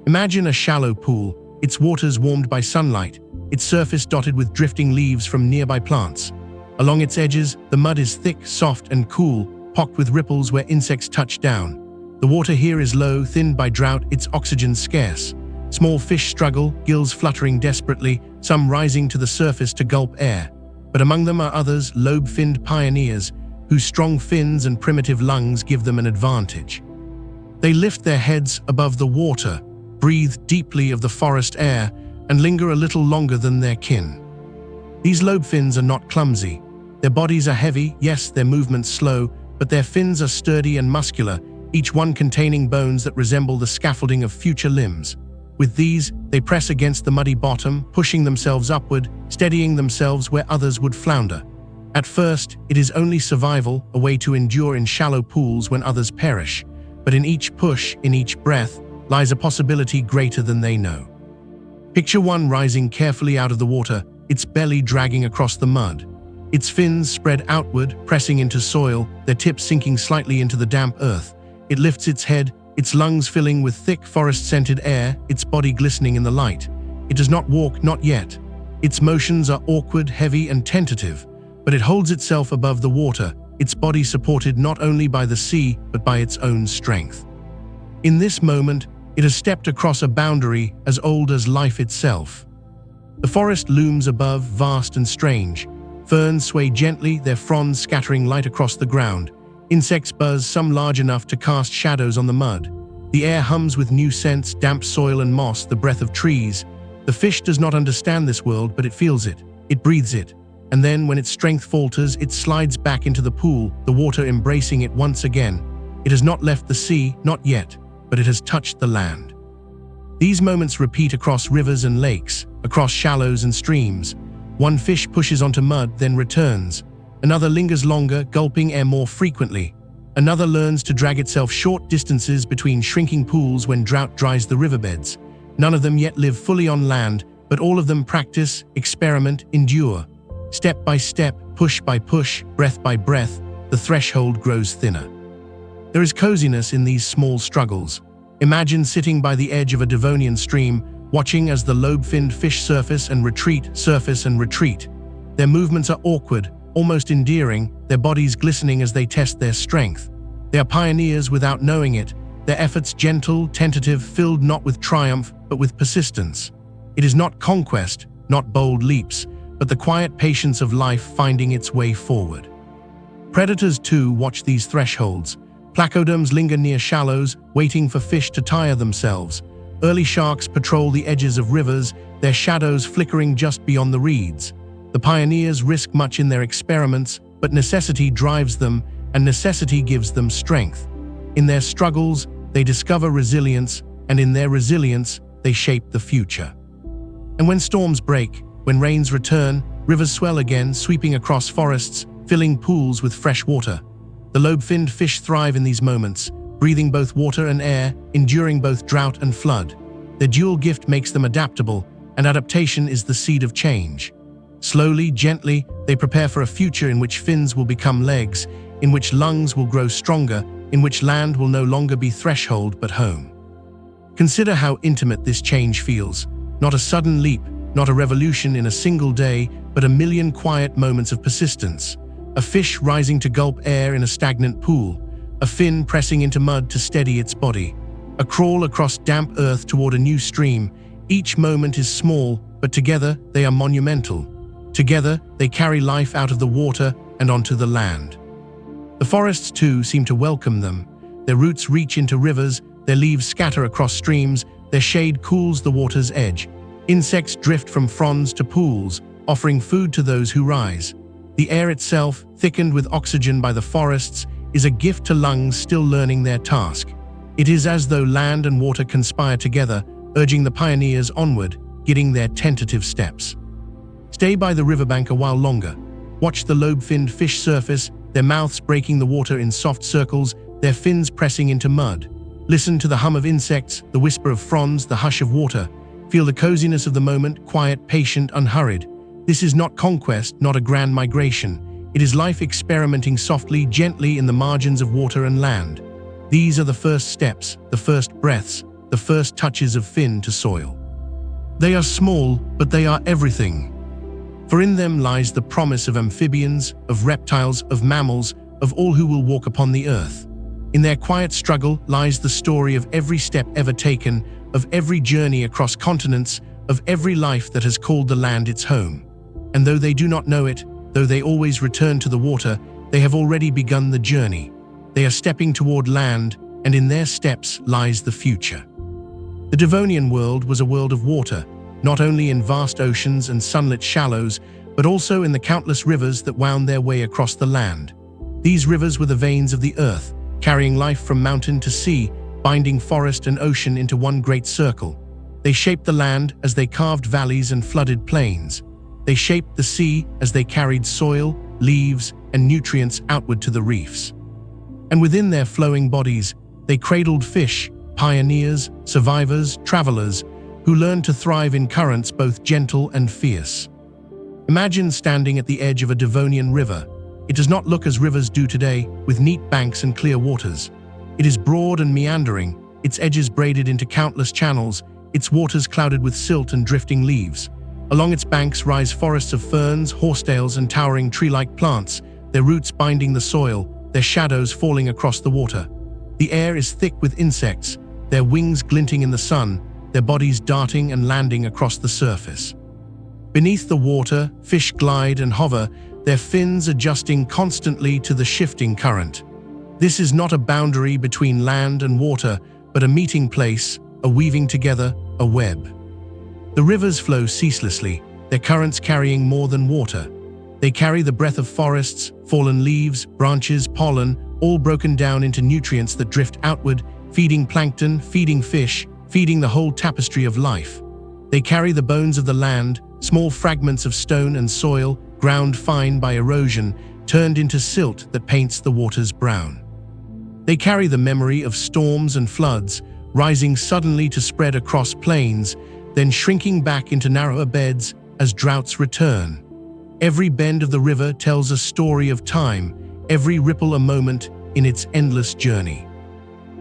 Speaker 1: Imagine a shallow pool, its waters warmed by sunlight, its surface dotted with drifting leaves from nearby plants. Along its edges, the mud is thick, soft, and cool, pocked with ripples where insects touch down. The water here is low, thinned by drought, its oxygen scarce. Small fish struggle, gills fluttering desperately, some rising to the surface to gulp air. But among them are others, lobe-finned pioneers, whose strong fins and primitive lungs give them an advantage. They lift their heads above the water, breathe deeply of the forest air, and linger a little longer than their kin. These lobe fins are not clumsy. Their bodies are heavy, yes, their movements slow, but their fins are sturdy and muscular, each one containing bones that resemble the scaffolding of future limbs. With these, they press against the muddy bottom, pushing themselves upward, steadying themselves where others would flounder. At first, it is only survival, a way to endure in shallow pools when others perish. But in each push, in each breath, lies a possibility greater than they know. Picture one rising carefully out of the water, its belly dragging across the mud. Its fins spread outward, pressing into soil, their tips sinking slightly into the damp earth. It lifts its head, its lungs filling with thick forest-scented air, its body glistening in the light. It does not walk, not yet. Its motions are awkward, heavy, and tentative, but it holds itself above the water, its body supported not only by the sea, but by its own strength. In this moment, it has stepped across a boundary as old as life itself. The forest looms above, vast and strange. Ferns sway gently, their fronds scattering light across the ground. Insects buzz, some large enough to cast shadows on the mud. The air hums with new scents, damp soil and moss, the breath of trees. The fish does not understand this world, but it feels it. It breathes it. And then, when its strength falters, it slides back into the pool, the water embracing it once again. It has not left the sea, not yet, but it has touched the land. These moments repeat across rivers and lakes, across shallows and streams. One fish pushes onto mud, then returns. Another lingers longer, gulping air more frequently. Another learns to drag itself short distances between shrinking pools when drought dries the riverbeds. None of them yet live fully on land, but all of them practice, experiment, endure. Step by step, push by push, breath by breath, the threshold grows thinner. There is coziness in these small struggles. Imagine sitting by the edge of a Devonian stream, watching as the lobe-finned fish surface and retreat. Their movements are awkward, almost endearing, their bodies glistening as they test their strength. They are pioneers without knowing it, their efforts gentle, tentative, filled not with triumph, but with persistence. It is not conquest, not bold leaps, but the quiet patience of life finding its way forward. Predators too watch these thresholds. Placoderms linger near shallows, waiting for fish to tire themselves. Early sharks patrol the edges of rivers, their shadows flickering just beyond the reeds. The pioneers risk much in their experiments, but necessity drives them, and necessity gives them strength. In their struggles, they discover resilience, and in their resilience, they shape the future. And when storms break, when rains return, rivers swell again, sweeping across forests, filling pools with fresh water. The lobe-finned fish thrive in these moments, breathing both water and air, enduring both drought and flood. Their dual gift makes them adaptable, and adaptation is the seed of change. Slowly, gently, they prepare for a future in which fins will become legs, in which lungs will grow stronger, in which land will no longer be threshold but home. Consider how intimate this change feels. Not a sudden leap, not a revolution in a single day, but a million quiet moments of persistence. A fish rising to gulp air in a stagnant pool, a fin pressing into mud to steady its body, a crawl across damp earth toward a new stream. Each moment is small, but together they are monumental. Together, they carry life out of the water and onto the land. The forests, too, seem to welcome them. Their roots reach into rivers, their leaves scatter across streams, their shade cools the water's edge. Insects drift from fronds to pools, offering food to those who rise. The air itself, thickened with oxygen by the forests, is a gift to lungs still learning their task. It is as though land and water conspire together, urging the pioneers onward, guiding their tentative steps. Stay by the riverbank a while longer. Watch the lobe-finned fish surface, their mouths breaking the water in soft circles, their fins pressing into mud. Listen to the hum of insects, the whisper of fronds, the hush of water. Feel the coziness of the moment, quiet, patient, unhurried. This is not conquest, not a grand migration. It is life experimenting softly, gently in the margins of water and land. These are the first steps, the first breaths, the first touches of fin to soil. They are small, but they are everything. For in them lies the promise of amphibians, of reptiles, of mammals, of all who will walk upon the earth. In their quiet struggle lies the story of every step ever taken, of every journey across continents, of every life that has called the land its home. And though they do not know it, though they always return to the water, they have already begun the journey. They are stepping toward land, and in their steps lies the future. The Devonian world was a world of water, not only in vast oceans and sunlit shallows, but also in the countless rivers that wound their way across the land. These rivers were the veins of the earth, carrying life from mountain to sea, binding forest and ocean into one great circle. They shaped the land as they carved valleys and flooded plains. They shaped the sea as they carried soil, leaves, and nutrients outward to the reefs. And within their flowing bodies, they cradled fish, pioneers, survivors, travelers, who learned to thrive in currents both gentle and fierce. Imagine standing at the edge of a Devonian river. It does not look as rivers do today, with neat banks and clear waters. It is broad and meandering, its edges braided into countless channels, its waters clouded with silt and drifting leaves. Along its banks rise forests of ferns, horsetails, and towering tree-like plants, their roots binding the soil, their shadows falling across the water. The air is thick with insects, their wings glinting in the sun, their bodies darting and landing across the surface. Beneath the water, fish glide and hover, their fins adjusting constantly to the shifting current. This is not a boundary between land and water, but a meeting place, a weaving together, a web. The rivers flow ceaselessly, their currents carrying more than water. They carry the breath of forests, fallen leaves, branches, pollen, all broken down into nutrients that drift outward, feeding plankton, feeding fish, feeding the whole tapestry of life. They carry the bones of the land, small fragments of stone and soil, ground fine by erosion, turned into silt that paints the waters brown. They carry the memory of storms and floods, rising suddenly to spread across plains, then shrinking back into narrower beds as droughts return. Every bend of the river tells a story of time, every ripple a moment in its endless journey.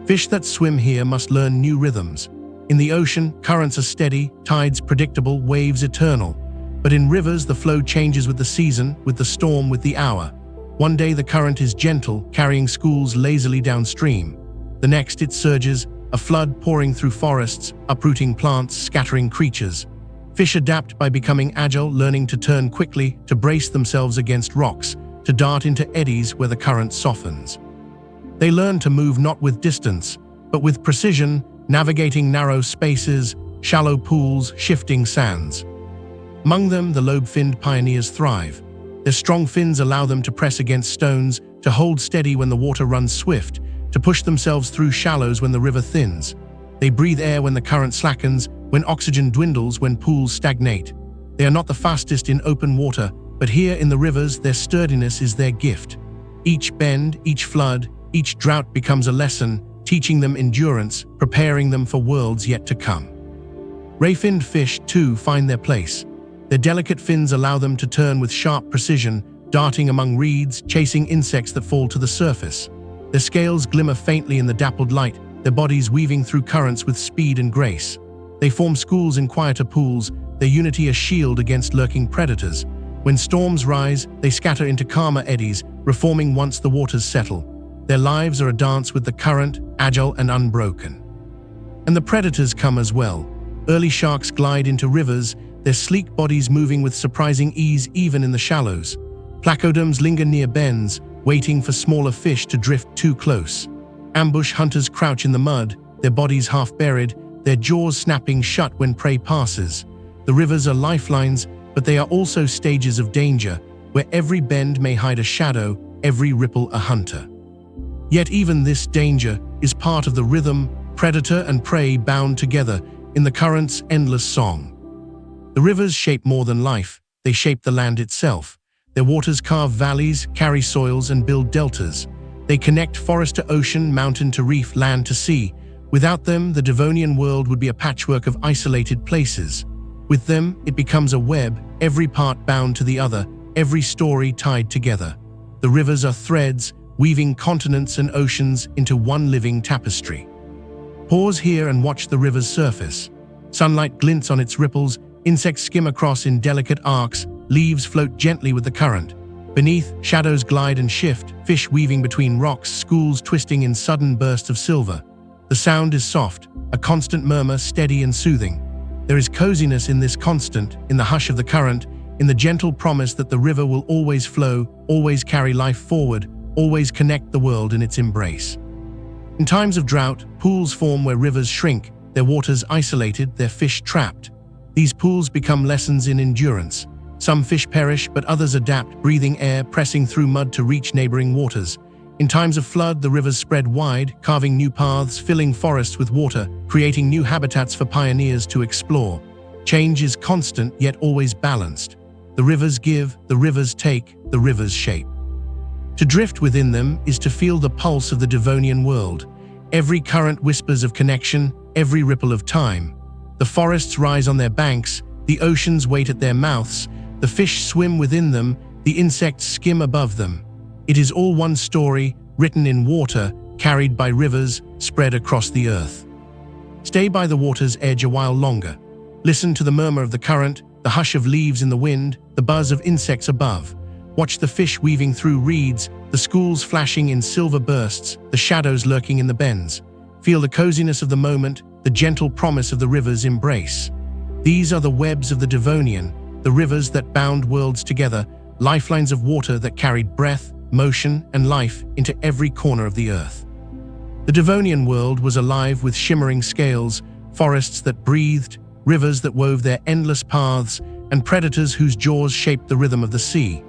Speaker 1: Fish that swim here must learn new rhythms. In the ocean, currents are steady, tides predictable, waves eternal. But in rivers, the flow changes with the season, with the storm, with the hour. One day the current is gentle, carrying schools lazily downstream. The next it surges, a flood pouring through forests, uprooting plants, scattering creatures. Fish adapt by becoming agile, learning to turn quickly, to brace themselves against rocks, to dart into eddies where the current softens. They learn to move not with distance, but with precision, navigating narrow spaces, shallow pools, shifting sands. Among them, the lobe-finned pioneers thrive. Their strong fins allow them to press against stones, to hold steady when the water runs swift, to push themselves through shallows when the river thins. They breathe air when the current slackens, when oxygen dwindles, when pools stagnate. They are not the fastest in open water, but here in the rivers, their sturdiness is their gift. Each bend, each flood, each drought becomes a lesson, teaching them endurance, preparing them for worlds yet to come. Ray-finned fish, too, find their place. Their delicate fins allow them to turn with sharp precision, darting among reeds, chasing insects that fall to the surface. Their scales glimmer faintly in the dappled light, their bodies weaving through currents with speed and grace. They form schools in quieter pools, their unity a shield against lurking predators. When storms rise, they scatter into calmer eddies, reforming once the waters settle. Their lives are a dance with the current, agile and unbroken. And the predators come as well. Early sharks glide into rivers, their sleek bodies moving with surprising ease even in the shallows. Placoderms linger near bends, waiting for smaller fish to drift too close. Ambush hunters crouch in the mud, their bodies half buried, their jaws snapping shut when prey passes. The rivers are lifelines, but they are also stages of danger, where every bend may hide a shadow, every ripple a hunter. Yet even this danger is part of the rhythm, predator and prey bound together in the current's endless song. The rivers shape more than life, they shape the land itself. Their waters carve valleys, carry soils and build deltas. They connect forest to ocean, mountain to reef, land to sea. Without them, the Devonian world would be a patchwork of isolated places. With them, it becomes a web, every part bound to the other, every story tied together. The rivers are threads, weaving continents and oceans into one living tapestry. Pause here and watch the river's surface. Sunlight glints on its ripples, insects skim across in delicate arcs, leaves float gently with the current. Beneath, shadows glide and shift, fish weaving between rocks, schools twisting in sudden bursts of silver. The sound is soft, a constant murmur, steady and soothing. There is coziness in this constant, in the hush of the current, in the gentle promise that the river will always flow, always carry life forward, always connect the world in its embrace. In times of drought, pools form where rivers shrink, their waters isolated, their fish trapped. These pools become lessons in endurance. Some fish perish, but others adapt, breathing air, pressing through mud to reach neighboring waters. In times of flood, the rivers spread wide, carving new paths, filling forests with water, creating new habitats for pioneers to explore. Change is constant, yet always balanced. The rivers give, the rivers take, the rivers shape. To drift within them is to feel the pulse of the Devonian world. Every current whispers of connection, every ripple of time. The forests rise on their banks, the oceans wait at their mouths, the fish swim within them, the insects skim above them. It is all one story, written in water, carried by rivers, spread across the earth. Stay by the water's edge a while longer. Listen to the murmur of the current, the hush of leaves in the wind, the buzz of insects above. Watch the fish weaving through reeds, the schools flashing in silver bursts, the shadows lurking in the bends. Feel the coziness of the moment, the gentle promise of the river's embrace. These are the webs of the Devonian, the rivers that bound worlds together, lifelines of water that carried breath, motion, and life into every corner of the earth. The Devonian world was alive with shimmering scales, forests that breathed, rivers that wove their endless paths, and predators whose jaws shaped the rhythm of the sea.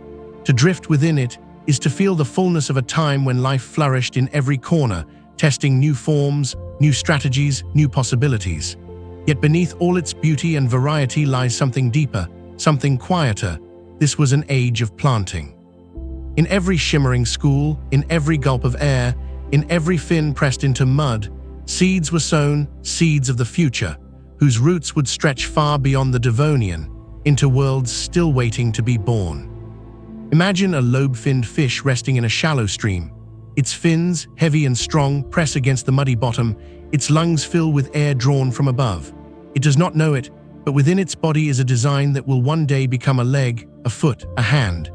Speaker 1: To drift within it is to feel the fullness of a time when life flourished in every corner, testing new forms, new strategies, new possibilities. Yet beneath all its beauty and variety lies something deeper, something quieter. This was an age of planting. In every shimmering school, in every gulp of air, in every fin pressed into mud, seeds were sown, seeds of the future, whose roots would stretch far beyond the Devonian, into worlds still waiting to be born. Imagine a lobe-finned fish resting in a shallow stream. Its fins, heavy and strong, press against the muddy bottom, its lungs fill with air drawn from above. It does not know it, but within its body is a design that will one day become a leg, a foot, a hand.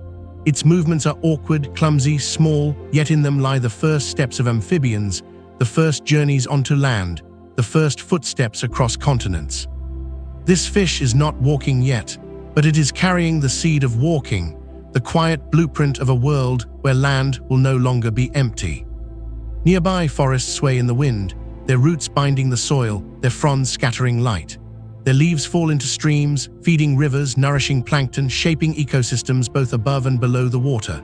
Speaker 1: Its movements are awkward, clumsy, small, yet in them lie the first steps of amphibians, the first journeys onto land, the first footsteps across continents. This fish is not walking yet, but it is carrying the seed of walking, the quiet blueprint of a world where land will no longer be empty. Nearby forests sway in the wind, their roots binding the soil, their fronds scattering light. Their leaves fall into streams, feeding rivers, nourishing plankton, shaping ecosystems both above and below the water.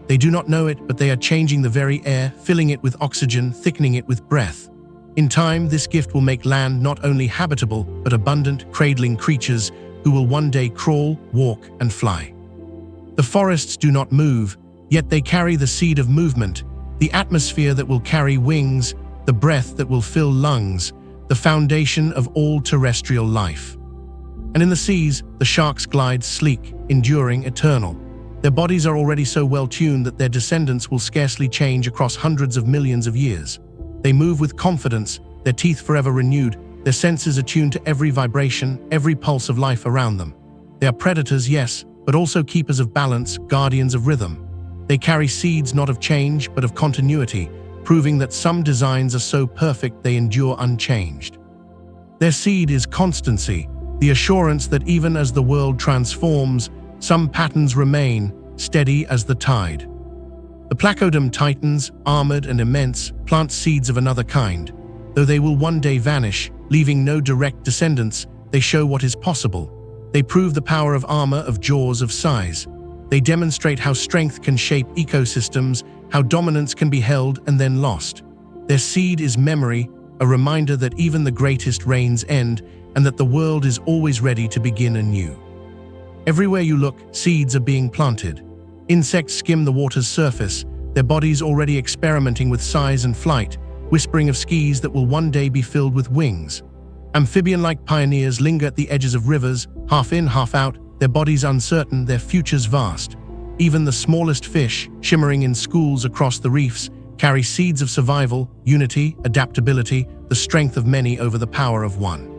Speaker 1: They do not know it, but they are changing the very air, filling it with oxygen, thickening it with breath. In time, this gift will make land not only habitable, but abundant, cradling creatures who will one day crawl, walk, and fly. The forests do not move, Yet they carry the seed of movement, the atmosphere that will carry wings, the breath that will fill lungs, the foundation of all terrestrial life. And in the seas, the sharks glide sleek, enduring, eternal. Their bodies are already so well tuned that their descendants will scarcely change across hundreds of millions of years. They move with confidence, their teeth forever renewed, their senses attuned to every vibration, every pulse of life around them. They are predators, yes, but also keepers of balance, guardians of rhythm. They carry seeds not of change, but of continuity, proving that some designs are so perfect they endure unchanged. Their seed is constancy, the assurance that even as the world transforms, some patterns remain, steady as the tide. The Placodum titans, armored and immense, plant seeds of another kind. Though they will one day vanish, leaving no direct descendants, they show what is possible. They prove the power of armor, of jaws, of size. They demonstrate how strength can shape ecosystems, how dominance can be held and then lost. Their seed is memory, a reminder that even the greatest reigns end, and that the world is always ready to begin anew. Everywhere you look, seeds are being planted. Insects skim the water's surface, their bodies already experimenting with size and flight, whispering of skis that will one day be filled with wings. Amphibian-like pioneers linger at the edges of rivers, half in, half out, their bodies uncertain, their futures vast. Even the smallest fish, shimmering in schools across the reefs, carry seeds of survival, unity, adaptability, the strength of many over the power of one.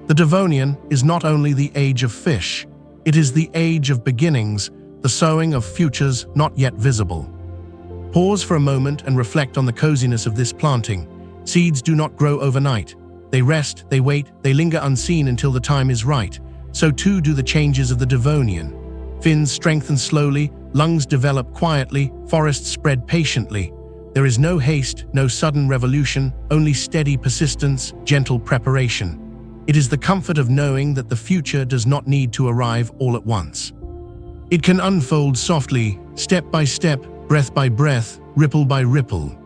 Speaker 1: The Devonian is not only the age of fish, it is the age of beginnings, the sowing of futures not yet visible. Pause for a moment and reflect on the coziness of this planting. Seeds do not grow overnight. They rest, they wait, they linger unseen until the time is right. So too do the changes of the Devonian. Fins strengthen slowly, lungs develop quietly, forests spread patiently. There is no haste, no sudden revolution, only steady persistence, gentle preparation. It is the comfort of knowing that the future does not need to arrive all at once. It can unfold softly, step by step, breath by breath, ripple by ripple.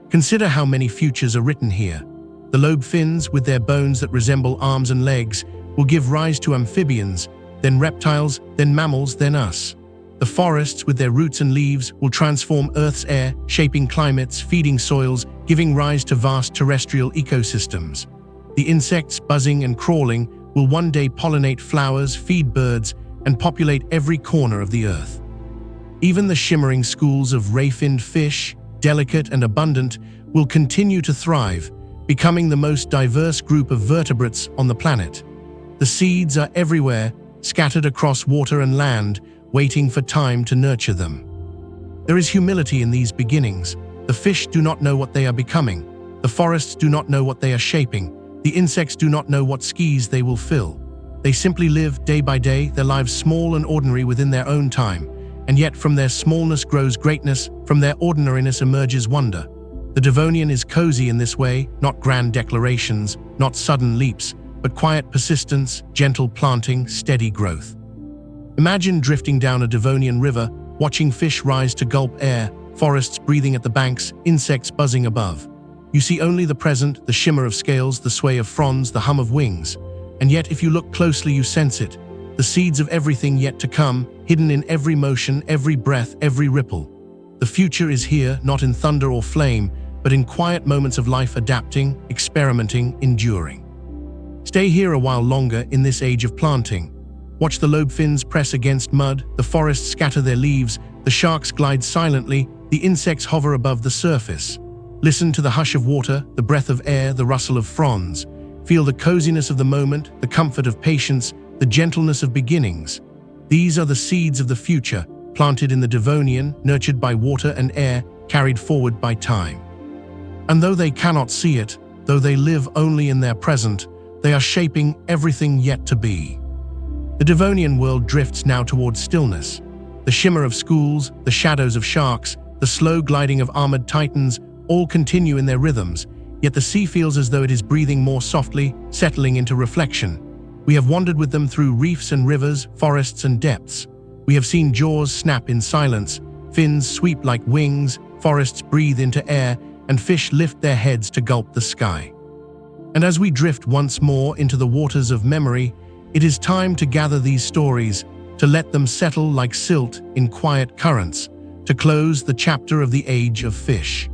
Speaker 1: Consider how many futures are written here. The lobe-fins, with their bones that resemble arms and legs, will give rise to amphibians, then reptiles, then mammals, then us. The forests, with their roots and leaves, will transform Earth's air, shaping climates, feeding soils, giving rise to vast terrestrial ecosystems. The insects, buzzing and crawling, will one day pollinate flowers, feed birds, and populate every corner of the Earth. Even the shimmering schools of ray-finned fish, delicate and abundant, will continue to thrive, becoming the most diverse group of vertebrates on the planet. The seeds are everywhere, scattered across water and land, waiting for time to nurture them. There is humility in these beginnings. The fish do not know what they are becoming. The forests do not know what they are shaping. The insects do not know what skis they will fill. They simply live day by day, their lives small and ordinary within their own time. And yet from their smallness grows greatness, from their ordinariness emerges wonder. The Devonian is cozy in this way, not grand declarations, not sudden leaps, but quiet persistence, gentle planting, steady growth. Imagine drifting down a Devonian river, watching fish rise to gulp air, forests breathing at the banks, insects buzzing above. You see only the present, the shimmer of scales, the sway of fronds, the hum of wings. And yet if you look closely you sense it, the seeds of everything yet to come, hidden in every motion, every breath, every ripple. The future is here, not in thunder or flame, but in quiet moments of life adapting, experimenting, enduring. Stay here a while longer in this age of planting. Watch the lobe-fins press against mud, the forests scatter their leaves, the sharks glide silently, the insects hover above the surface. Listen to the hush of water, the breath of air, the rustle of fronds. Feel the coziness of the moment, the comfort of patience, the gentleness of beginnings. These are the seeds of the future, planted in the Devonian, nurtured by water and air, carried forward by time. And though they cannot see it, though they live only in their present, they are shaping everything yet to be. The Devonian world drifts now towards stillness. The shimmer of schools, the shadows of sharks, the slow gliding of armored titans, all continue in their rhythms, yet the sea feels as though it is breathing more softly, settling into reflection. We have wandered with them through reefs and rivers, forests and depths. We have seen jaws snap in silence, fins sweep like wings, forests breathe into air, and fish lift their heads to gulp the sky. And as we drift once more into the waters of memory, it is time to gather these stories, to let them settle like silt in quiet currents, to close the chapter of the Age of Fish.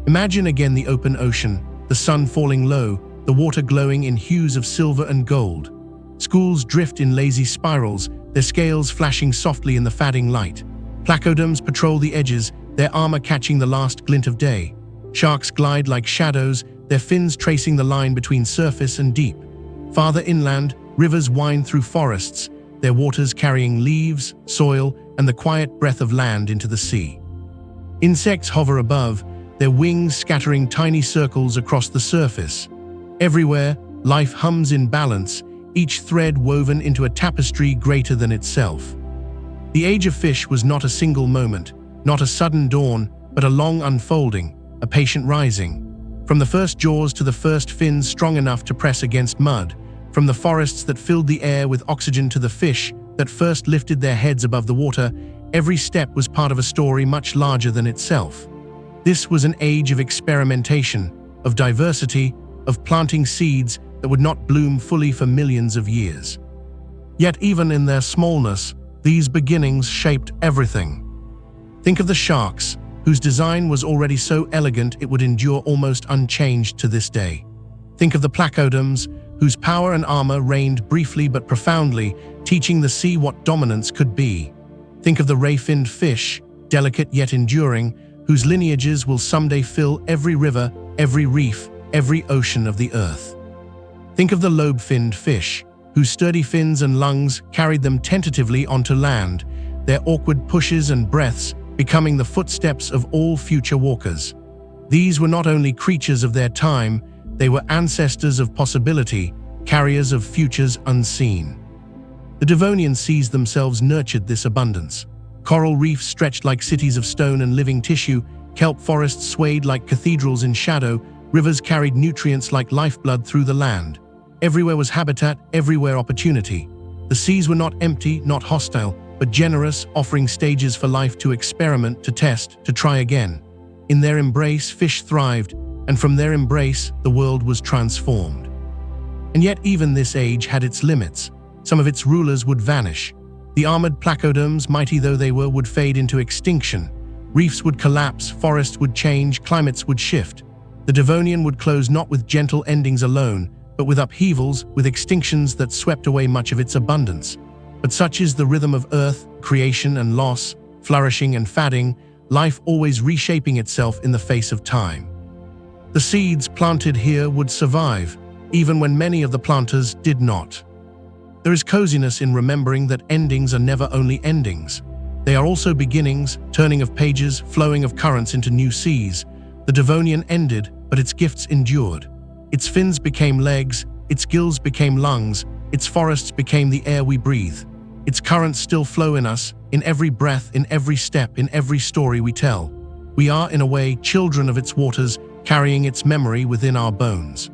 Speaker 1: Imagine again the open ocean, the sun falling low, the water glowing in hues of silver and gold. Schools drift in lazy spirals, their scales flashing softly in the fading light. Placoderms patrol the edges, their armor catching the last glint of day. Sharks glide like shadows, their fins tracing the line between surface and deep. Farther inland, rivers wind through forests, their waters carrying leaves, soil, and the quiet breath of land into the sea. Insects hover above, their wings scattering tiny circles across the surface. Everywhere, life hums in balance, each thread woven into a tapestry greater than itself. The Age of Fish was not a single moment, not a sudden dawn, but a long unfolding, a patient rising. From the first jaws to the first fins strong enough to press against mud, from the forests that filled the air with oxygen to the fish that first lifted their heads above the water, every step was part of a story much larger than itself. This was an age of experimentation, of diversity, of planting seeds that would not bloom fully for millions of years. Yet even in their smallness, these beginnings shaped everything. Think of the sharks, whose design was already so elegant it would endure almost unchanged to this day. Think of the placoderms, whose power and armor reigned briefly but profoundly, teaching the sea what dominance could be. Think of the ray-finned fish, delicate yet enduring, whose lineages will someday fill every river, every reef, every ocean of the earth. Think of the lobe-finned fish, whose sturdy fins and lungs carried them tentatively onto land, their awkward pushes and breaths becoming the footsteps of all future walkers. These were not only creatures of their time, they were ancestors of possibility, carriers of futures unseen. The Devonian seas themselves nurtured this abundance. Coral reefs stretched like cities of stone and living tissue, kelp forests swayed like cathedrals in shadow, rivers carried nutrients like lifeblood through the land. Everywhere was habitat, everywhere opportunity. The seas were not empty, not hostile, but generous, offering stages for life to experiment, to test, to try again. In their embrace, fish thrived, and from their embrace, the world was transformed. And yet even this age had its limits. Some of its rulers would vanish. The armored placoderms, mighty though they were, would fade into extinction. Reefs would collapse, forests would change, climates would shift. The Devonian would close not with gentle endings alone, but with upheavals, with extinctions that swept away much of its abundance. But such is the rhythm of earth, creation and loss, flourishing and fading, life always reshaping itself in the face of time. The seeds planted here would survive, even when many of the planters did not. There is coziness in remembering that endings are never only endings. They are also beginnings, turning of pages, flowing of currents into new seas. The Devonian ended, but its gifts endured. Its fins became legs, its gills became lungs, its forests became the air we breathe. Its currents still flow in us, in every breath, in every step, in every story we tell. We are, in a way, children of its waters, carrying its memory within our bones.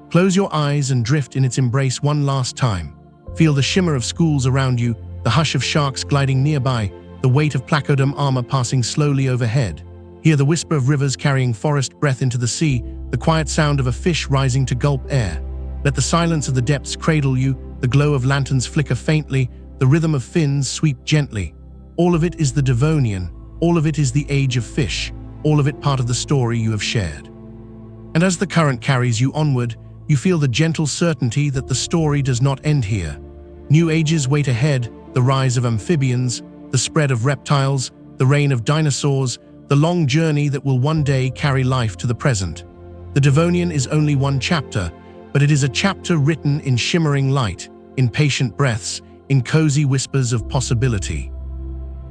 Speaker 1: Close your eyes and drift in its embrace one last time. Feel the shimmer of schools around you, the hush of sharks gliding nearby, the weight of placoderm armor passing slowly overhead. Hear the whisper of rivers carrying forest breath into the sea, the quiet sound of a fish rising to gulp air. Let the silence of the depths cradle you, the glow of lanterns flicker faintly, the rhythm of fins sweep gently. All of it is the Devonian, all of it is the Age of Fish, all of it part of the story you have shared. And as the current carries you onward, you feel the gentle certainty that the story does not end here. New ages wait ahead, the rise of amphibians, the spread of reptiles, the reign of dinosaurs, the long journey that will one day carry life to the present. The Devonian is only one chapter, but it is a chapter written in shimmering light, in patient breaths, in cozy whispers of possibility.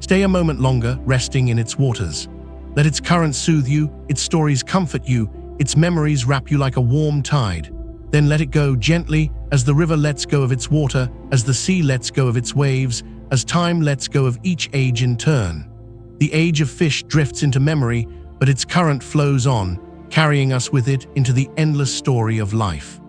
Speaker 1: Stay a moment longer, resting in its waters. Let its currents soothe you, its stories comfort you, its memories wrap you like a warm tide. Then let it go gently, as the river lets go of its water, as the sea lets go of its waves, as time lets go of each age in turn. The Age of Fish drifts into memory, but its current flows on, carrying us with it into the endless story of life.